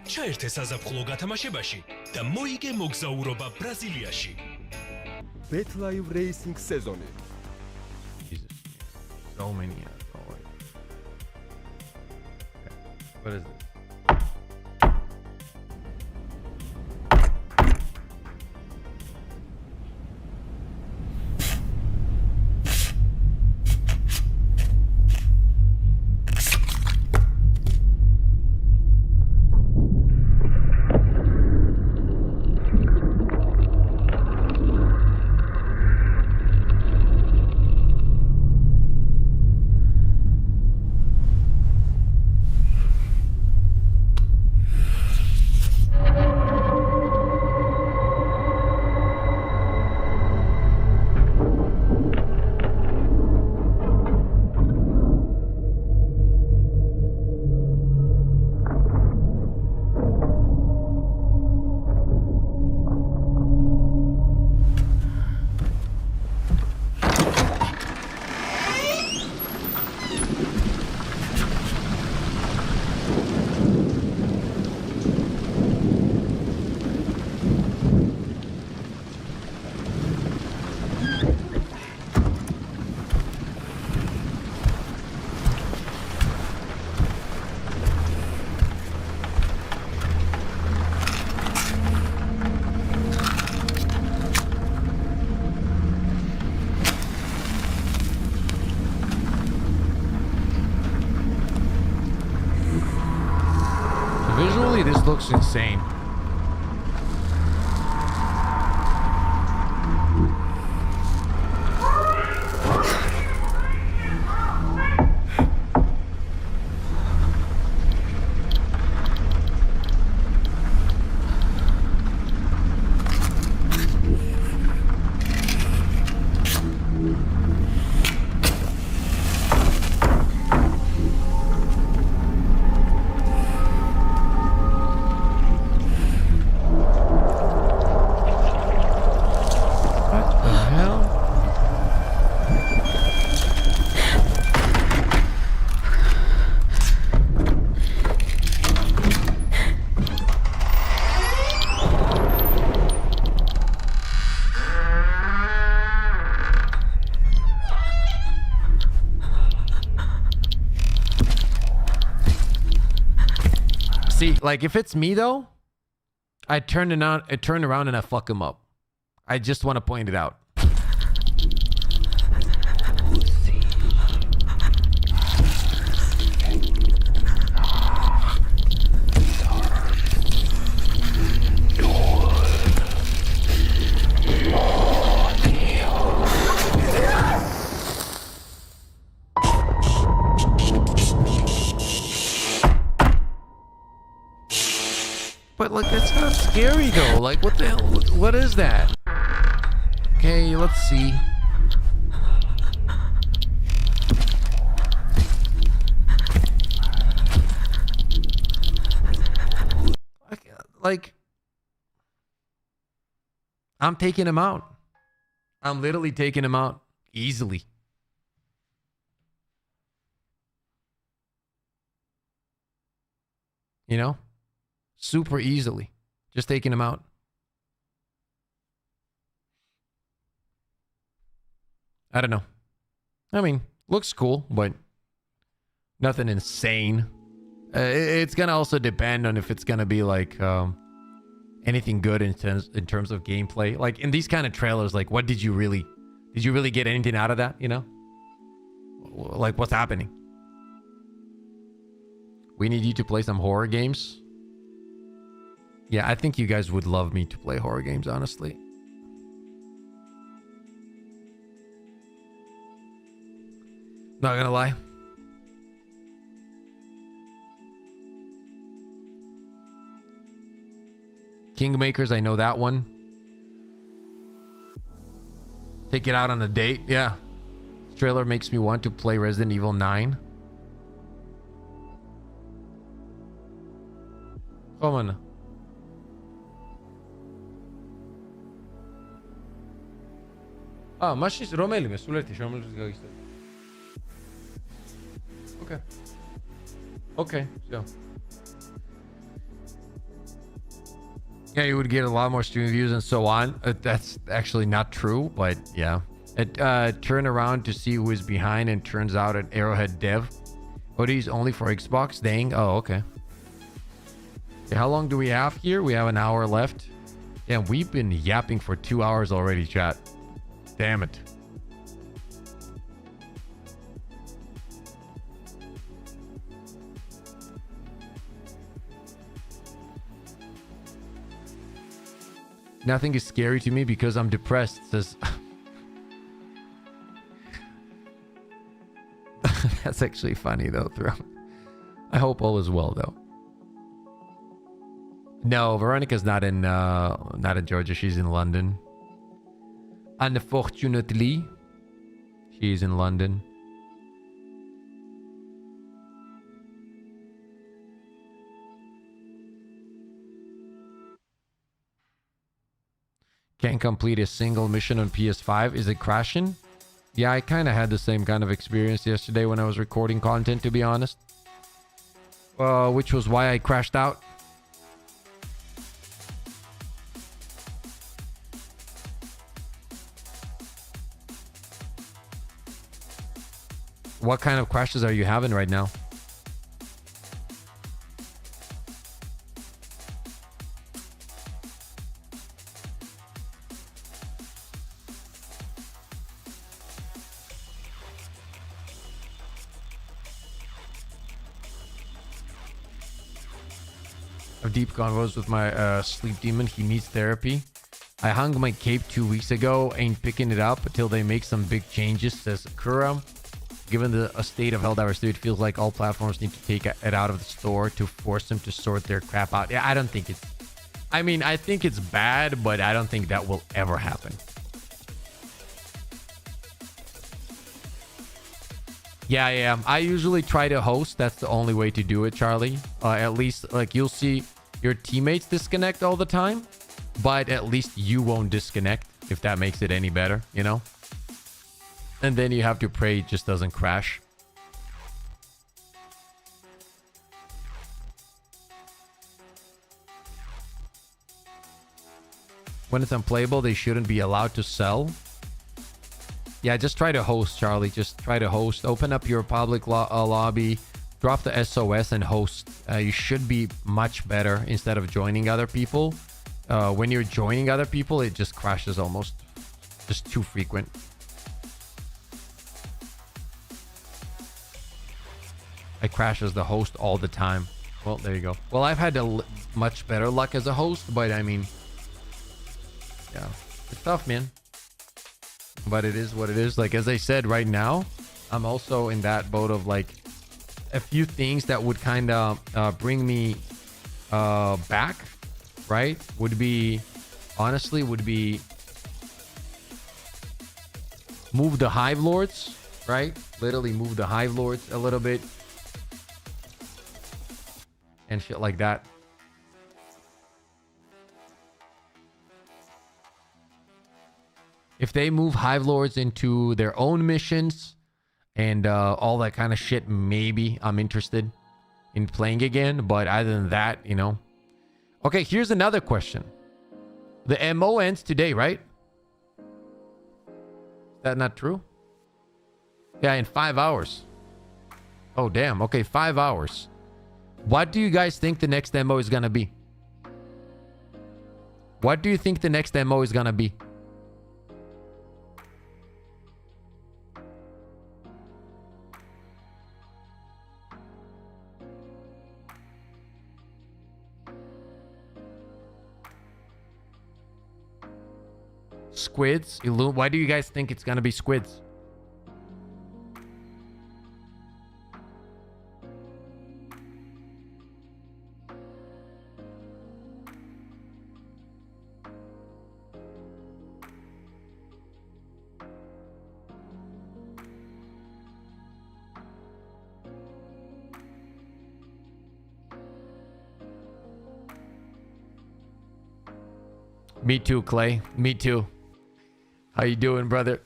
ჩაერთე საზაფხულო გათამაშებაში და მოიგე მოგზაურობა ბრაზილიაში. Bet Live Racing სეზონი. So many. Oh, okay. What is this? Honestly, this looks insane. See, like if it's me though, I turn around and I fuck him up. I just want to point it out. But like, that's not scary though. Like, what the hell? What is that? Okay, let's see. Like, I'm taking him out. I'm literally taking him out easily. You know? Super easily. Just taking him out. I don't know. I mean, looks cool, but nothing insane. It's going to also depend on if it's going to be like anything good in terms of gameplay. Like in these kind of trailers, like what did you really get anything out of that, you know? Like what's happening? We need you to play some horror games. Yeah, I think you guys would love me to play horror games, honestly. Not gonna lie. Kingmakers, I know that one. Take it out on a date. Yeah. This trailer makes me want to play Resident Evil 9. Come on. Μάχης Ρωμέλη με σου λέει τι Okay. Okay, so. Yeah, you would get a lot more stream views and so on. That's actually not true, but yeah. Turn around to see who is behind and turns out an Arrowhead dev. Hoodies only for Xbox? Dang. Oh, okay. Okay, how long do we have here? We have an hour left. Yeah, we've been yapping for 2 hours already, chat. Damn it. Nothing is scary to me because I'm depressed, says. That's actually funny though, Throne. I hope all is well though. No, Veronica's not in Georgia, she's in London. Unfortunately, she's in London. Can't complete a single mission on PS5. Is it crashing? Yeah, I kind of had the same kind of experience yesterday when I was recording content, to be honest. Which was why I crashed out. What kind of crashes are you having right now? Have deep convos with my sleep demon. He needs therapy. I hung my cape 2 weeks ago. Ain't picking it up until they make some big changes, says Kura. Given the state of Helldivers 3, it feels like all platforms need to take it out of the store to force them to sort their crap out. Yeah, I don't think it's... I mean, I think it's bad, but I don't think that will ever happen. Yeah. I usually try to host. That's the only way to do it, Charlie. At least, like, you'll see your teammates disconnect all the time, but at least you won't disconnect, if that makes it any better, you know? And then you have to pray it just doesn't crash. When it's unplayable, they shouldn't be allowed to sell. Yeah, just try to host, Charlie. Just try to host. Open up your public lobby. Drop the SOS and host. You should be much better instead of joining other people. When you're joining other people, it just crashes almost. Just too frequent. It crashes the host all the time. Well, there you go. Well, I've had much better luck as a host, but I mean... yeah, it's tough, man. But it is what it is. Like, as I said, right now, I'm also in that boat of, like, a few things that would kind of bring me back, right? Would be, honestly, would be move the Hive Lords, right? Literally move the Hive Lords a little bit. And shit like that. If they move Hive Lords into their own missions and all that kind of shit, maybe I'm interested in playing again. But other than that, you know. Okay, here's another question. The MO ends today, right? Is that not true? Yeah, in 5 hours. Oh, damn. Okay, 5 hours. What do you guys think the next MO is going to be? What do you think the next MO is going to be? Squids? Why do you guys think it's going to be squids? Me too, Clay. Me too. How you doing, brother?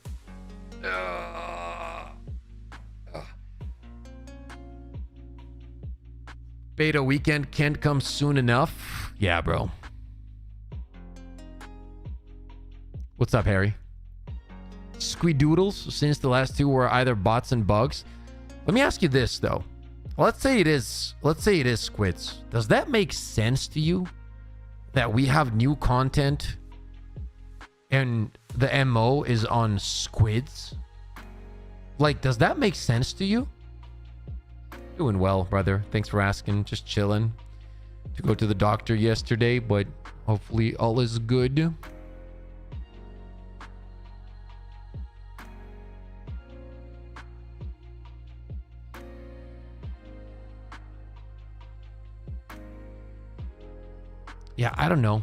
Beta weekend can't come soon enough. Yeah, bro. What's up, Harry? Squeedoodles, since the last two were either bots and bugs. Let me ask you this, though. Let's say it is squids. Does that make sense to you? That we have new content and the MO is on squids? Like, does that make sense to you? Doing well, brother. Thanks for asking. Just chilling. To go to the doctor yesterday, but hopefully all is good. Yeah, I don't know.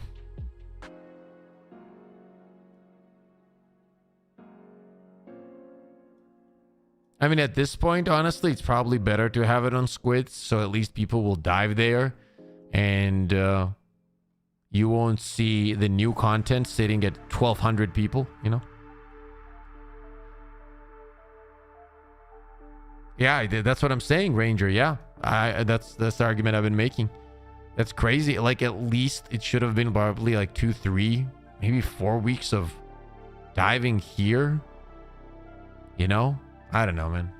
I mean, at this point, honestly, it's probably better to have it on squids, so at least people will dive there, and you won't see the new content sitting at 1,200 people, you know? Yeah, that's what I'm saying, Ranger. Yeah, that's the argument I've been making. That's crazy. Like, at least it should have been probably like 2, 3, maybe 4 weeks of diving here. You know? I don't know, man.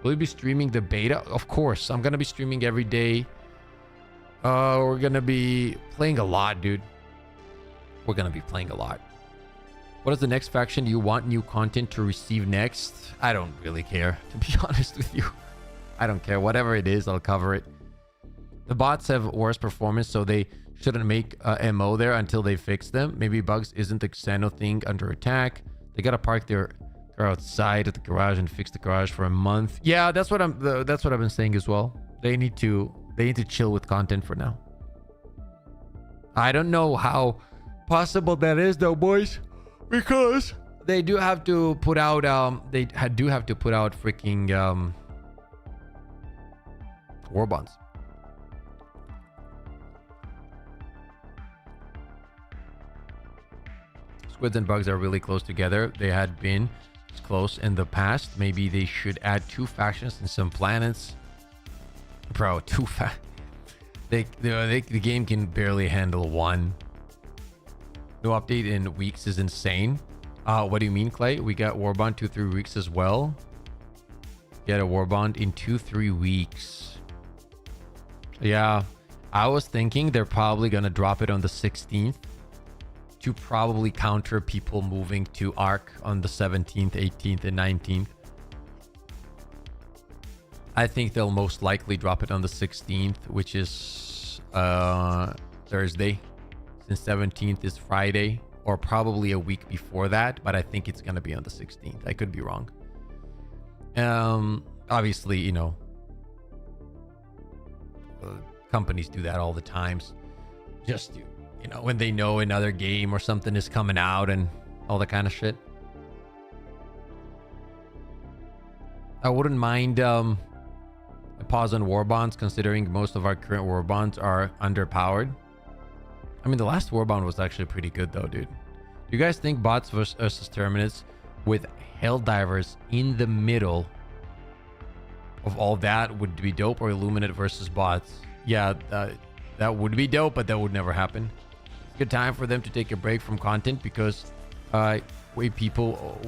Will you be streaming the beta? Of course. I'm going to be streaming every day. We're going to be playing a lot, dude. We're going to be playing a lot. What is the next faction you want new content to receive next? I don't really care, to be honest with you. I don't care. Whatever it is, I'll cover it. The bots have worse performance, so they shouldn't make MO there until they fix them. Maybe bugs isn't the Xeno thing under attack. They gotta park their car outside at the garage and fix the garage for a month. Yeah, that's what I've been saying as well. They need to chill with content for now. I don't know how possible that is though, boys, because they do have to put out freaking war bonds. Squids and bugs are really close together. They had been close in the past. Maybe they should add 2 factions and some planets. Bro, the game can barely handle 1. No update in weeks is insane. What do you mean, Clay? We got Warbond 2-3 weeks as well. Get a Warbond in 2-3 weeks. Yeah, I was thinking they're probably gonna drop it on the 16th to probably counter people moving to Arc on the 17th, 18th, and 19th. I think they'll most likely drop it on the 16th, which is Thursday, since 17th is Friday, or probably a week before that, but I think it's gonna be on the 16th. I could be wrong. Obviously, you know, companies do that all the times, just to, you know, when they know another game or something is coming out and all that kind of shit. I wouldn't mind a pause on war bonds, considering most of our current war bonds are underpowered. I mean, the last war bond was actually pretty good though, dude. Do you guys think bots versus Terminus with Helldivers in the middle of all that would be dope, or Illuminate versus bots? Yeah, that would be dope, but that would never happen. It's a good time for them to take a break from content because way people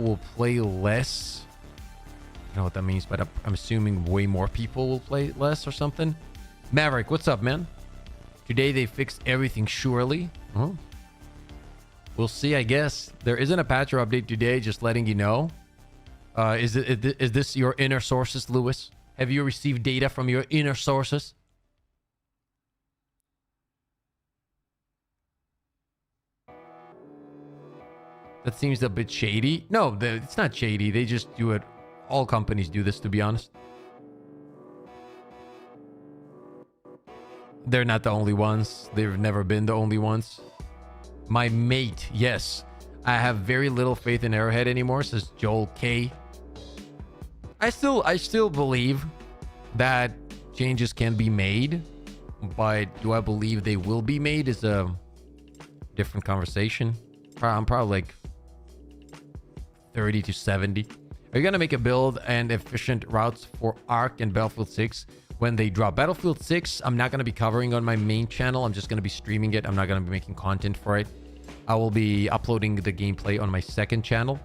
will play less. I don't know what that means, but I'm assuming way more people will play less or something. Maverick, what's up, man? Today they fixed everything, surely. Huh? We'll see, I guess. There isn't a patch or update today, just letting you know. Is this your inner sources, Lewis? Have you received data from your inner sources? That seems a bit shady. No, it's not shady. They just do it. All companies do this, to be honest. They're not the only ones. They've never been the only ones. My mate, yes. I have very little faith in Arrowhead anymore, says Joel K. I still believe that changes can be made, but do I believe they will be made is a different conversation. I'm probably like 30 to 70. Are you gonna make a build and efficient routes for Arc and Battlefield 6 when they drop? Battlefield 6, I'm not gonna be covering on my main channel. I'm just gonna be streaming it. I'm not gonna be making content for it. I will be uploading the gameplay on my second channel.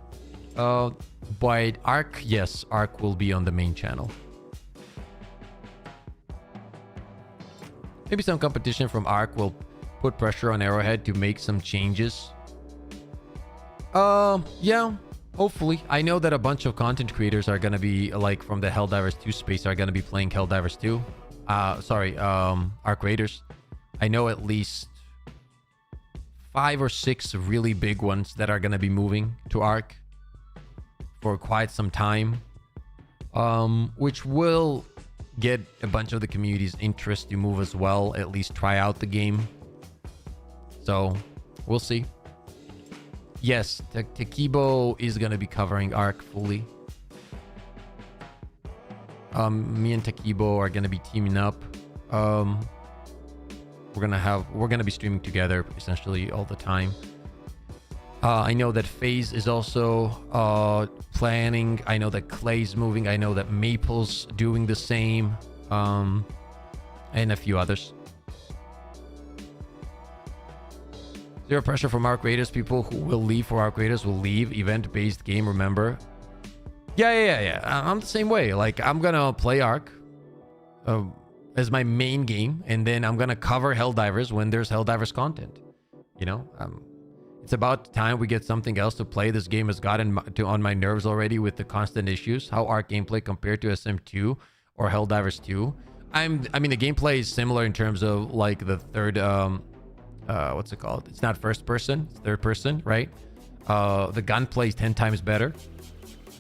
But Arc, yes, Arc will be on the main channel. Maybe some competition from Arc will put pressure on Arrowhead to make some changes. Yeah, hopefully. I know that a bunch of content creators are gonna be, like, from the Helldivers 2 space, are gonna be playing Helldivers 2. Arc Raiders. I know at least 5 or 6 really big ones that are gonna be moving to Arc for quite some time, which will get a bunch of the community's interest to move as well, at least try out the game. So we'll see. Yes, Takibo is going to be covering Arc fully. Me and Takibo are going to be teaming up. We're going to be streaming together essentially all the time. I know that FaZe is also planning. I know that Clay's moving. I know that Maple's doing the same. And a few others. Zero pressure from Arc Raiders. People who will leave for Arc Raiders will leave. Event-based game, remember? Yeah. I'm the same way. Like, I'm gonna play Arc. as my main game, and then I'm gonna cover Helldivers when there's Helldivers content. You know, it's about time we get something else to play. This game has gotten on my nerves already with the constant issues. How our gameplay compared to SM2 or Helldivers 2. I mean, the gameplay is similar in terms of like the third, what's it called? It's not first person, it's third person, right? The gunplay is 10 times better.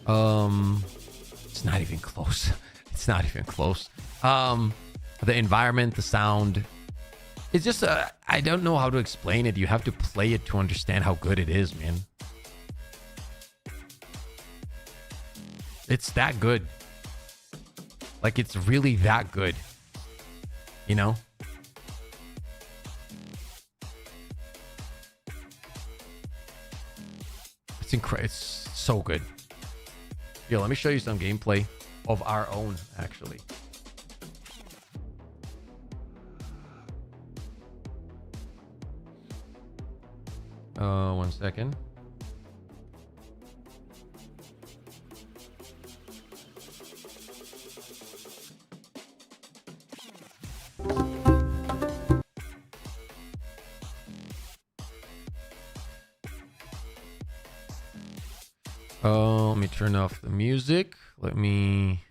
It's not even close. It's not even close. The environment, the sound, it's just I don't know how to explain it. You have to play it to understand how good it is, man. It's that good. Like, it's really that good, you know? It's incredible. It's so good. Yo, let me show you some gameplay of our own, actually. One second. Let me turn off the music. Let me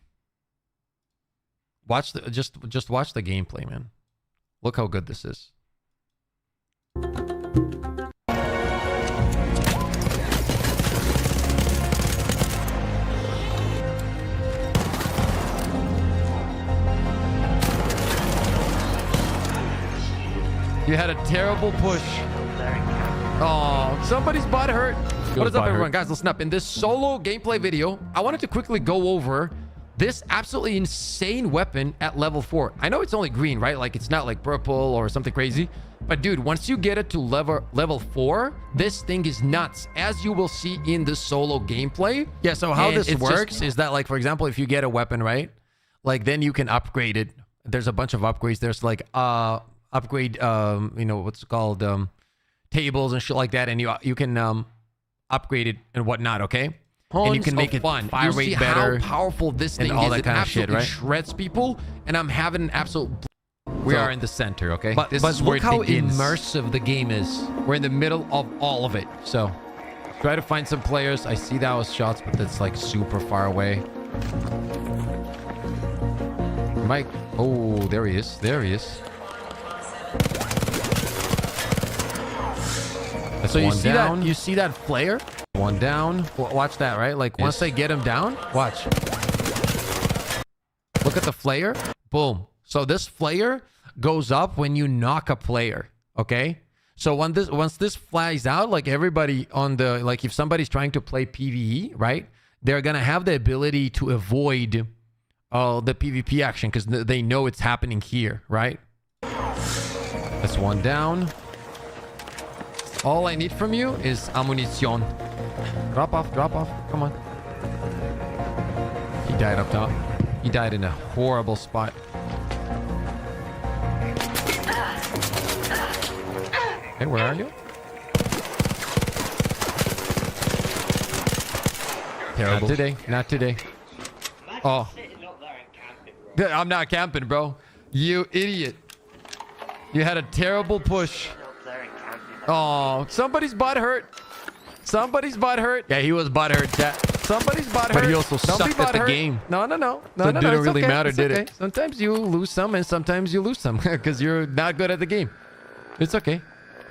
watch the just watch the gameplay, man. Look how good this is. You had a terrible push. Oh, somebody's butt hurt. What is up, everyone? Guys, listen up. In this solo gameplay video, I wanted to quickly go over this absolutely insane weapon at level 4. I know it's only green, right? Like, it's not like purple or something crazy. But dude, once you get it to level 4, this thing is nuts, as you will see in the solo gameplay. Yeah, so how this works is that, like, for example, if you get a weapon, right? Like, then you can upgrade it. There's a bunch of upgrades. There's like upgrade, you know, what's it called, tables and shit like that, and you can upgrade it and whatnot. Okay, and you can make it fun. Fire rate better, how powerful this thing is. All that kind of shit, right? Shreds people, and I'm having an absolute. We are in the center, okay? But look how immersive the game is. We're in the middle of all of it. So try to find some players. I see that was shots, but that's like super far away. Mike, oh, there he is. There he is. So you see that? You see that flare? One down. Watch that, right? Like, once they get him down, watch. Look at the flare. Boom. So this flare goes up when you knock a player. Okay. So once this flies out, like, everybody on the, like, if somebody's trying to play PvE, right? They're gonna have the ability to avoid the PvP action because they know it's happening here, right? That's one down. All I need from you is ammunition. Drop off, drop off. Come on. He died up top. He died in a horrible spot. Hey, where are you? Terrible. Not today. Not today. Oh. I'm not camping, bro. You idiot. You had a terrible push. Oh, somebody's butt hurt. Somebody's butt hurt. Yeah, he was butt hurt, chat. Somebody's butt hurt. But he also sucked at the game. No. So it didn't really matter, did it? Sometimes you lose some and sometimes you lose some because you're not good at the game. It's okay.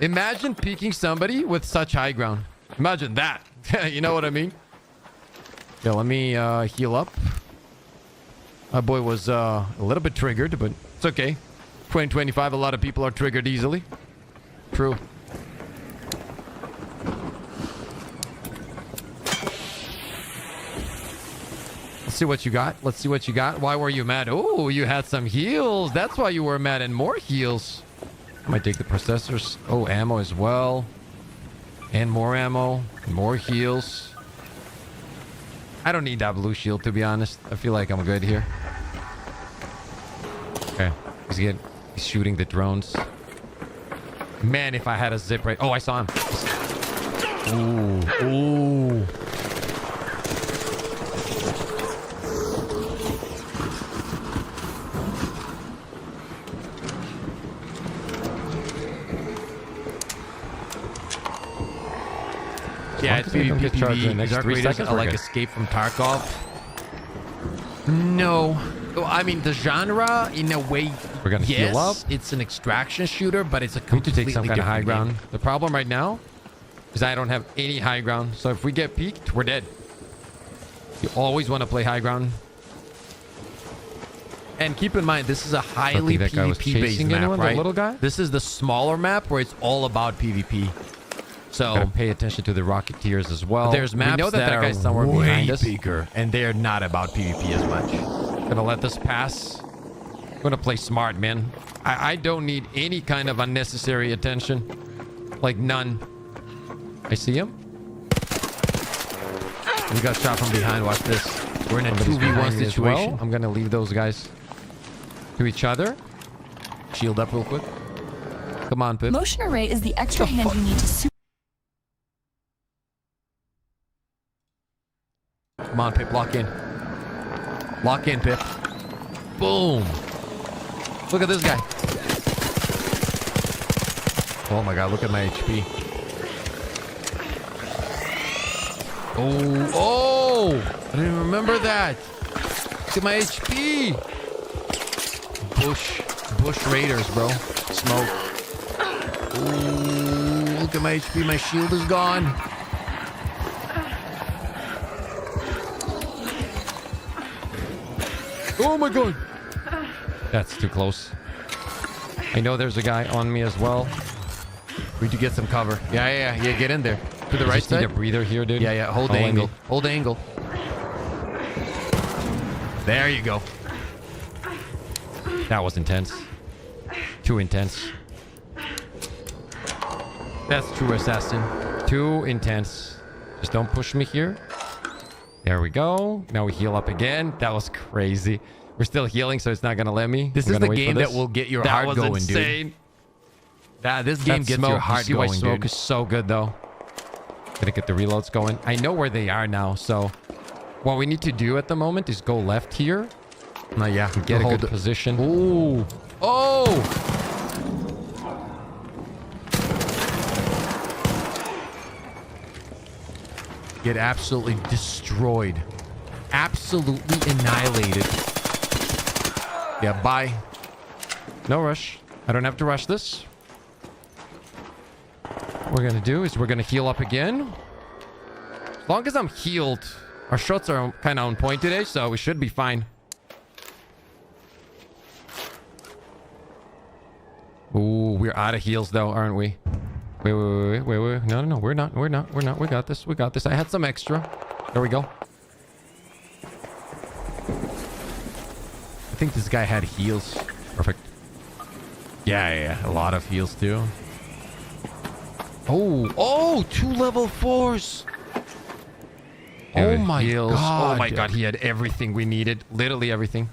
Imagine peeking somebody with such high ground. Imagine that. You know what I mean? Yeah, let me heal up. My boy was a little bit triggered, but it's okay. 2025, a lot of people are triggered easily. True. Let's see what you got. Let's see what you got. Why were you mad? Oh, you had some heals. That's why you were mad. And more heals. I might take the processors. Oh, ammo as well. And more ammo. And more heals. I don't need that blue shield, to be honest. I feel like I'm good here. Okay. He's shooting the drones. Man, if I had a zip right... Oh, I saw him. Ooh. Ooh. Yeah, it's Don't get charged in the PvP. next Dark 3 Raiders seconds. are we're like good. Escape from Tarkov. No. Well, I mean, the genre, in a way, We're gonna yes, heal up. it's an extraction shooter, but it's a We need to completely take some kind of high different game. ground. The problem right now is I don't have any high ground. So if we get peeked, we're dead. You always want to play high ground. And keep in mind, this is a highly that guy was PvP-based chasing map, anyone, that right? little guy? This is the smaller map where it's all about PvP. So Gotta pay attention to the Rocketeers as well. there's maps we know that that are guy's somewhere way behind us. bigger, and they're not about PvP as much. Gonna let this pass. Gonna play smart, man. I don't need any kind of unnecessary attention. Like none. I see him. We got shot from behind. Watch this. We're in a Somebody's 2v1 behind me as situation. well. I'm gonna leave those guys to each other. Shield up real quick. Come on, Pip. Motion array is the extra hand you need to Come on, Pip. Lock in. Lock in, Pip. Boom. Look at this guy. Oh my god, look at my HP. Oh, I didn't remember that. Look at my HP. Bush Raiders, bro. Smoke. Ooh, look at my HP. My shield is gone. Oh my god. That's too close. I know there's a guy on me as well. We need to get some cover. Yeah. Get in there. To the I right just need side. a breather here, dude. Yeah. Hold the I'll angle. end it. Hold the angle. There you go. That was intense. Too intense. That's true assassin. Too intense. Just don't push me here. There we go. Now we heal up again. That was crazy. We're still healing, so it's not gonna let me. This I'm is gonna the wait for game this. that will get your That heart was going, insane. dude. This game That gets smoke, your heart you see why going, smoke dude. is so good, though. Gonna get the reloads going. I know where they are now, so what we need to do at the moment is go left here. No, yeah. Get a Hold good it. position. Ooh. Oh. Get absolutely destroyed. Absolutely annihilated. Yeah, bye. No rush. I don't have to rush this. What we're gonna do is we're gonna heal up again. As long as I'm healed, our shots are kind of on point today, so we should be fine. Ooh, we're out of heals though, aren't we? Wait. No, we're not. We got this. I had some extra. There we go. I think this guy had heals. Perfect. Yeah. A lot of heals too. Oh, 2 level 4s. Oh my god. Oh my god, he had everything we needed. Literally everything.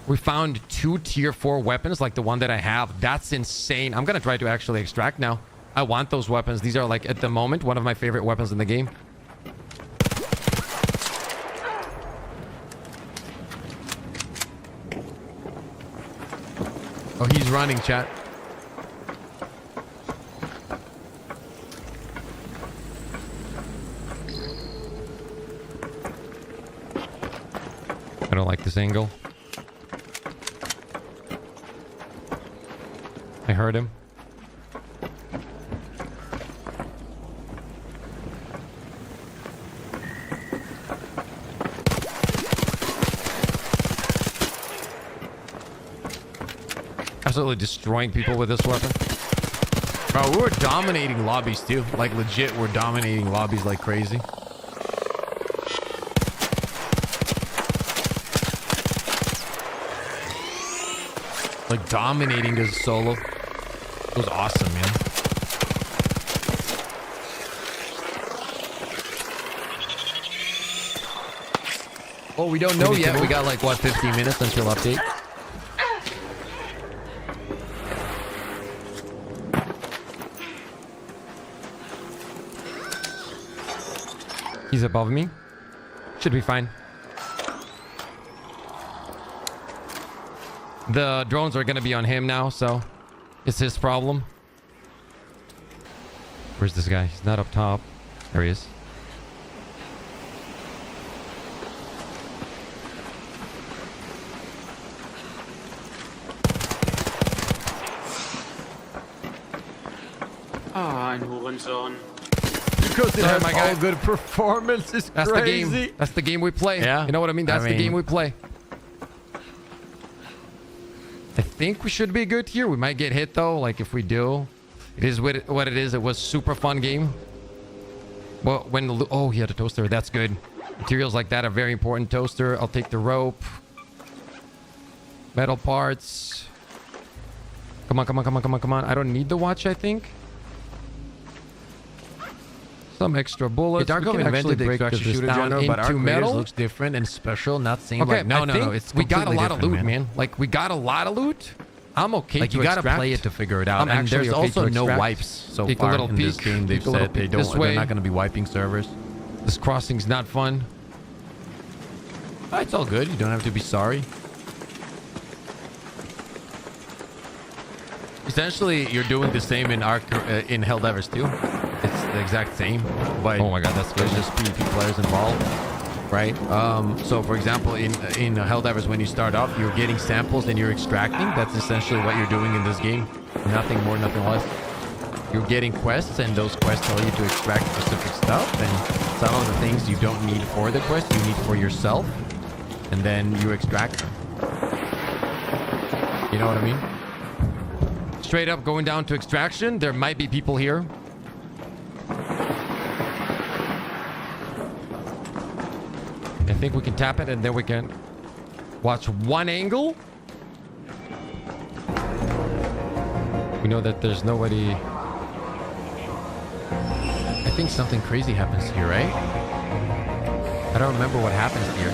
We found 2 tier 4 weapons like the one that I have. That's insane. I'm gonna try to actually extract now. I want those weapons. These are like, at the moment, one of my favorite weapons in the game. Oh, he's running, chat. I don't like this angle. I heard him. Absolutely destroying people with this weapon. Bro, we were dominating lobbies too. Like legit, we're dominating lobbies like crazy. Like dominating as a solo. It was awesome, man. Oh, we don't know yet. We got like, what, 15 minutes until update? He's above me. Should be fine. The drones are gonna be on him now, so it's his problem. Where's this guy? He's not up top. There he is. That's my guy. all good performance is That's crazy. the game. That's the game we play. Yeah. You know what I mean? That's the mean- game we play. I think we should be good here. We might get hit though. Like if we do, it is what it is. It was super fun game. Well, oh, he had a toaster. That's good. Materials like that are very important. Toaster. I'll take the rope. Metal parts. Come on, come on, come on, come on, come on. I don't need the watch, I think. Some extra bullets. Darko We can actually invented the break extractor this shooter down genre, but our into creators metal. looks different and special. Not same Okay, like no, it's we got a lot of loot, man. Like we got a lot of loot. I'm okay. Like to you gotta extract. play it to figure it out. I'm And actually there's okay also to no extract. wipes so Take a far little in this peek. game. They've Take a little said they peek don't. this They're way. not going to be wiping servers. This crossing's not fun. It's all good. You don't have to be sorry. Essentially, you're doing the same in in Helldivers too. It's the exact same, but Oh my god, that's there's good. just PvP players involved, right? So, for example, in Helldivers, when you start off, you're getting samples and you're extracting. That's essentially what you're doing in this game. Nothing more, nothing less. You're getting quests, and those quests tell you to extract specific stuff. And some of the things you don't need for the quest, you need for yourself, and then you extract them. You know what I mean? Straight up going down to extraction. There might be people here. I think we can tap it and then we can watch one angle. We know that there's nobody. I think something crazy happens here, right? I don't remember what happens here.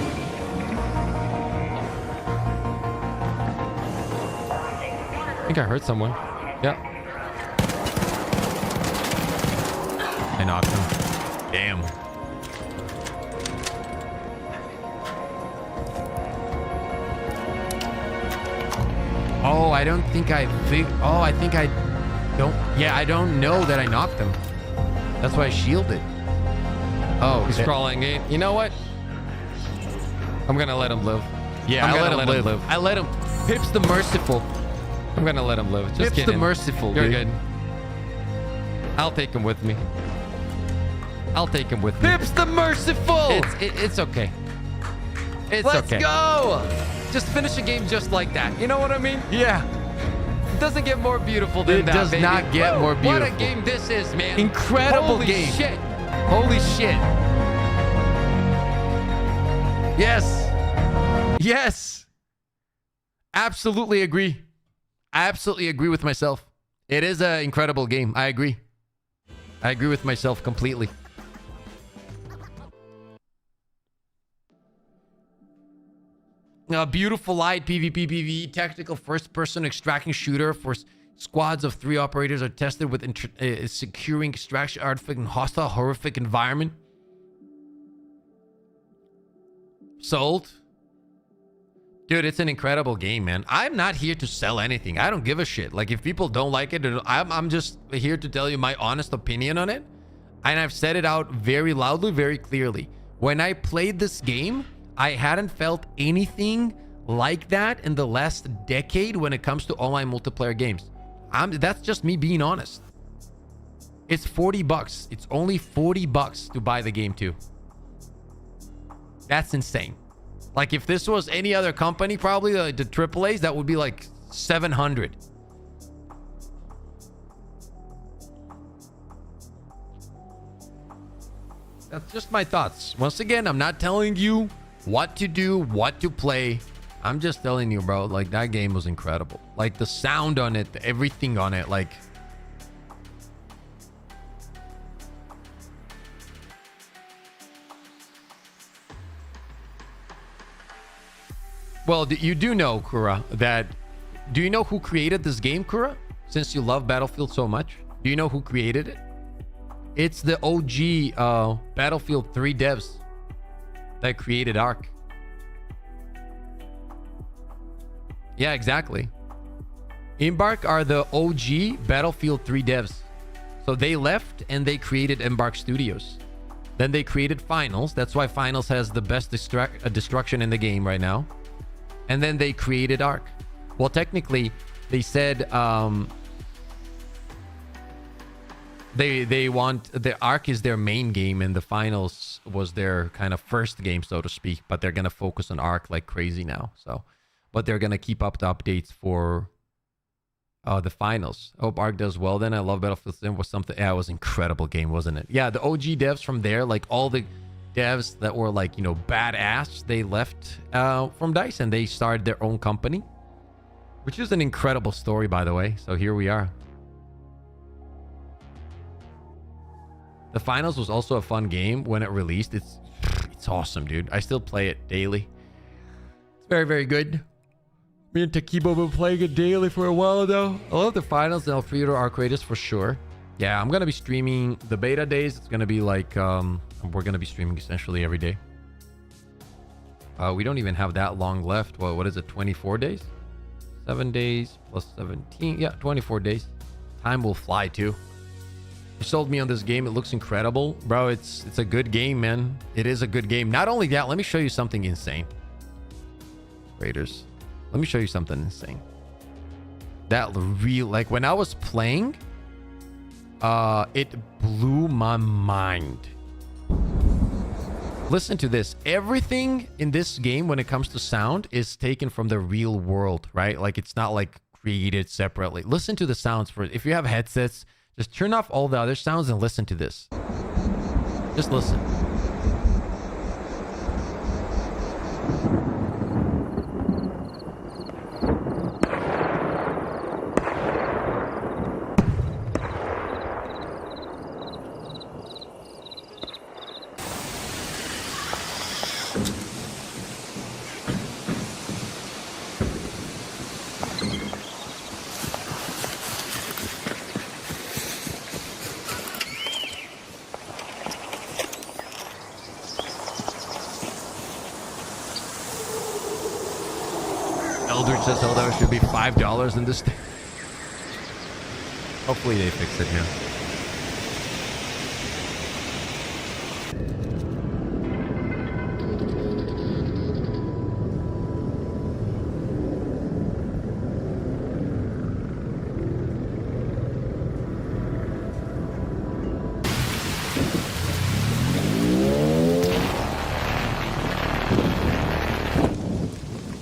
I think I heard someone. Yeah. I knocked him. Damn. Oh, I don't think I Oh, I think I don't. Yeah, I don't know that I knocked him. That's why I shielded. Oh, He's crawling in. You know what? I'm gonna let him live. Yeah, I'm I gonna let him live. I let him. Pip's the merciful. I'm gonna let him live. Just Pip's kidding. the merciful. You're dude. good. I'll take him with me. I'll take him with me. Pip's the merciful. It's okay. It's Let's okay. go. Just finish a game just like that. You know what I mean? Yeah. It doesn't get more beautiful than It that, does baby. not get Woo! more What a beautiful. game this is, man. Incredible Holy game. shit. Holy shit. Yes. Yes. Absolutely agree. I absolutely agree with myself. It is an incredible game. I agree. I agree with myself completely. A beautiful light PvP PvE tactical first-person extracting shooter for squads of 3 operators are tested with securing extraction artifact in hostile horrific environment. Sold. Dude, it's an incredible game, man. I'm not here to sell anything. I don't give a shit. Like, if people don't like it, I'm just here to tell you my honest opinion on it. And I've said it out very loudly, very clearly. When I played this game, I hadn't felt anything like that in the last decade when it comes to online multiplayer games. That's just me being honest. It's $40. It's only $40 to buy the game too. That's insane. Like, if this was any other company, probably the AAAs, that would be like 700. That's just my thoughts. Once again, I'm not telling you what to do, what to play. I'm just telling you, bro, like, that game was incredible. Like, the sound on it, everything on it, like... Well, you do know, Kura, that... Do you know who created this game, Kura? Since you love Battlefield so much. Do you know who created it? It's the OG Battlefield 3 devs that created Ark. Yeah, exactly. Embark are the OG Battlefield 3 devs. So they left and they created Embark Studios. Then they created finals. That's why finals has the best destruction in the game right now. And then they created arc. Well, technically, they said they want the arc is their main game, and the finals was their kind of first game, so to speak. But they're gonna focus on arc like crazy now. So, but they're gonna keep up the updates for the finals. I hope arc does well. Then I love Battlefield Sim was something. Yeah, it was an incredible game, wasn't it? Yeah, the OG devs from there, like all the devs that were like, you know, badass, they left from DICE and they started their own company, which is an incredible story, by the way. So here we are. The finals was also a fun game when it released. It's awesome, dude. I still play it daily. It's very, very good. Me and Takibo have been playing it daily for a while now. I love the finals and Alfredo Arc Raiders for sure. Yeah, I'm gonna be streaming the beta days. It's gonna be like we're gonna be streaming essentially every day. We don't even have that long left. Well, what is it? 24 days? 7 days plus 17. Yeah, 24 days. Time will fly too. You sold me on this game. It looks incredible, bro. It's a good game, man. It is a good game. Not only that, let me show you something insane. Raiders. Let me show you something insane. That real, like when I was playing, it blew my mind. Listen to this. Everything in this game when it comes to sound is taken from the real world, right? Like it's not like created separately. Listen to the sounds for if you have headsets, just turn off all the other sounds and listen to this. Just listen. Eldridge says Helldiver should be $5 in this thing. Hopefully they fix it here.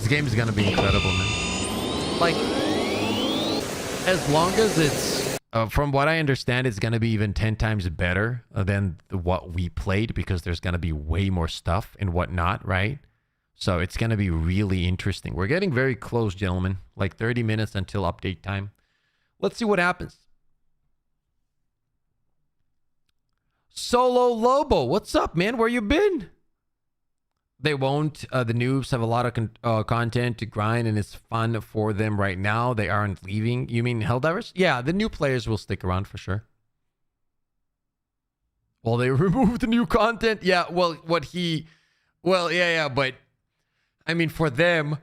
Game is gonna be incredible, man. Like, as long as it's from what I understand, it's gonna be even 10 times better than what we played, because there's gonna be way more stuff and whatnot, right? So it's gonna be really interesting. We're getting very close, gentlemen. Like 30 minutes until update time. Let's see what happens. Solo Lobo, what's up, man? Where you been? They won't. The noobs have a lot of content to grind, and it's fun for them right now. They aren't leaving. You mean Helldivers? Yeah, the new players will stick around for sure. Well, they removed the new content. Yeah, well, yeah, but I mean, for them,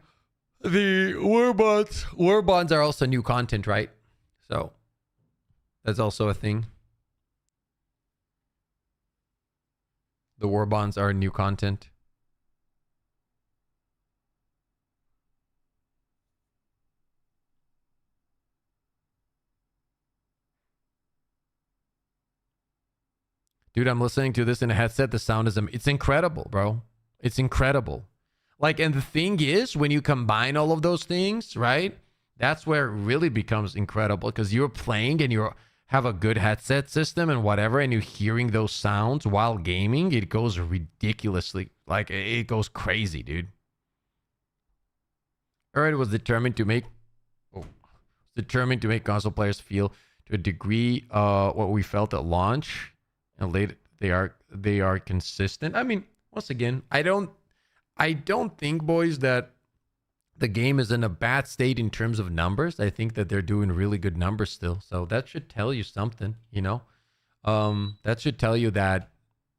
the war bonds are also new content, right? So that's also a thing. The war bonds are new content. Dude, I'm listening to this in a headset. The sound is, it's incredible, bro. It's incredible. Like, and the thing is, when you combine all of those things, right? That's where it really becomes incredible, because you're playing and you have a good headset system and whatever, and you're hearing those sounds while gaming. It goes ridiculously, like, it goes crazy, dude. Alright, was determined to make console players feel to a degree what we felt at launch. And late, they are consistent. I mean, once again, I don't think, boys, that the game is in a bad state in terms of numbers. I think that they're doing really good numbers still. So that should tell you something, you know. That should tell you that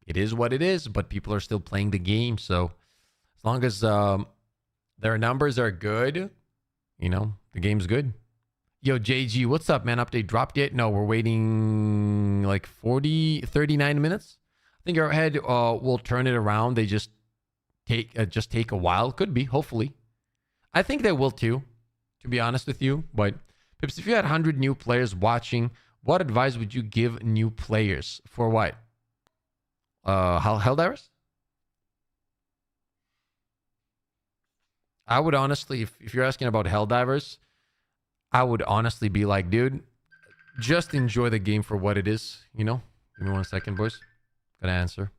it is what it is, but people are still playing the game. So as long as their numbers are good, you know, the game's good. Yo, JG, what's up, man? Update dropped yet? No, we're waiting like 39 minutes. think Arrowhead will turn it around. They just take a while. Could be, hopefully. I think they will too, to be honest with you. But Pips, if you had 100 new players watching, what advice would you give new players for what? Helldivers? I would honestly, if you're asking about Helldivers, I would honestly be like, dude, just enjoy the game for what it is, you know? Give me 1 second, boys. Gonna answer.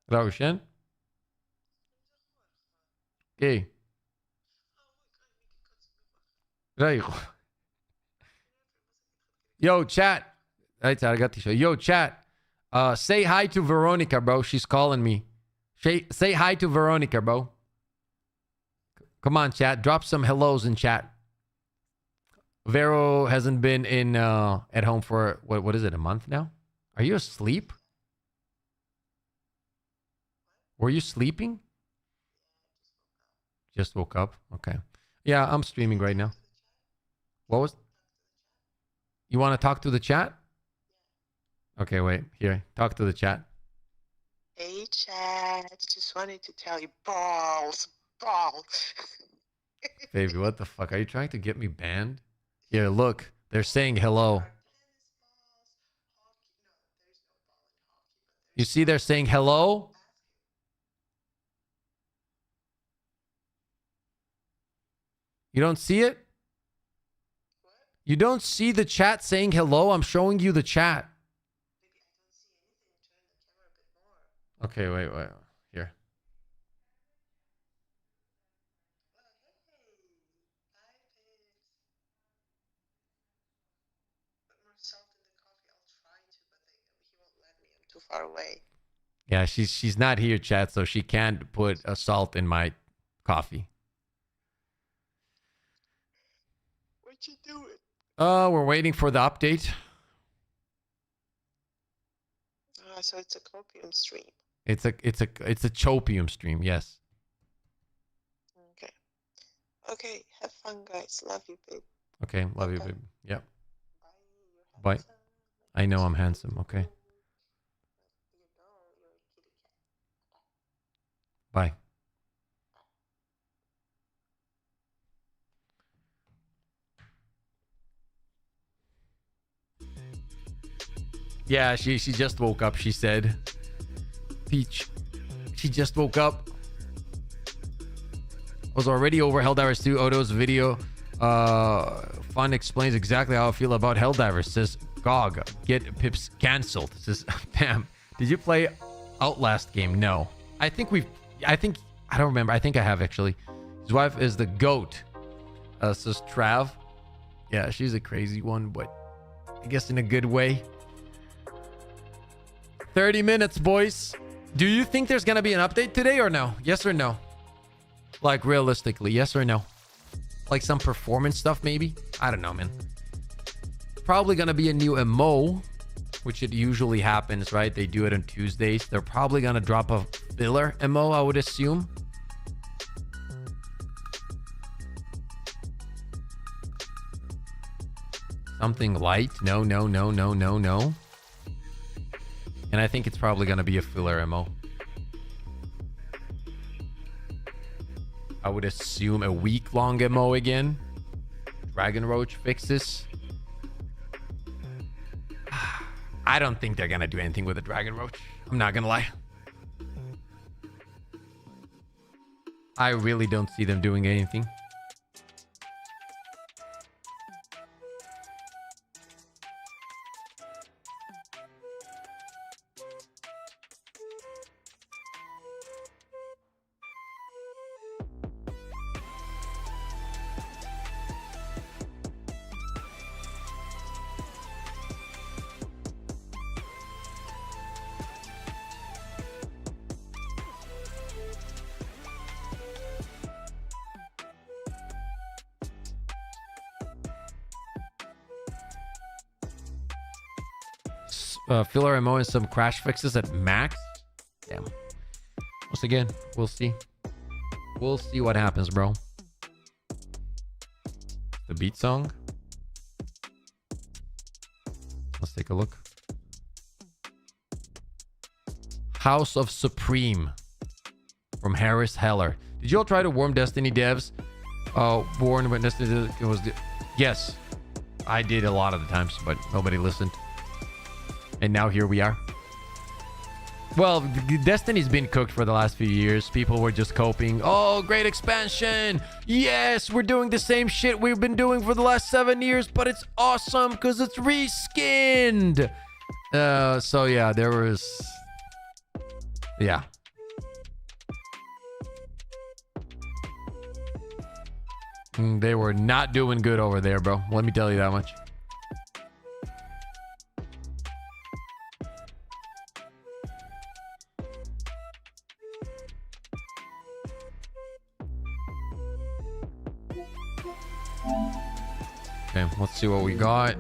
Roshan? Okay. Yo, chat. Yo, chat. Say hi to Veronica, bro. She's calling me. Say hi to Veronica, bro. Come on, chat. Drop some hellos in chat. Vero hasn't been in at home for what is it, a month now? Are you asleep? Were you sleeping? Just woke up. Okay. Yeah, I'm streaming right now. What was? You want to talk to the chat? Okay, wait. Here, talk to the chat. Hey, chat. Just wanted to tell you, balls. Baby, what the fuck? Are you trying to get me banned? Here, look. They're saying hello. You see they're saying hello? You don't see it? You don't see the chat saying hello? I'm showing you the chat. Okay, wait. Here. Too far away. Yeah, she's not here, chat, so she can't put a salt in my coffee. What you doing? We're waiting for the update. So it's a copium stream. It's a chopium stream, yes. Okay, have fun, guys. Love you, babe. Okay, love you, babe. Yep. Bye. I know I'm handsome, okay. Bye. Yeah, she just woke up, she said. Peach. She just woke up. Was already over Helldivers 2. Odo's video. Fun explains exactly how I feel about Helldivers. Says GOG. Get Pips cancelled. Says Pam. Did you play Outlast game? No. I don't remember. I think I have actually. His wife is the GOAT. Says Trav. Yeah, she's a crazy one, but I guess in a good way. 30 minutes, boys. Do you think there's gonna be an update today or no? Yes or no? Like realistically, yes or no? Like some performance stuff maybe? I don't know, man. Probably gonna be a new MO, which it usually happens, right? They do it on Tuesdays. They're probably gonna drop a filler MO, I would assume. Something light? No. And I think it's probably going to be a filler MO. I would assume a week-long MO again. Dragon Roach fixes. I don't think they're going to do anything with the Dragon Roach. I'm not going to lie. I really don't see them doing anything. Filler MO and some crash fixes at max. Damn. Once again, we'll see. We'll see what happens, bro. The beat song. Let's take a look. House of Supreme from Harris Heller. Did you all try to warm Destiny devs? Warn when Destiny it was the... Yes, I did a lot of the times, but nobody listened. And now here we are. Well, Destiny's been cooked for the last few years. People were just coping. Oh, great expansion. Yes, we're doing the same shit we've been doing for the last 7 years, but it's awesome because it's reskinned. So yeah, there was... Yeah. They were not doing good over there, bro. Let me tell you that much. Okay, let's see what we got.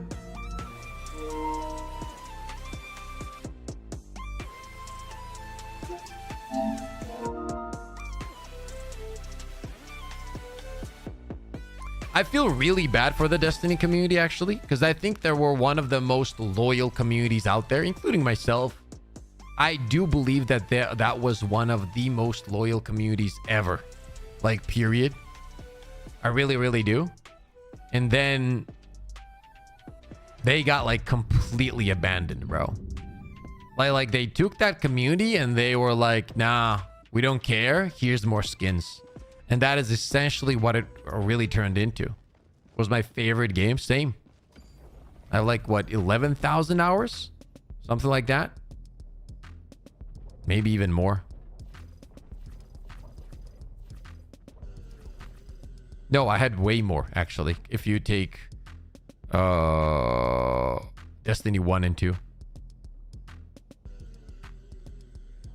I feel really bad for the Destiny community, actually, because I think they were one of the most loyal communities out there, including myself. I do believe that that was one of the most loyal communities ever. Like, period. I really, really do. And then they got, like, completely abandoned, bro. Like they took that community and they were like, nah, we don't care. Here's more skins. And that is essentially what it really turned into. It was my favorite game. Same. I have like, what, 11,000 hours? Something like that. Maybe even more. No, I had way more, actually. If you take Destiny 1 and 2.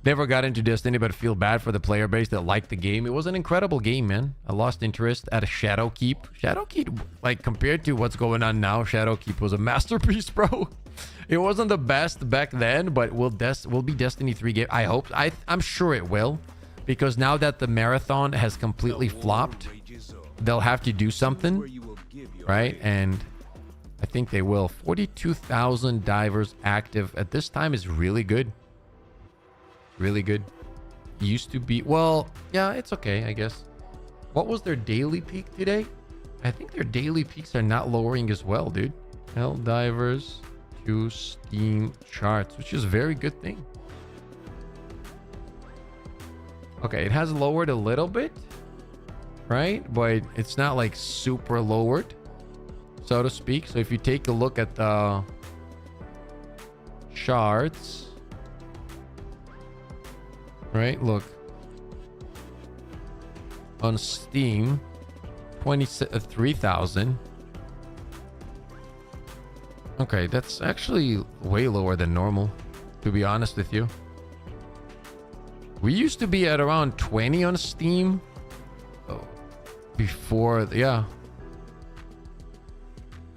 Never got into Destiny, but feel bad for the player base that liked the game. It was an incredible game, man. I lost interest at Shadowkeep. Shadowkeep, like, compared to what's going on now, Shadowkeep was a masterpiece, bro. It wasn't the best back then, but will be Destiny 3 game. I hope. I'm sure it will, because now that the marathon has completely flopped, they'll have to do something, right? And I think they will. 42,000 divers active at this time is really good. Really good. Used to be, well, yeah, it's okay, I guess. What was their daily peak today? I think their daily peaks are not lowering as well, dude. Helldivers to Steam charts, which is a very good thing. Okay, it has lowered a little bit, right? But it's not like super lowered, so to speak. So if you take a look at the charts, right, look on Steam, 23,000. Okay, that's actually way lower than normal, to be honest with you. We used to be at around 20 on Steam before. Yeah,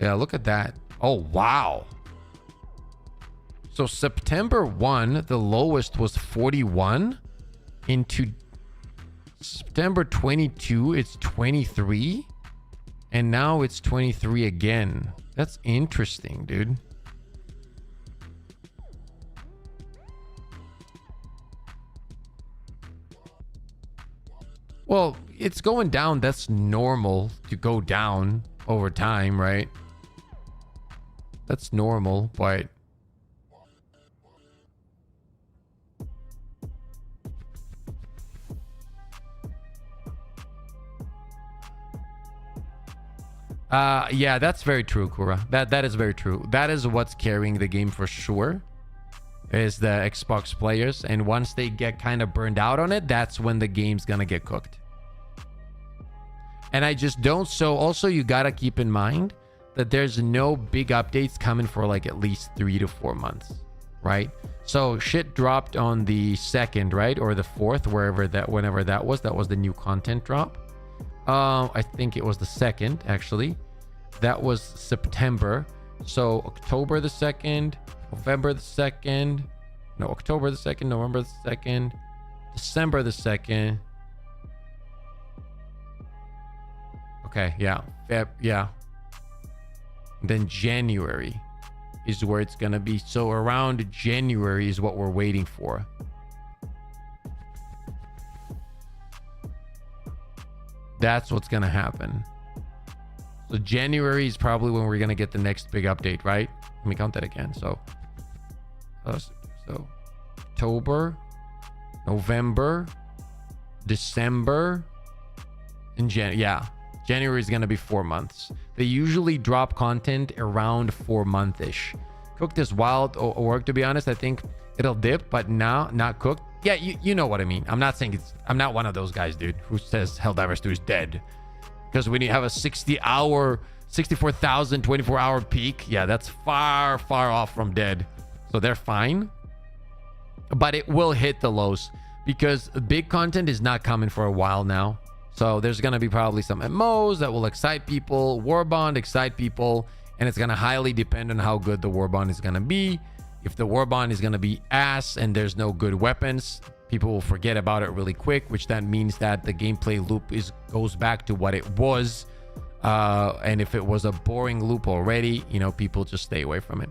look at that. Oh wow. So September 1, the lowest was 41. Into September 22, it's 23. And now it's 23 again. That's interesting, dude. Well, it's going down. That's normal to go down over time, right? That's normal, but... yeah, that's very true, Kura. That is very true. That is what's carrying the game for sure, is the Xbox players. And once they get kind of burned out on it, that's when the game's gonna get cooked. And I just don't. So also, you gotta keep in mind that there's no big updates coming for like at least 3 to 4 months, right? So shit dropped on the 2nd, right, or the 4th, whenever that was the new content drop. I think it was the 2nd, actually. That was September. So October the 2nd, November the 2nd, no, October the 2nd, November the 2nd, December the 2nd. Okay, yeah. Yeah. Then January. is where it's gonna be. So around January is what we're waiting for. That's what's gonna happen. So January is probably when we're gonna get the next big update, right? Let me count that again. So October, November, December, and January is gonna be 4 months. They usually drop content around 4 month-ish. Cooked is wild work, to be honest. I think it'll dip, but now not cooked. Yeah, you know what I mean. I'm not saying I'm not one of those guys, dude, who says Helldivers 2 is dead. Because when you have a 60-hour, 64,000, 24-hour peak, yeah, that's far, far off from dead. So they're fine. But it will hit the lows because big content is not coming for a while now. So there's going to be probably some MMOs that will excite people, Warbond excite people, and it's going to highly depend on how good the Warbond is going to be. If the Warbond is going to be ass and there's no good weapons, people will forget about it really quick, which that means that the gameplay loop goes back to what it was. And if it was a boring loop already, you know, people just stay away from it.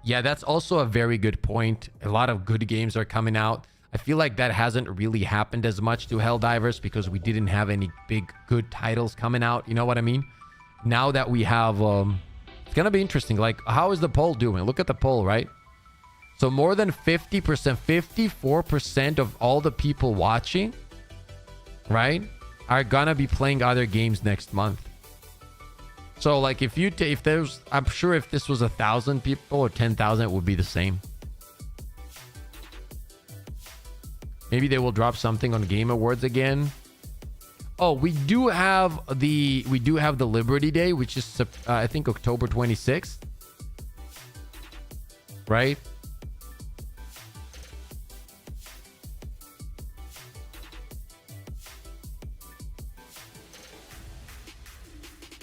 Yeah, that's also a very good point. A lot of good games are coming out. I feel like that hasn't really happened as much to Helldivers because we didn't have any big good titles coming out. You know what I mean? Now that we have, it's gonna be interesting. Like, how is the poll doing? Look at the poll, right? So more than 50%, 54% of all the people watching, right, are gonna be playing other games next month. So like if there's, I'm sure if this was 1,000 people or 10,000, it would be the same. Maybe they will drop something on Game Awards again. Oh, we do have the Liberty Day, which is I think October 26th, right?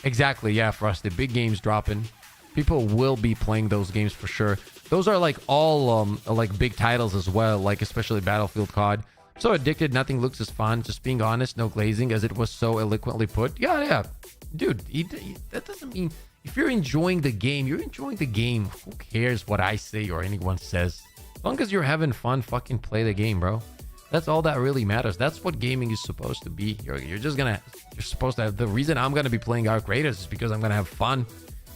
Exactly, yeah, for us, the big games dropping. People will be playing those games for sure. Those are like all like big titles as well, like especially Battlefield COD. So addicted, nothing looks as fun. Just being honest, no glazing, as it was so eloquently put. Yeah, dude. That doesn't mean if you're enjoying the game, you're enjoying the game. Who cares what I say or anyone says? As long as you're having fun, fucking play the game, bro. That's all that really matters. That's what gaming is supposed to be. You're supposed to have. The reason I'm gonna be playing Arc Raiders is because I'm gonna have fun.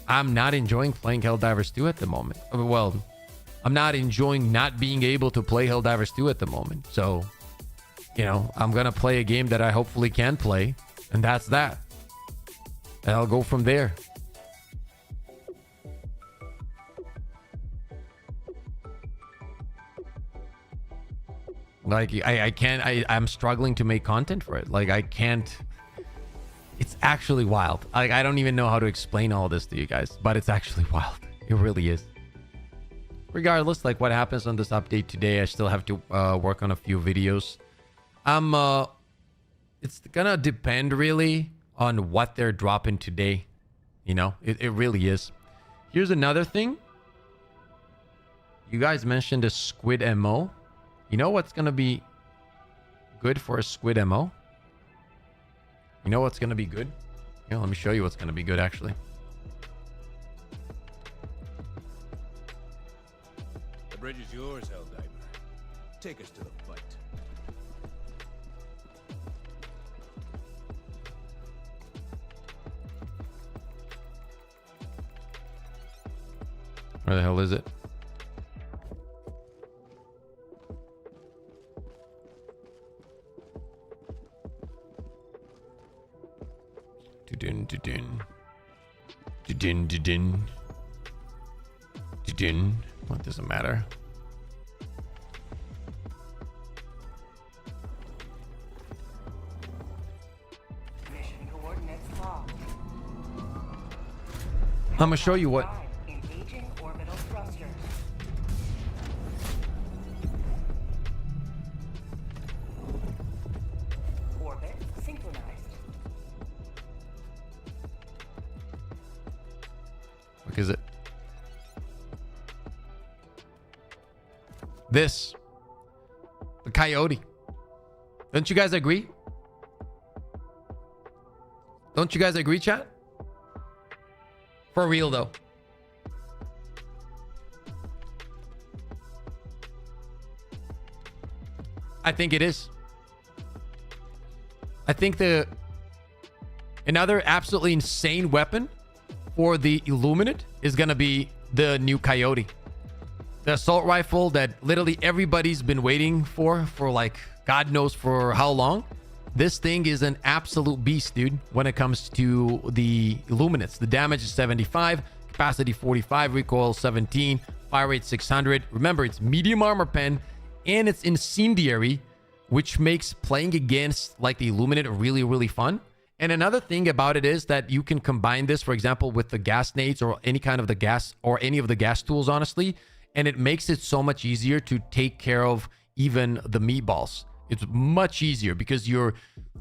I'm not enjoying playing Helldivers 2 at the moment. Well, I'm not enjoying not being able to play Helldivers 2 at the moment. So, you know, I'm gonna play a game that I hopefully can play, and that's that. And I'll go from there. Like I'm struggling to make content for it. Like I can't. It's actually wild. Like I don't even know how to explain all this to you guys, but it's actually wild. It really is. Regardless, like what happens on this update today, I still have to work on a few videos. It's gonna depend really on what they're dropping today. You know, it really is. Here's another thing. You guys mentioned a squid MO. You know what's gonna be good for a squid MO? You know what's gonna be good? Here, let me show you what's gonna be good actually. The bridge is yours, Helldiver. Take us to the fight. Where the hell is it? What doesn't matter? Mission coordinates locked. I'm gonna show you what. Engaging orbital thrusters. Orbit synchronized. What is it? This. The coyote. Don't you guys agree? Don't you guys agree, chat? For real, though. I think it is. I think another absolutely insane weapon for the Illuminate is going to be the new Coyote. The assault rifle that literally everybody's been waiting for like God knows for how long. This thing is an absolute beast, dude, when it comes to the Illuminates. The damage is 75, capacity 45, recoil 17, fire rate 600. Remember, it's medium armor pen and it's incendiary, which makes playing against like the Illuminate really, really fun. And another thing about it is that you can combine this, for example, with the gas nades or any kind of the gas or any of the gas tools, honestly. And it makes it so much easier to take care of even the meatballs. It's much easier because you're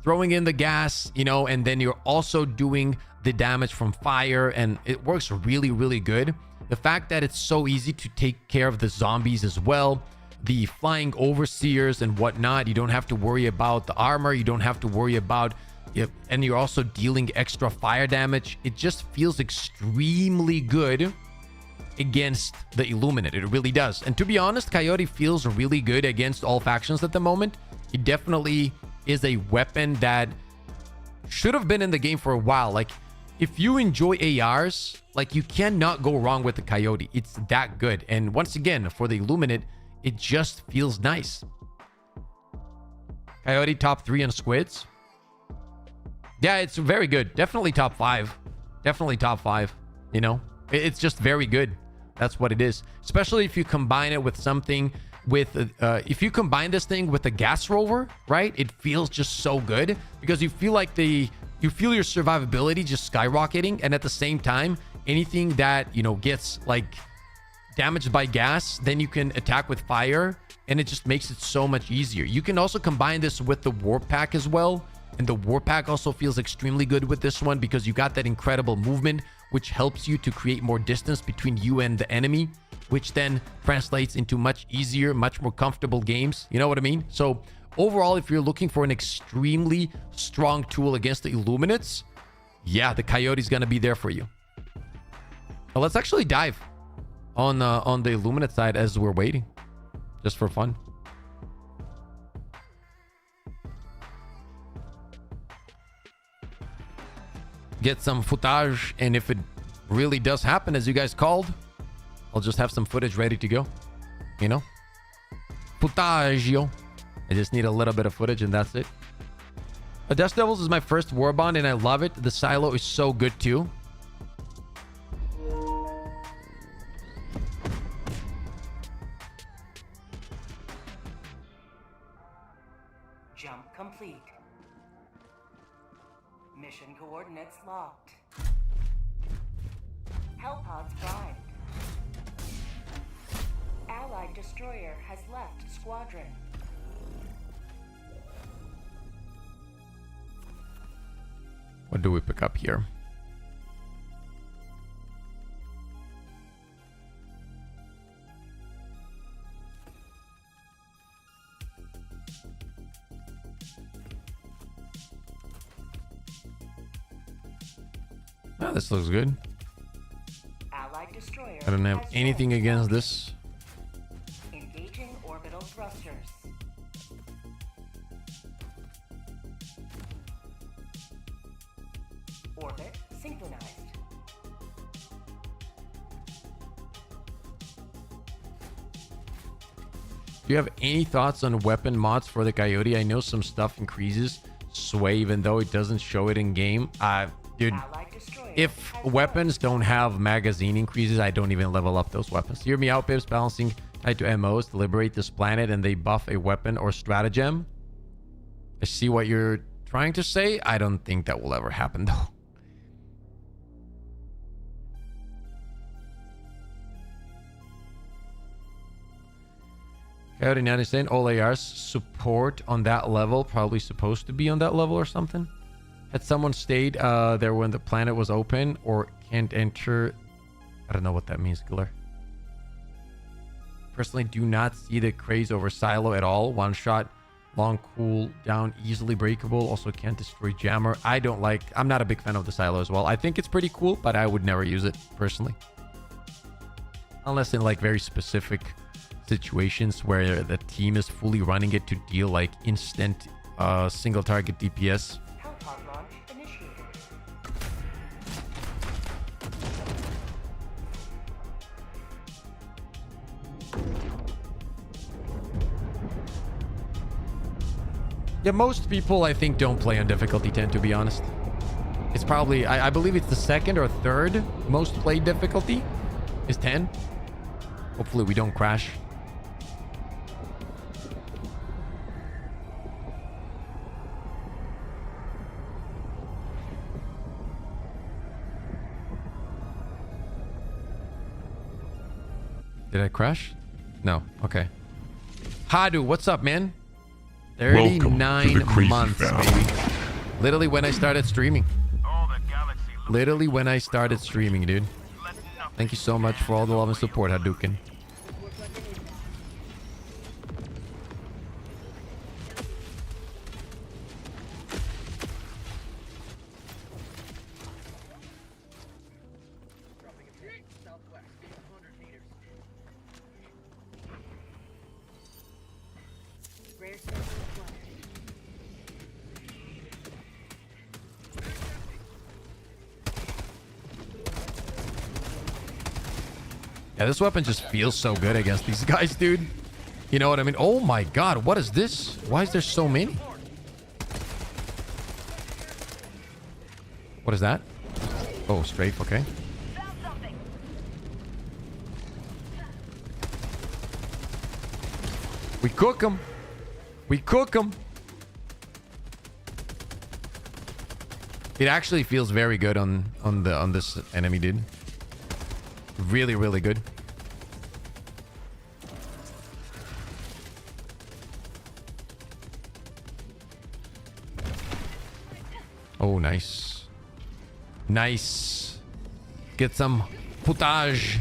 throwing in the gas, you know, and then you're also doing the damage from fire, and it works really, really good. The fact that it's so easy to take care of the zombies as well, the flying overseers and whatnot, you don't have to worry about the armor, you don't have to worry about it, and you're also dealing extra fire damage. It just feels extremely good against the Illuminate. It really does. And to be honest, Coyote feels really good against all factions at the moment. It definitely is a weapon that should have been in the game for a while. Like, if you enjoy ARs, like, you cannot go wrong with the Coyote. It's that good. And once again, for the Illuminate, it just feels nice. Coyote top 3 on squids. Yeah, it's very good. Definitely top 5. Definitely top 5. You know, it's just very good. That's what it is. Especially if you combine it with something with if you combine this thing with a gas rover, right? It feels just so good because you feel like you feel your survivability just skyrocketing, and at the same time, anything that, you know, gets like damaged by gas, then you can attack with fire, and it just makes it so much easier. You can also combine this with the warp pack as well, and the warp pack also feels extremely good with this one because you got that incredible movement, which helps you to create more distance between you and the enemy, which then translates into much easier, much more comfortable games. You know what I mean? So overall, if you're looking for an extremely strong tool against the Illuminates, yeah, the Coyote is going to be there for you. Now let's actually dive on the Illuminate side as we're waiting, just for fun. Get some footage, and if it really does happen as you guys called, I'll just have some footage ready to go. You know, footage, yo. I just need a little bit of footage, and that's it. Dust Devils is my first warbond, and I love it. The silo is so good too. Jump complete. Mission coordinates locked. Hellpods primed. Allied destroyer has left squadron. What do we pick up here? Oh, this looks good. Allied destroyer I don't have anything against this. Engaging orbital thrusters. Orbit synchronized. Do you have any thoughts on weapon mods for the Coyote? I know some stuff increases sway even though it doesn't show it in game. Dude, if weapons don't have magazine increases, I don't even level up those weapons. Hear me out, Pips. Balancing tied to MOs to liberate this planet, and they buff a weapon or stratagem. I see what you're trying to say. I don't think that will ever happen though. Coyote 97, all ARs support on that level, probably supposed to be on that level or something. Had someone stayed there when the planet was open or can't enter? I don't know what that means, Giller. Personally, do not see the craze over silo at all. One shot Long cool down, easily breakable. Also can't destroy jammer. I'm not a big fan of the silo as well. I think it's pretty cool, but I would never use it personally. Unless in like very specific situations where the team is fully running it to deal like instant single target DPS. Hellpod launch initiated. Yeah, most people I think don't play on difficulty 10, to be honest. It's probably, I believe it's the second or third most played difficulty is 10. Hopefully we don't crash. Did I crash? No. Okay. Hadu, what's up, man? 39 months, baby. Literally when I started streaming. Literally when I started streaming, dude. Thank you so much for all the love and support, Hadouken. Yeah, this weapon just feels so good against these guys, dude. You know what I mean? Oh my god, what is this? Why is there so many? What is that? Oh, strafe, okay. We cook them. We cook them. It actually feels very good on this enemy, dude. Really, really good. Oh, nice. Nice. Get some potage.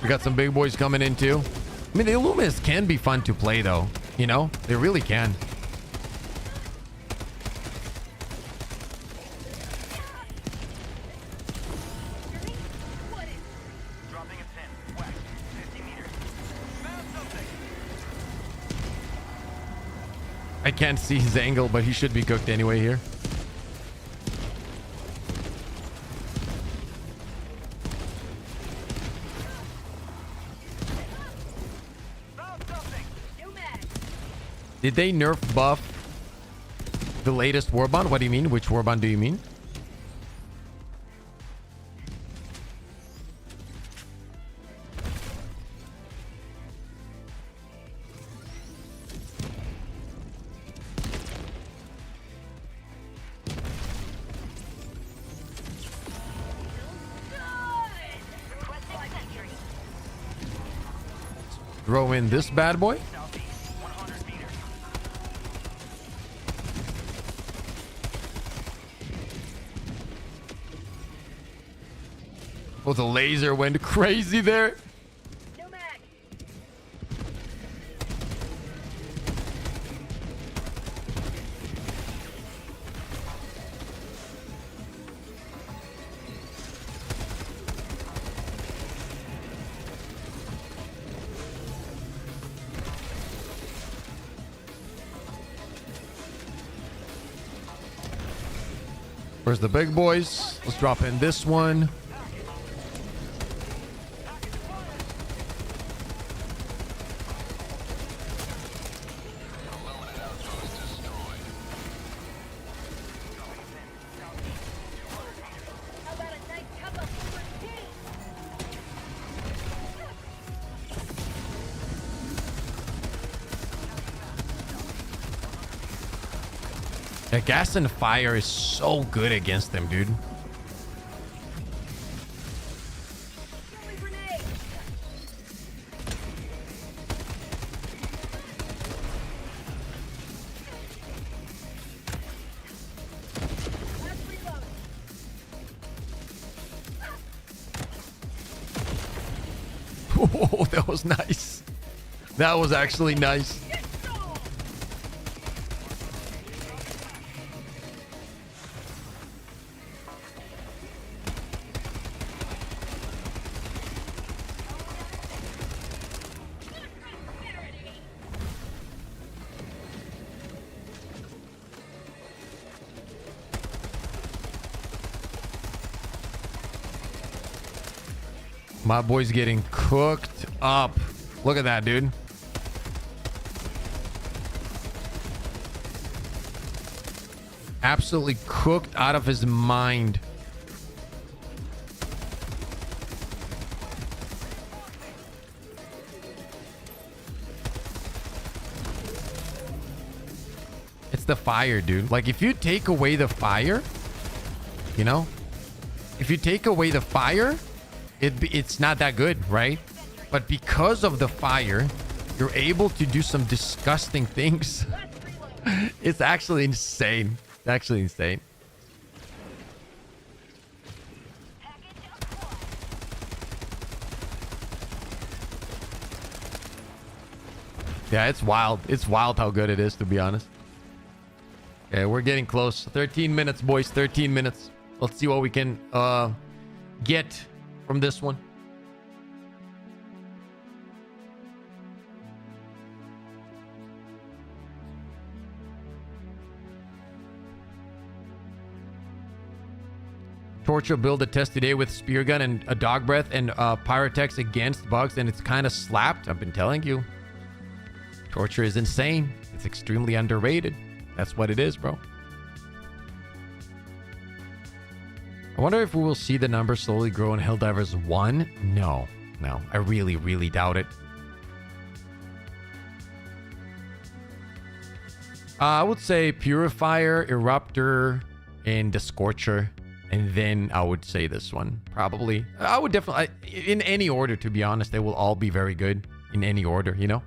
We got some big boys coming in too. I mean, the Illuminus can be fun to play though. You know, they really can. I can't see his angle, but he should be cooked anyway here. Did they nerf buff the latest warband? What do you mean? Which warband do you mean? Throw in this bad boy. Oh, the laser went crazy there. Where's the big boys? Let's drop in this one. Yeah, gas and fire is so good against them, dude. Oh, that was nice. That was actually nice. My boy's getting cooked up. Look at that, dude. Absolutely cooked out of his mind. It's the fire, dude. Like, if you take away the fire, you know, if you take away the fire, it's not that good, right? But because of the fire, you're able to do some disgusting things. It's actually insane. It's actually insane. Yeah, it's wild. It's wild how good it is, to be honest. Okay, we're getting close. 13 minutes, boys. 13 minutes. Let's see what we can get from this one. Torture build a test today with spear gun and a dog breath and pyrotex against bugs, and it's kind of slapped. I've been telling you. Torture is insane. It's extremely underrated. That's what it is, bro. I wonder if we will see the numbers slowly grow in Helldivers 1. No. I really, really doubt it. I would say Purifier, Eruptor, and the Scorcher. And then I would say this one. Probably. I would definitely... in any order, to be honest. They will all be very good. In any order, you know?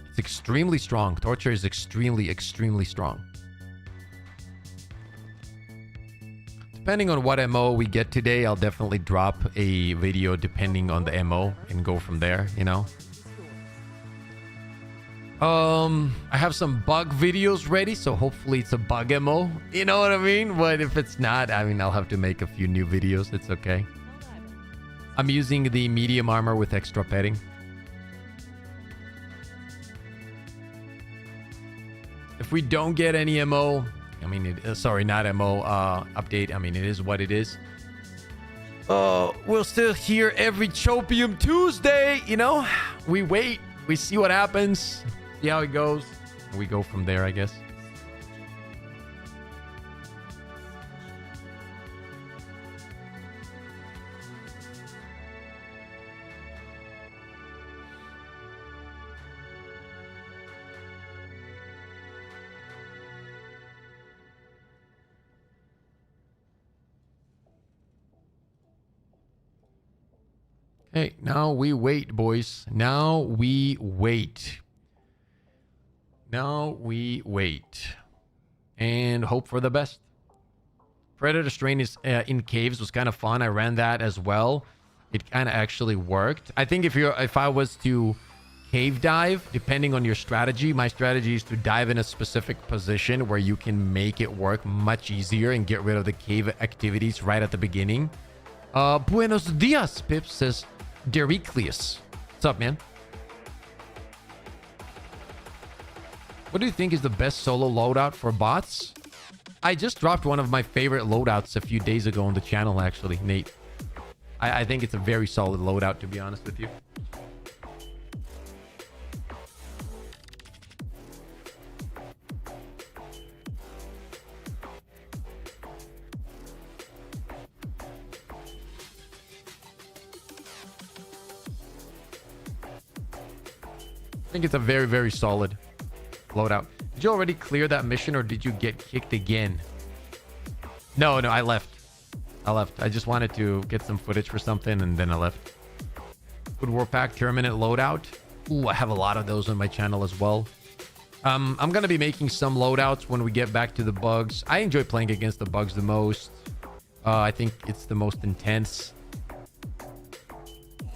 It's extremely strong. Torture is extremely, extremely strong. Depending on what MO we get today, I'll definitely drop a video depending on the MO and go from there, you know? I have some bug videos ready, so hopefully it's a bug MO. You know what I mean? But if it's not, I mean, I'll have to make a few new videos. It's okay. I'm using the medium armor with extra petting. If we don't get any MO, I mean, sorry, not MO update. I mean, it is what it is. We'll still hear every Chopium Tuesday, you know? We wait. We see what happens. See how it goes. And we go from there, I guess. Hey, now we wait, boys. Now we wait. Now we wait. And hope for the best. Predator Strain is in caves was kind of fun. I ran that as well. It kind of actually worked. I think if I was to cave dive, depending on your strategy, my strategy is to dive in a specific position where you can make it work much easier and get rid of the cave activities right at the beginning. Buenos dias, Pip says Dericlius. What's up, man? What do you think is the best solo loadout for bots? I just dropped one of my favorite loadouts a few days ago on the channel, actually, Nate. I think it's a very solid loadout, to be honest with you. I think it's a very, very solid loadout. Did you already clear that mission or did you get kicked again? No, I left. I just wanted to get some footage for something and then I left. Good Warpack Terminate loadout. Ooh, I have a lot of those on my channel as well. I'm gonna be making some loadouts when we get back to the bugs. I enjoy playing against the bugs the most. I think it's the most intense.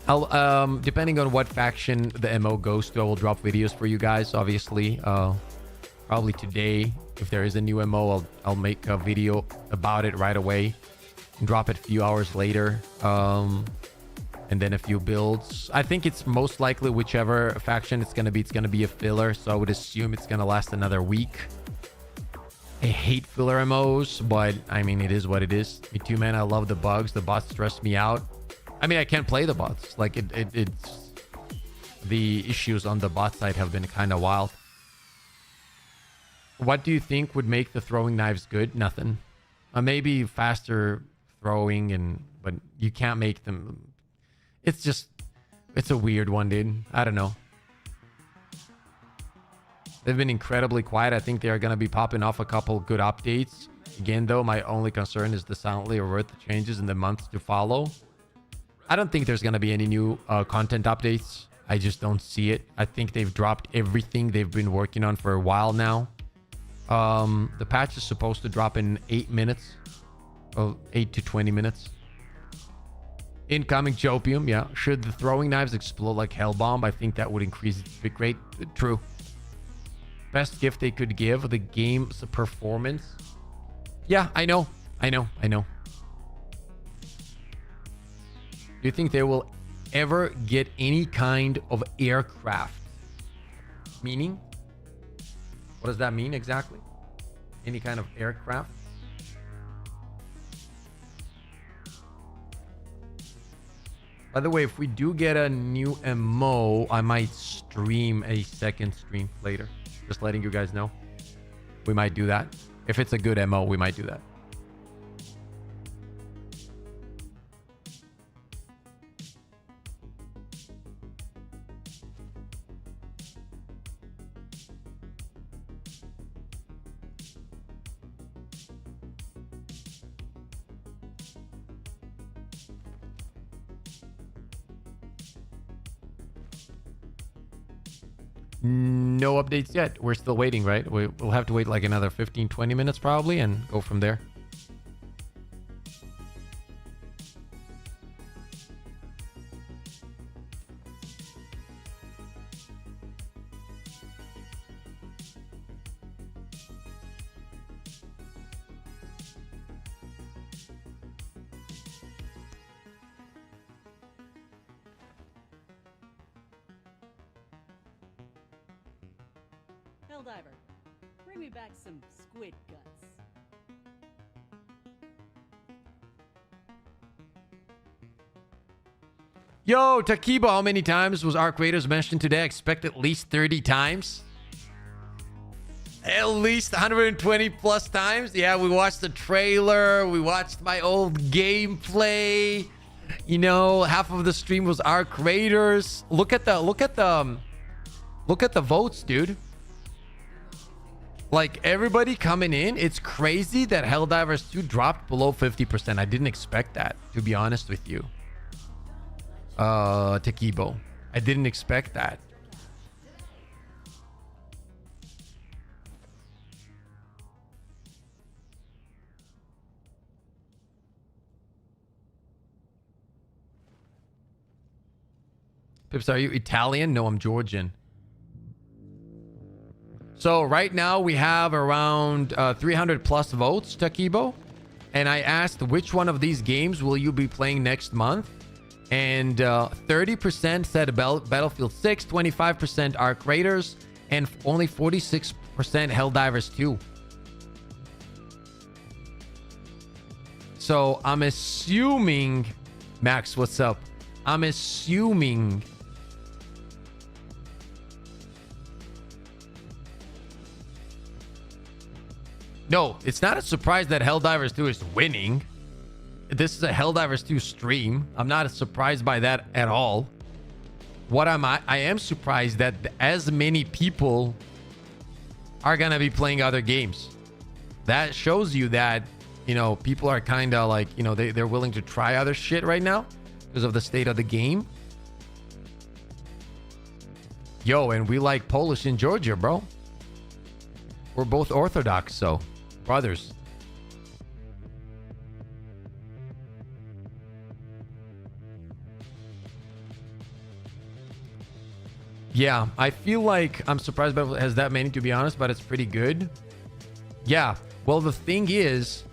I'll depending on what faction the MO goes to, I will drop videos for you guys. Obviously, probably today, if there is a new MO, I'll make a video about it right away and drop it a few hours later. And then a few builds. I think it's most likely whichever faction it's gonna be a filler. So I would assume it's gonna last another week. I hate filler MOs, but I mean, it is what it is. Me too, man. I love the bugs. The bots stress me out. I mean, I can't play the bots. Like it's the issues on the bot side have been kind of wild. What do you think would make the throwing knives good? Nothing. Maybe faster throwing, but you can't make them. It's a weird one, dude. I don't know. They've been incredibly quiet. I think they are going to be popping off a couple good updates. Again, though, my only concern is the silently avert the changes in the months to follow. I don't think there's going to be any new content updates. I just don't see it. I think they've dropped everything they've been working on for a while now. The patch is supposed to drop in 8 minutes. Oh, 8 to 20 minutes. Incoming chopium, yeah. Should the throwing knives explode like hell bomb? I think that would increase its bit rate. True. Best gift they could give, the game's performance. Yeah, I know. Do you think they will ever get any kind of aircraft? Meaning? What does that mean exactly? Any kind of aircraft? By the way, if we do get a new MO, I might stream a second stream later. Just letting you guys know. We might do that. If it's a good MO, we might do that. No updates yet. We're still waiting, right? We'll have to wait like another 15-20 minutes probably and go from there. Helldiver, bring me back some squid guts. Yo, Takiba, how many times was Arc Raiders mentioned today? I expect at least 30 times. At least 120 plus times. Yeah, we watched the trailer. We watched my old gameplay. You know, half of the stream was Arc Raiders. Look at the votes, dude. Like, everybody coming in, it's crazy that Helldivers 2 dropped below 50%. I didn't expect that, to be honest with you. Takibo. I didn't expect that. Pips, are you Italian? No, I'm Georgian. So right now we have around 300 plus votes, Takibo. And I asked which one of these games will you be playing next month? And 30% said Battlefield 6, 25% Arc Raiders, and only 46% Helldivers 2. So I'm assuming, Max, what's up? I'm assuming no, it's not a surprise that Helldivers 2 is winning. This is a Helldivers 2 stream. I'm not surprised by that at all. I am surprised that as many people are gonna be playing other games. That shows you that, you know, people are kind of like, you know, they're willing to try other shit right now because of the state of the game. Yo, and we like Polish in Georgia, bro. We're both Orthodox, so brothers. Yeah, I feel like I'm surprised Battlefield has that many, to be honest, but it's pretty good. Yeah, well, the thing is,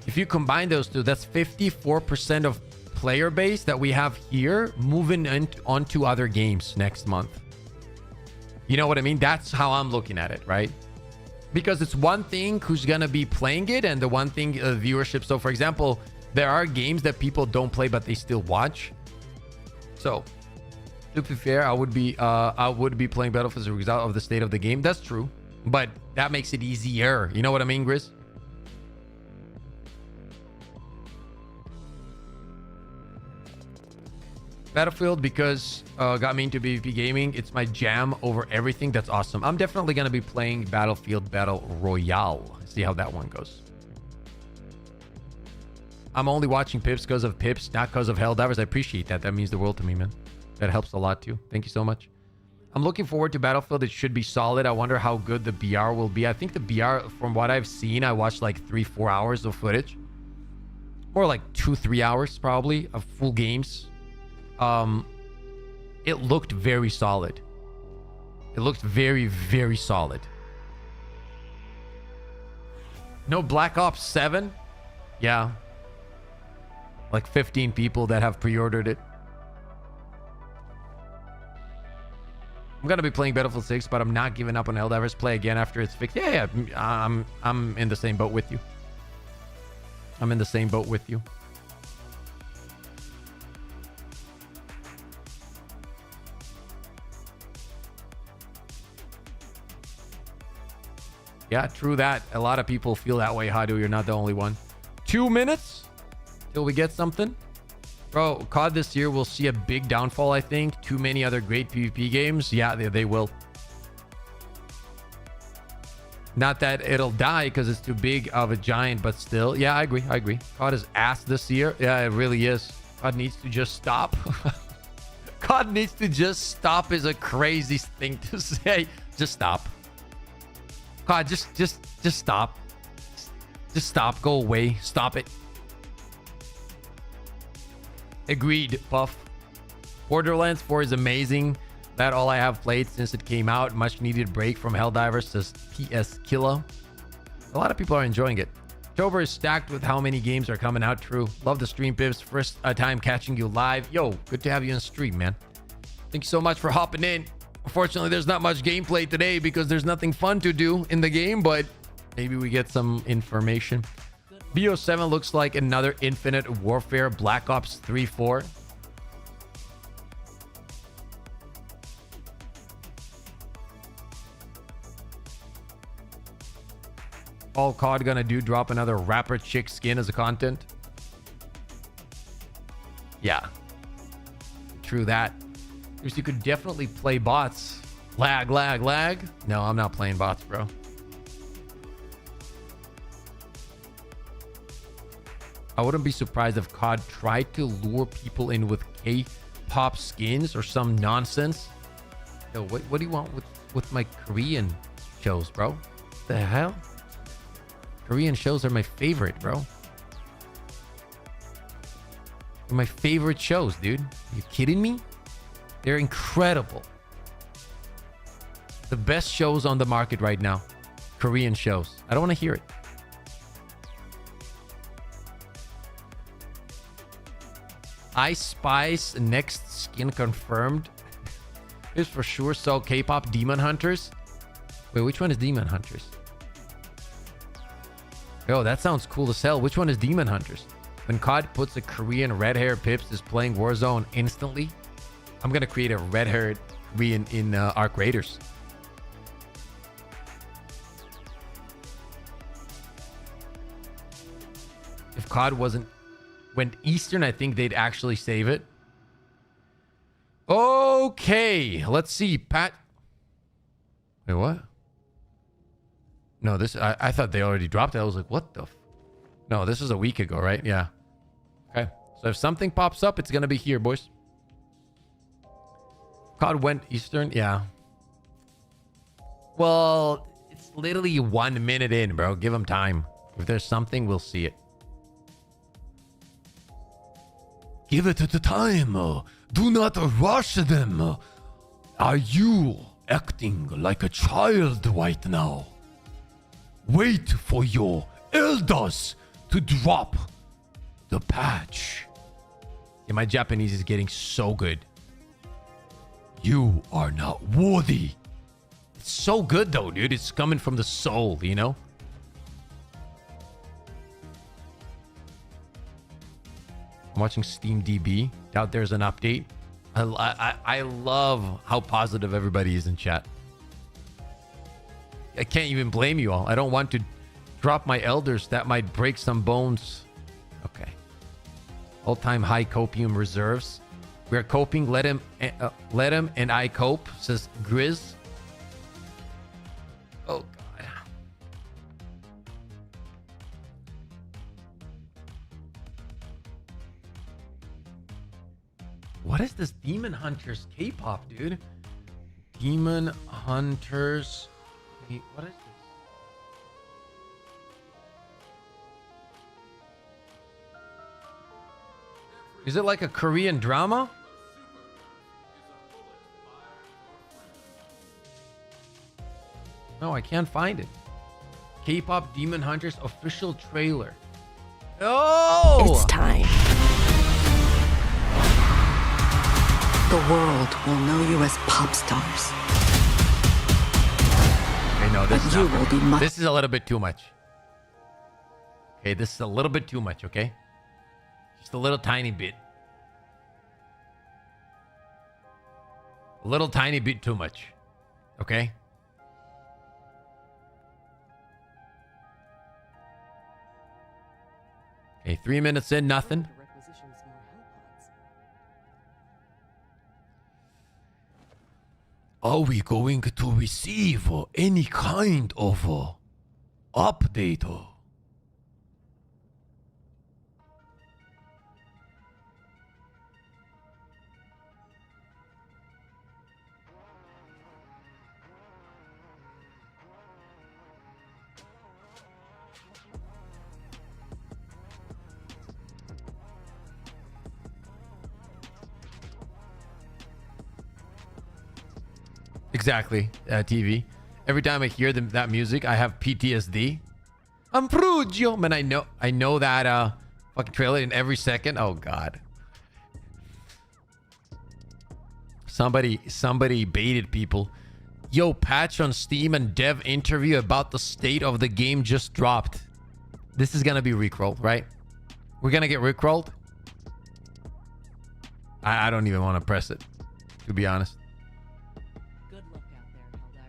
if you combine those two, that's 54% of player base that we have here moving onto other games next month. You know what I mean? That's how I'm looking at it, right? Because it's one thing who's going to be playing it and the one thing viewership. So, for example, there are games that people don't play, but they still watch. So, to be fair, I would be playing Battlefield as a result of the state of the game. That's true, but that makes it easier. You know what I mean, Grizz? Battlefield, because got me into PvP gaming. It's my jam over everything. That's awesome. I'm definitely going to be playing Battlefield Battle Royale. See how that one goes. I'm only watching Pips because of Pips, not because of Helldivers. I appreciate that. That means the world to me, man. That helps a lot too. Thank you so much. I'm looking forward to Battlefield. It should be solid. I wonder how good the BR will be. I think the BR, from what I've seen, I watched like 3-4 hours of footage. More like 2-3 hours probably of full games. It looked very solid. It looked very, very solid. No Black Ops 7? Yeah. Like 15 people that have pre-ordered it. I'm gonna be playing Battlefield 6, but I'm not giving up on Helldivers. Play again after it's fixed. Yeah, I'm in the same boat with you. I'm in the same boat with you. Yeah, true that. A lot of people feel that way, Hadu. You're not the only one. 2 minutes till we get something. Bro, COD this year will see a big downfall, I think. Too many other great PvP games. Yeah, they will. Not that it'll die because it's too big of a giant, but still. Yeah, I agree. COD is ass this year. Yeah, it really is. COD needs to just stop. COD needs to just stop is a crazy thing to say. Just stop. COD, just stop. Just stop. Go away. Stop it. Agreed, Puff. Borderlands 4 is amazing. That all I have played since it came out. Much needed break from Helldivers, says PS Kilo. A lot of people are enjoying it. October is stacked with how many games are coming out. True. Love the stream, Pips. First time catching you live. Yo, good to have you on stream, man. Thank you so much for hopping in. Unfortunately, there's not much gameplay today because there's nothing fun to do in the game, but maybe we get some information. BO7 looks like another Infinite Warfare Black Ops 3-4. All COD gonna do, drop another rapper chick skin as a content. Yeah. True that. You could definitely play bots. Lag. No, I'm not playing bots, bro. I wouldn't be surprised if COD tried to lure people in with K-pop skins or some nonsense. Yo, what do you want with my Korean shows, bro? What the hell? Korean shows are my favorite, bro. They're my favorite shows, dude. Are you kidding me? They're incredible. The best shows on the market right now. Korean shows. I don't want to hear it. Ice Spice next skin confirmed. Is for sure. So K-pop Demon Hunters. Wait, which one is Demon Hunters? Yo, that sounds cool as hell. Which one is Demon Hunters? When COD puts a Korean red-haired Pips is playing Warzone instantly, I'm gonna create a red-haired Korean in Arc Raiders. If COD went Eastern, I think they'd actually save it. Okay, let's see. Pat. Wait, what? No, this I thought they already dropped it. I was like, what the? No, this is a week ago, right? Yeah. Okay. So if something pops up, it's gonna be here, boys. COD went Eastern, yeah. Well, It's literally 1 minute in, bro. Give them time. If there's something, we'll see it. Give it the time. Do not rush them. Are you acting like a child right now? Wait for your elders to drop the patch. Yeah, my Japanese is getting so good. You are not worthy. It's so good though, dude. It's coming from the soul, you know? I'm watching Steam DB. Doubt there's an update. I love how positive everybody is in chat. I can't even blame you all. I don't want to drop my elders. That might break some bones. Okay. All-time high copium reserves. We're coping. Let him and I cope, says Grizz. Oh, God. What is this Demon Hunters K-pop, dude? Demon Hunters. Wait, what is this? Is it like a Korean drama? No, I can't find it. K-pop Demon Hunters official trailer. Oh! It's time. The world will know you as pop stars. Okay, no, this But is you not, will be much. this is a little bit too much. Okay, this is a little bit too much, okay? Just a little tiny bit. A little tiny bit too much. Okay? Okay, 3 minutes in, nothing. Are we going to receive any kind of update? Exactly, TV. Every time I hear that music, I have PTSD. I'm Frugio, man. I know that fucking trailer in every second. Oh God. Somebody baited people. Yo, patch on Steam and dev interview about the state of the game just dropped. This is gonna be rickrolled, right? We're gonna get rickrolled. I don't even want to press it, to be honest. Good luck out there,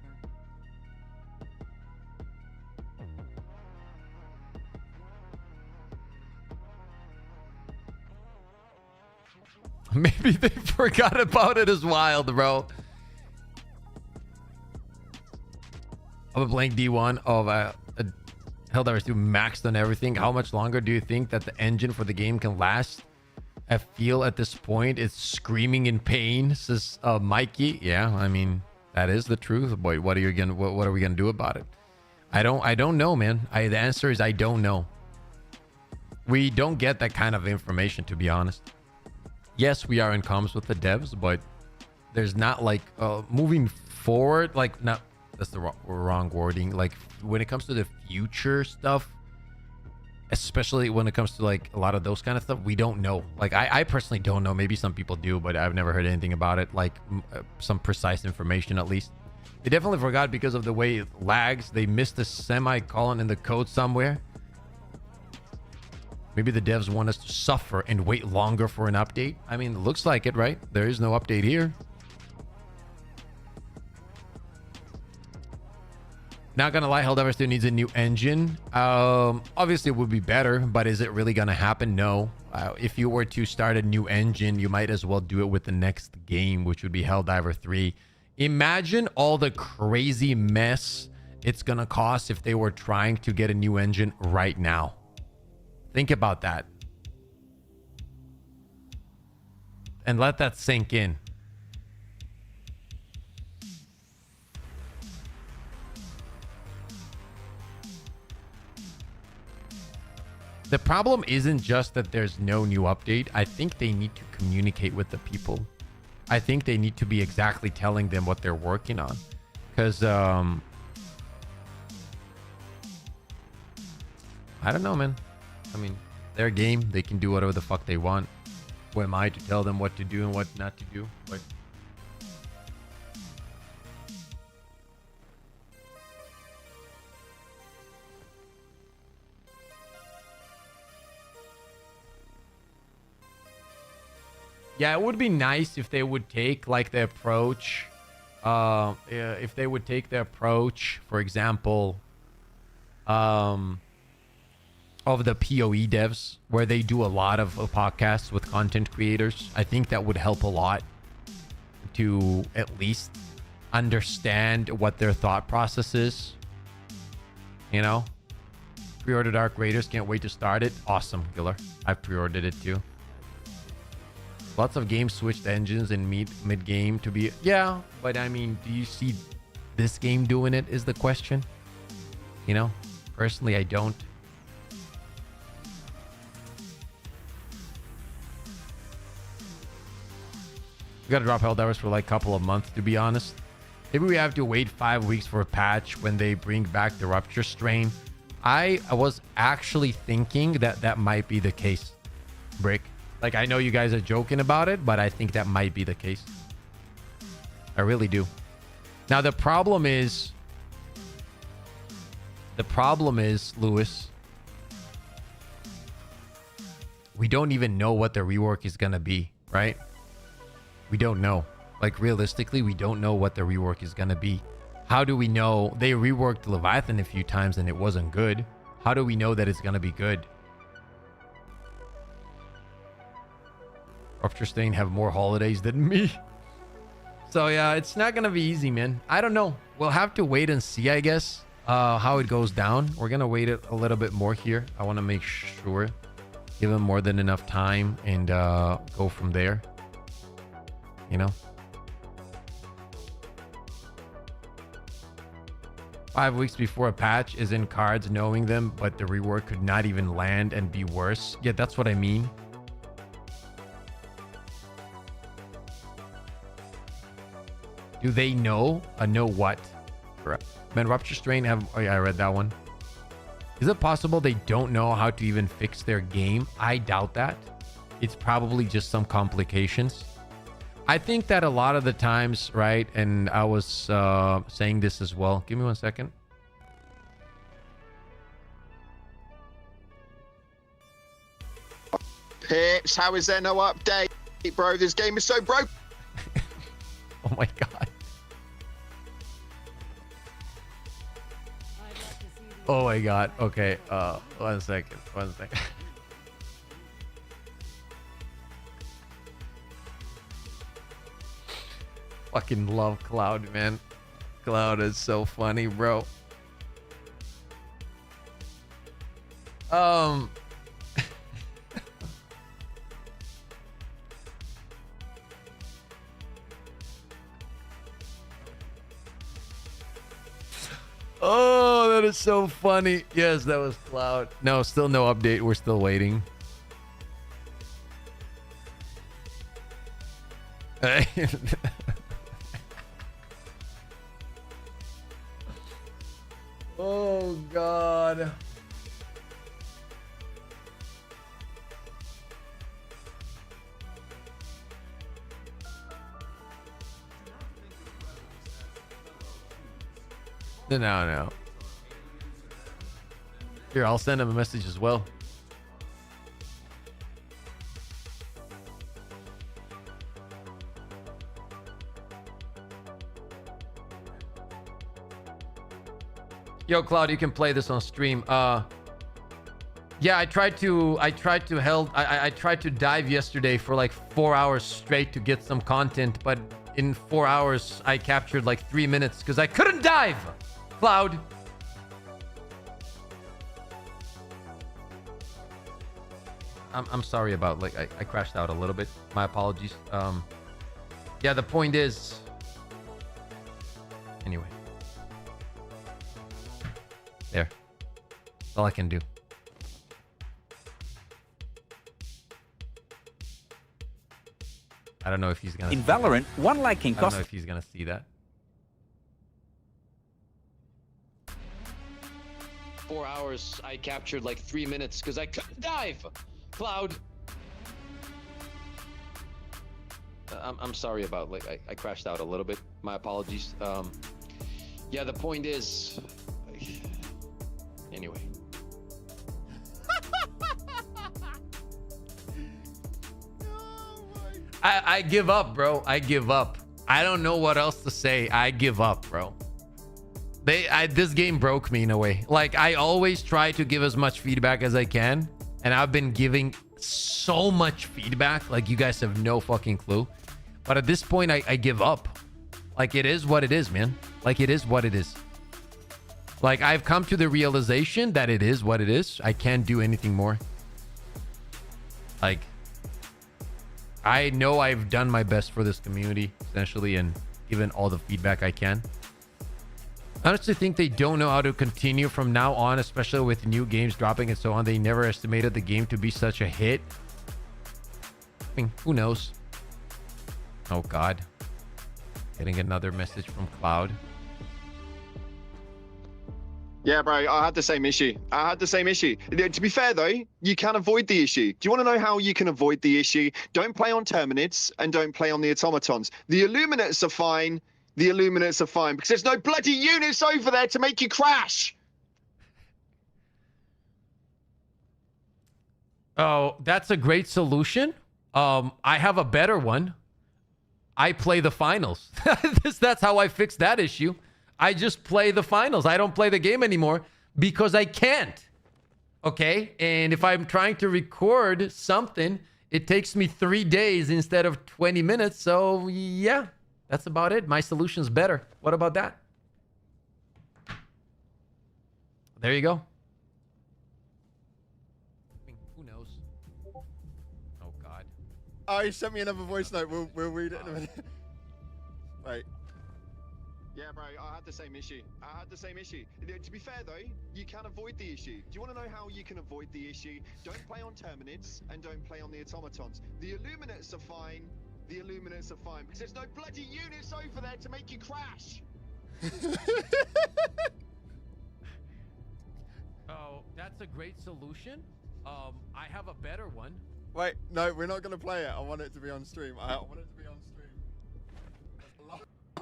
Helldiver. Maybe they forgot about it as wild, bro. I've been playing D1 of Helldivers 2 maxed on everything. How much longer do you think that the engine for the game can last? I feel at this point it's screaming in pain, says Mikey. Yeah, I mean, that is the truth. Boy, what are we gonna do about it? I don't know, man. The answer is I don't know. We don't get that kind of information, to be honest. Yes, we are in comms with the devs, but there's not like moving forward, like not, that's the wrong wording. Like when it comes to the future stuff, especially when it comes to like a lot of those kind of stuff, we don't know. Like I personally don't know. Maybe some people do, but I've never heard anything about it. Like some precise information, at least. They definitely forgot because of the way it lags. They missed a semicolon in the code somewhere. Maybe the devs want us to suffer and wait longer for an update. I mean, it looks like it, right? There is no update here. Not gonna lie, Helldivers still needs a new engine. Obviously it would be better, but is it really gonna happen? No. If you were to start a new engine, you might as well do it with the next game, which would be Helldiver 3. Imagine all the crazy mess it's gonna cost if they were trying to get a new engine right now. Think about that. And let that sink in. The problem isn't just that there's no new update. I think they need to communicate with the people. I think they need to be exactly telling them what they're working on. Because, I don't know, man. I mean, their game. They can do whatever the fuck they want. Who am I to tell them what to do and what not to do? But yeah, it would be nice if they would take like the approach. If they would take the approach, for example, of the PoE devs, where they do a lot of podcasts with content creators. I think that would help a lot to at least understand what their thought process is. You know, pre-order Dark Raiders. Can't wait to start it. Awesome, Giller. I've pre-ordered it too. Lots of games switched engines in mid-game to be... Yeah, but I mean, do you see this game doing it is the question? You know, personally, I don't. We gotta drop Helldivers for like a couple of months, to be honest. Maybe we have to wait 5 weeks for a patch when they bring back the Rupture strain. I was actually thinking that that might be the case, Brick. Like, I know you guys are joking about it, but I think that might be the case. I really do. Now, the problem is, Lewis, we don't even know what the rework is going to be, right? We don't know. Like, realistically, we don't know what the rework is going to be. How do we know? They reworked Leviathan a few times and it wasn't good. How do we know that it's going to be good? Rupture Stain have more holidays than me. So yeah, it's not gonna be easy, man. I don't know. We'll have to wait and see, I guess, how it goes down. We're gonna wait a little bit more here. I want to make sure, give them more than enough time, and go from there. You know, 5 weeks before a patch is in cards, knowing them, but the rework could not even land and be worse. Yeah, that's what I mean. Do they know? Know what? Man, Rupture Strain have... Oh yeah, I read that one. Is it possible they don't know how to even fix their game? I doubt that. It's probably just some complications. I think that a lot of the times, right? And I was saying this as well. Give me 1 second. Pips, how is there no update, bro? This game is so broke. Oh my god. Oh my god. Okay. 1 second. 1 second. Fucking love Cloud, man. Cloud is so funny, bro. Oh, that is so funny. Yes, that was Cloud. No, still no update. We're still waiting. Oh, God. No. Here, I'll send him a message as well. Yo, Cloud, you can play this on stream. Yeah, I tried to dive yesterday for like 4 hours straight to get some content, but in 4 hours I captured like 3 minutes because I couldn't dive. Cloud. I'm sorry about, like, I crashed out a little bit. My apologies. Yeah, the point is, anyway, there. That's all I can do. I don't know if he's gonna. In Valorant, one like can I don't cost. know if he's gonna see that. 4 hours, I captured like 3 minutes because I couldn't dive. Cloud. I'm sorry about I crashed out a little bit. My apologies. Yeah, the point is. Anyway. I give up, bro. I give up. I don't know what else to say. I give up, bro. This game broke me in a way. Like, I always try to give as much feedback as I can, and I've been giving so much feedback, like you guys have no fucking clue. But at this point, I give up. Like, it is what it is, man. Like, it is what it is. Like, I've come to the realization that it is what it is. I can't do anything more. Like, I know I've done my best for this community, essentially, and given all the feedback I can. I honestly think they don't know how to continue from now on, especially with new games dropping and so on. They never estimated the game to be such a hit. I mean, who knows? Oh, God. Getting another message from Cloud. Yeah, bro, I had the same issue. To be fair, though, you can avoid the issue. Do you want to know how you can avoid the issue? Don't play on Terminids and don't play on the automatons. The Illuminates are fine. Because there's no bloody units over there to make you crash. Oh, that's a great solution. I have a better one. I play the finals. That's how I fix that issue. I just play the finals. I don't play the game anymore because I can't. Okay? And if I'm trying to record something, it takes me 3 days instead of 20 minutes. So, yeah, that's about it. My solution's better. What about that? There you go. I mean, who knows? Oh, God. Oh, he sent me another voice note. We'll read it in a minute. Wait. Yeah, bro, I had the same issue. To be fair, though, you can avoid the issue. Do you want to know how you can avoid the issue? Don't play on Terminids and don't play on the automatons. The Illuminates are fine. Because there's no bloody units over there to make you crash. Oh, that's a great solution. I have a better one. Wait, no, we're not going to play it. I want it to be on stream. I want it to be on stream.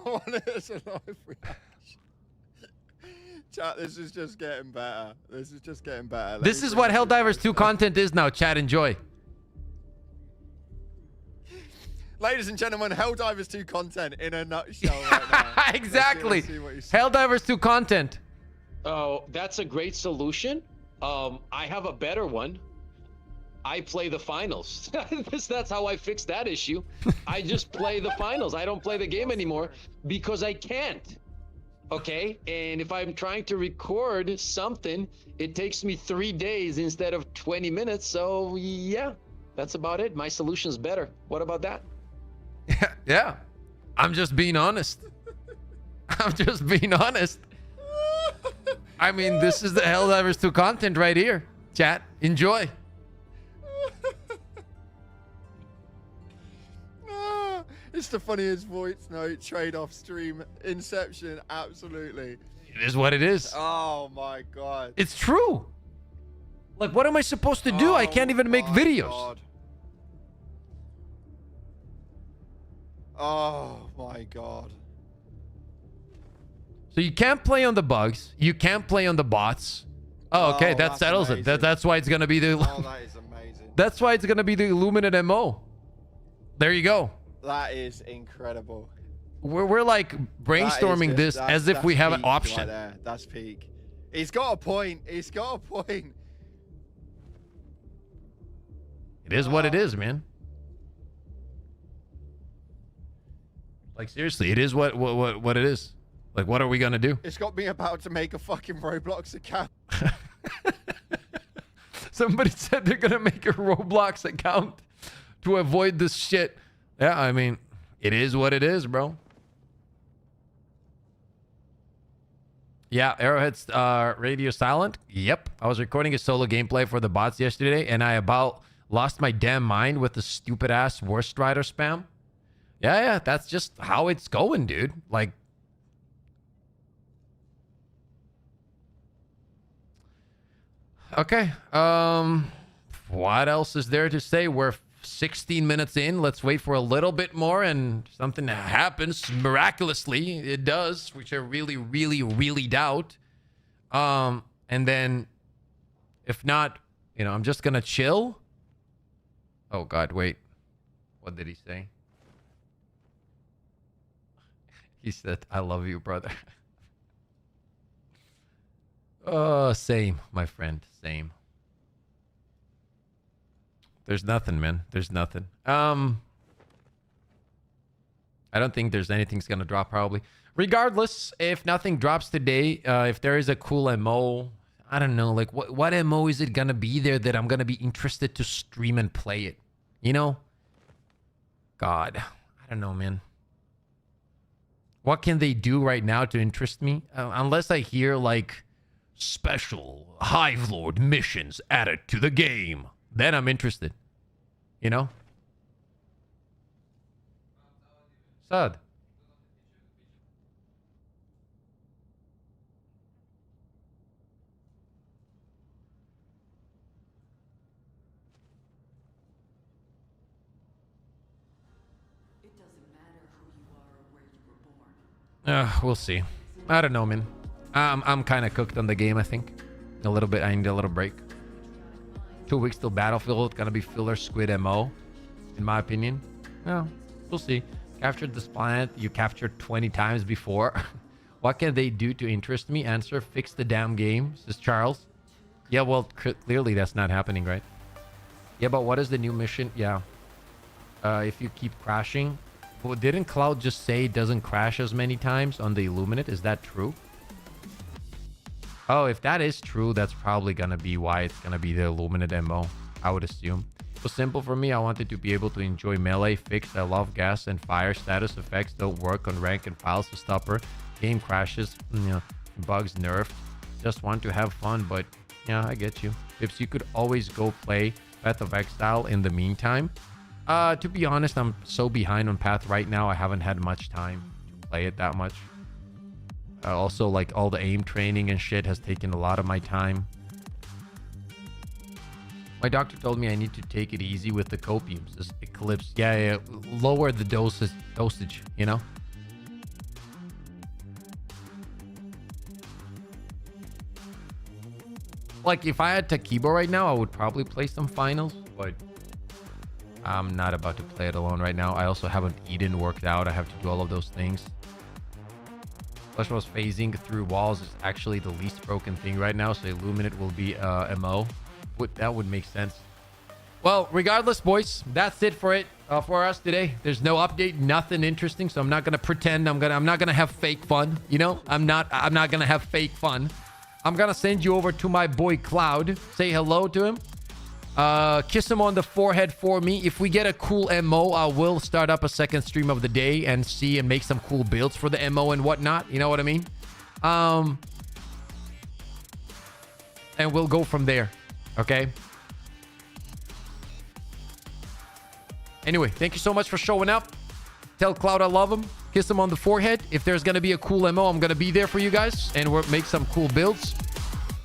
I want it as a live reaction. Chat, this is just getting better. This is what Helldivers 2 content is now, chat. Enjoy. Ladies and gentlemen, Helldivers 2 content in a nutshell right now. Exactly. Helldivers 2 content. Oh, that's a great solution. I have a better one. I play the finals. That's how I fix that issue. I just play the finals. I don't play the game anymore because I can't. Okay? And if I'm trying to record something, it takes me 3 days instead of 20 minutes. So, yeah, that's about it. My solution's better. What about that? Yeah. I'm just being honest. I mean, this is the Helldivers 2 content right here. Chat, enjoy. It's the funniest voice note, trade-off stream, Inception, absolutely. It is what it is. Oh my God. It's true. Like, what am I supposed to do? I can't even make videos. God. Oh my God. So you can't play on the bugs. You can't play on the bots. Oh, okay. That settles it. That's why it's going to be the... Oh, that is amazing. That's why it's going to be the Illuminate MO. There you go. That is incredible. We're like brainstorming this as if we have an option. Right there. That's peak. He's got a point. It is what it is, man. Like, seriously, it is what it is. Like, what are we gonna do? It's got me about to make a fucking Roblox account. Somebody said they're gonna make a Roblox account to avoid this shit. Yeah, I mean, it is what it is, bro. Yeah, Arrowhead's radio silent. Yep, I was recording a solo gameplay for the bots yesterday, and I about lost my damn mind with the stupid ass Worst Rider spam. Yeah, that's just how it's going, dude. Like, okay. What else is there to say? We're 16 minutes in. Let's wait for a little bit more and something happens miraculously. It does, which I really, really, really doubt. And then if not, you know, I'm just gonna chill. Oh God, wait. What did he say? He said, I love you, brother. Oh, same, my friend. Same. There's nothing, man. There's nothing. I don't think there's anything's gonna drop, probably. Regardless, if nothing drops today, if there is a cool MO, I don't know, like what MO is it gonna be there that I'm gonna be interested to stream and play it? You know? God, I don't know, man. What can they do right now to interest me? Unless I hear like special Hive Lord missions added to the game, then I'm interested. You know? Sad. We'll see. I don't know, man. I'm kind of cooked on the game, I think. A little bit. I need a little break. 2 weeks till Battlefield. Gonna be filler squid MO, in my opinion. Yeah, we'll see. Captured this planet you captured 20 times before. What can they do to interest me? Answer, fix the damn game, says Charles. Yeah, well, clearly that's not happening, right? Yeah, but what is the new mission? Yeah. If you keep crashing. Well, didn't Cloud just say it doesn't crash as many times on the Illuminate? Is that true? Oh, if that is true, that's probably gonna be why it's gonna be the Illuminate MO, I would assume. It was simple for me. I wanted to be able to enjoy melee, fixed. I love gas and fire. Status effects don't work on rank and files to stopper. Game crashes, you know, bugs nerfed. Just want to have fun, but yeah, I get you. Pips, you could always go play Path of Exile in the meantime. To be honest, I'm so behind on Path right now. I haven't had much time to play it that much. Also, like all the aim training and shit has taken a lot of my time. My doctor told me I need to take it easy with the copiums. This Eclipse, yeah, lower the dosage, you know. Like if I had Takibo right now, I would probably play some finals, but I'm not about to play it alone right now. I also haven't eaten, worked out. I have to do all of those things. Flesh was phasing through walls is actually the least broken thing right now, so Illuminate will be MO. That would make sense. Well, regardless, boys, that's it for us today. There's no update, nothing interesting, so I'm not gonna pretend. I'm not gonna have fake fun. You know, I'm not gonna have fake fun. I'm gonna send you over to my boy Cloud. Say hello to him. Kiss him on the forehead for me. If we get a cool MO, I will start up a second stream of the day and see and make some cool builds for the MO and whatnot. You know what I mean? And we'll go from there. Okay? Anyway, thank you so much for showing up. Tell Cloud I love him. Kiss him on the forehead. If there's going to be a cool MO, I'm going to be there for you guys. And we'll make some cool builds.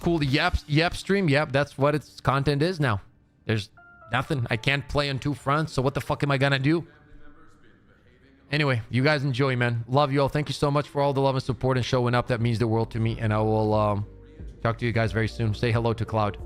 Cool yap stream. Yep, that's what its content is now. There's nothing. I can't play on two fronts, so what the fuck am I gonna do? Anyway, you guys enjoy, man. Love you all. Thank you so much for all the love and support and showing up. That means the world to me, and I will talk to you guys very soon. Say hello to Cloud.